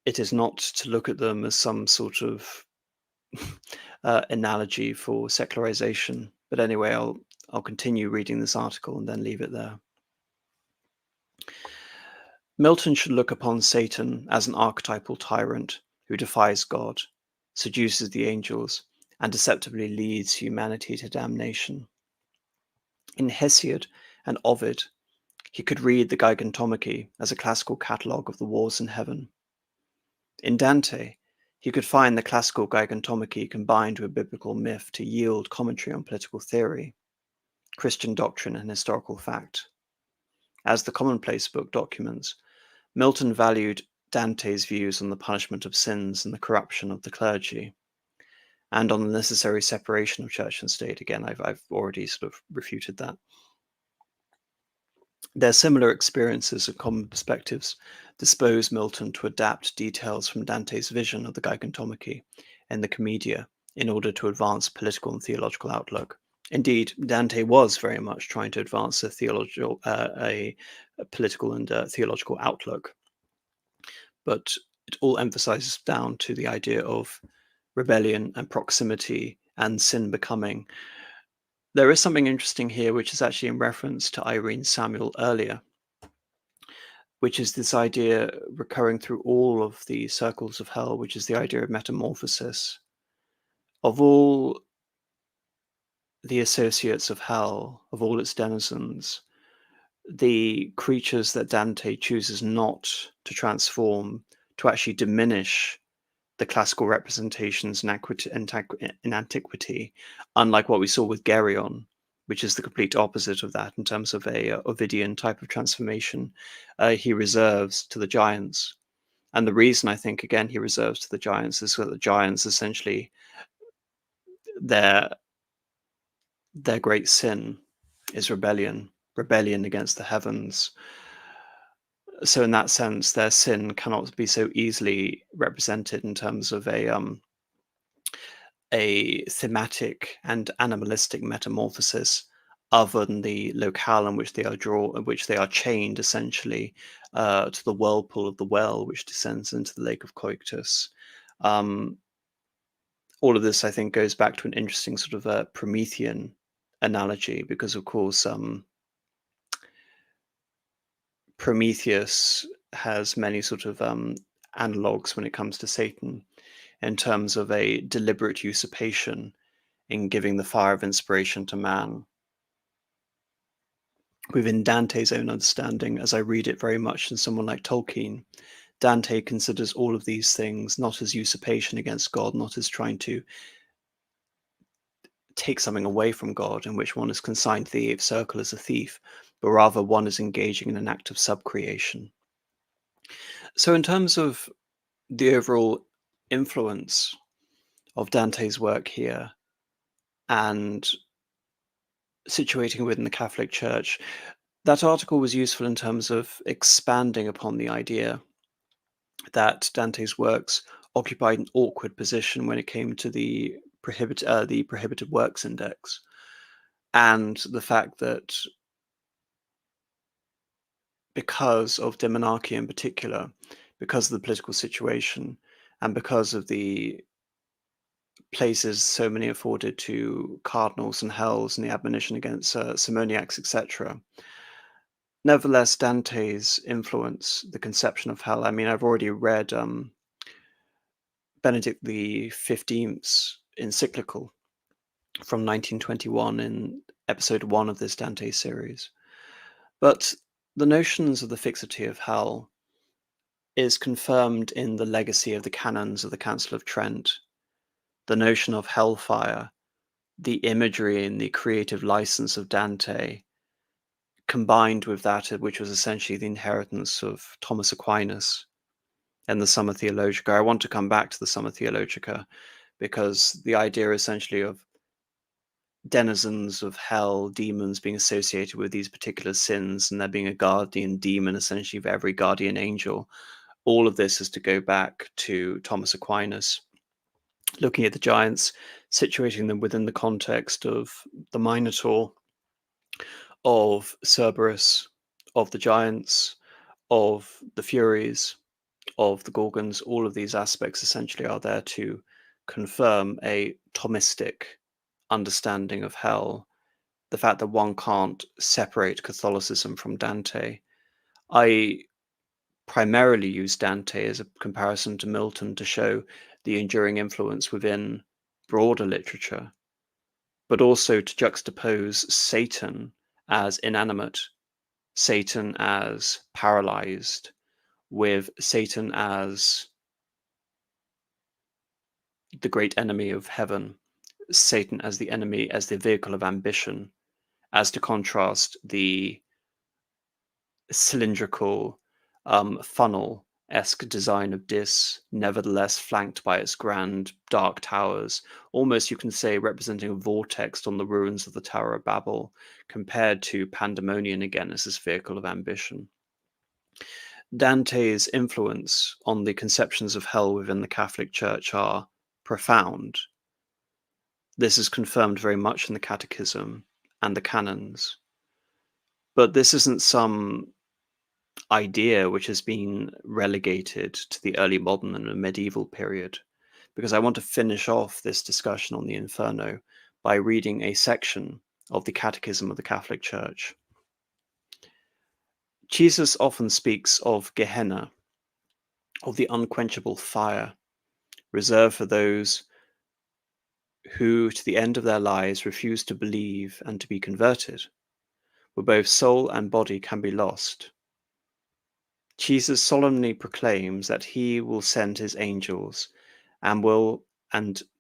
It is not to look at them as some sort of analogy for secularization. But anyway, I'll continue reading this article and then leave it there. Milton should look upon Satan as an archetypal tyrant who defies God, seduces the angels, and deceptively leads humanity to damnation. In Hesiod and Ovid, he could read the Gigantomachy as a classical catalogue of the wars in heaven. In Dante, he could find the classical Gigantomachy combined with biblical myth to yield commentary on political theory, Christian doctrine, and historical fact. As the commonplace book documents, Milton valued Dante's views on the punishment of sins and the corruption of the clergy, and on the necessary separation of church and state. Again, I've already sort of refuted that. Their similar experiences and common perspectives dispose Milton to adapt details from Dante's vision of the Gigantomachy and the Commedia in order to advance political and theological outlook. Indeed, Dante was very much trying to advance a political and theological outlook. but it all emphasizes down to the idea of rebellion and proximity and sin becoming. There is something interesting here, which is actually in reference to Irene Samuel earlier, which is this idea recurring through all of the circles of hell, which is the idea of metamorphosis. Of all the associates of hell, of all its denizens, the creatures that Dante chooses not to transform, to actually diminish the classical representations in antiquity, unlike what we saw with Geryon, which is the complete opposite of that in terms of a Ovidian type of transformation, he reserves to the giants. And the reason I think, again, he reserves to the giants is that the giants essentially, their great sin is rebellion against the heavens. So in that sense, their sin cannot be so easily represented in terms of a thematic and animalistic metamorphosis, other than the locale in which they are chained essentially to the whirlpool of the well, which descends into the lake of Coictus. All of this, I think, goes back to an interesting sort of Promethean analogy, because of course Prometheus has many sort of analogues when it comes to Satan, in terms of a deliberate usurpation in giving the fire of inspiration to man. Within Dante's own understanding, as I read it very much in someone like Tolkien, Dante considers all of these things not as usurpation against God, not as trying to take something away from God, in which one is consigned to the circle as a thief, but rather one is engaging in an act of subcreation. So in terms of the overall influence of Dante's work here and situating within the Catholic Church, that article was useful in terms of expanding upon the idea that Dante's works occupied an awkward position when it came to the prohibited works index, and the fact that because of demonarchy in particular, because of the political situation, and because of the places so many afforded to cardinals and hells and the admonition against simoniacs, etc. Nevertheless, Dante's influence, the conception of hell. I mean, I've already read Benedict XV's encyclical from 1921 in episode 1 of this Dante series. But the notions of the fixity of hell is confirmed in the legacy of the canons of the Council of Trent. The notion of hellfire, the imagery and the creative license of Dante, combined with that which was essentially the inheritance of Thomas Aquinas and the Summa Theologica. I want to come back to the Summa Theologica, because the idea essentially of denizens of hell, demons being associated with these particular sins, and there being a guardian demon essentially for every guardian angel, all of this is to go back to Thomas Aquinas, looking at the giants, situating them within the context of the Minotaur, of Cerberus, of the giants, of the Furies, of the Gorgons. All of these aspects essentially are there to confirm a Thomistic understanding of hell, the fact that one can't separate Catholicism from Dante. I primarily use Dante as a comparison to Milton to show the enduring influence within broader literature, but also to juxtapose Satan as inanimate, Satan as paralyzed, with Satan as the great enemy of heaven, Satan as the enemy, as the vehicle of ambition, as to contrast the cylindrical funnel-esque design of Dis, nevertheless flanked by its grand dark towers, almost you can say representing a vortex on the ruins of the Tower of Babel, compared to Pandemonium again as this vehicle of ambition. Dante's influence on the conceptions of hell within the Catholic Church are profound. This is confirmed very much in the Catechism and the canons. But this isn't some idea which has been relegated to the early modern and the medieval period, because I want to finish off this discussion on the Inferno by reading a section of the Catechism of the Catholic Church. Jesus often speaks of Gehenna, of the unquenchable fire reserved for those who, to the end of their lives, refuse to believe and to be converted, where both soul and body can be lost. Jesus solemnly proclaims that he will send his angels and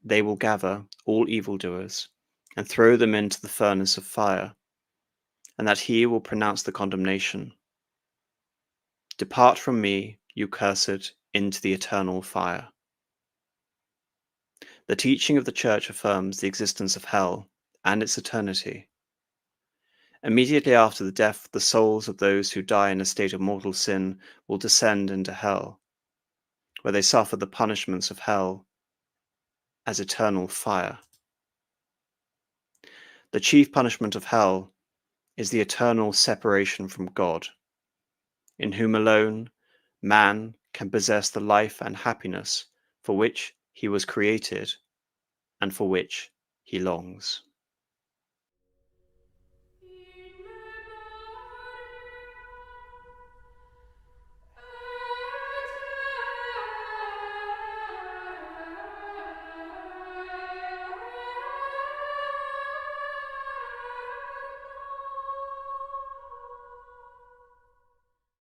they will gather all evildoers and throw them into the furnace of fire, and that he will pronounce the condemnation. Depart from me, you cursed, into the eternal fire. The teaching of the Church affirms the existence of hell and its eternity. Immediately after the death, the souls of those who die in a state of mortal sin will descend into hell, where they suffer the punishments of hell as eternal fire. The chief punishment of hell is the eternal separation from God, in whom alone man can possess the life and happiness for which he was created and for which he longs.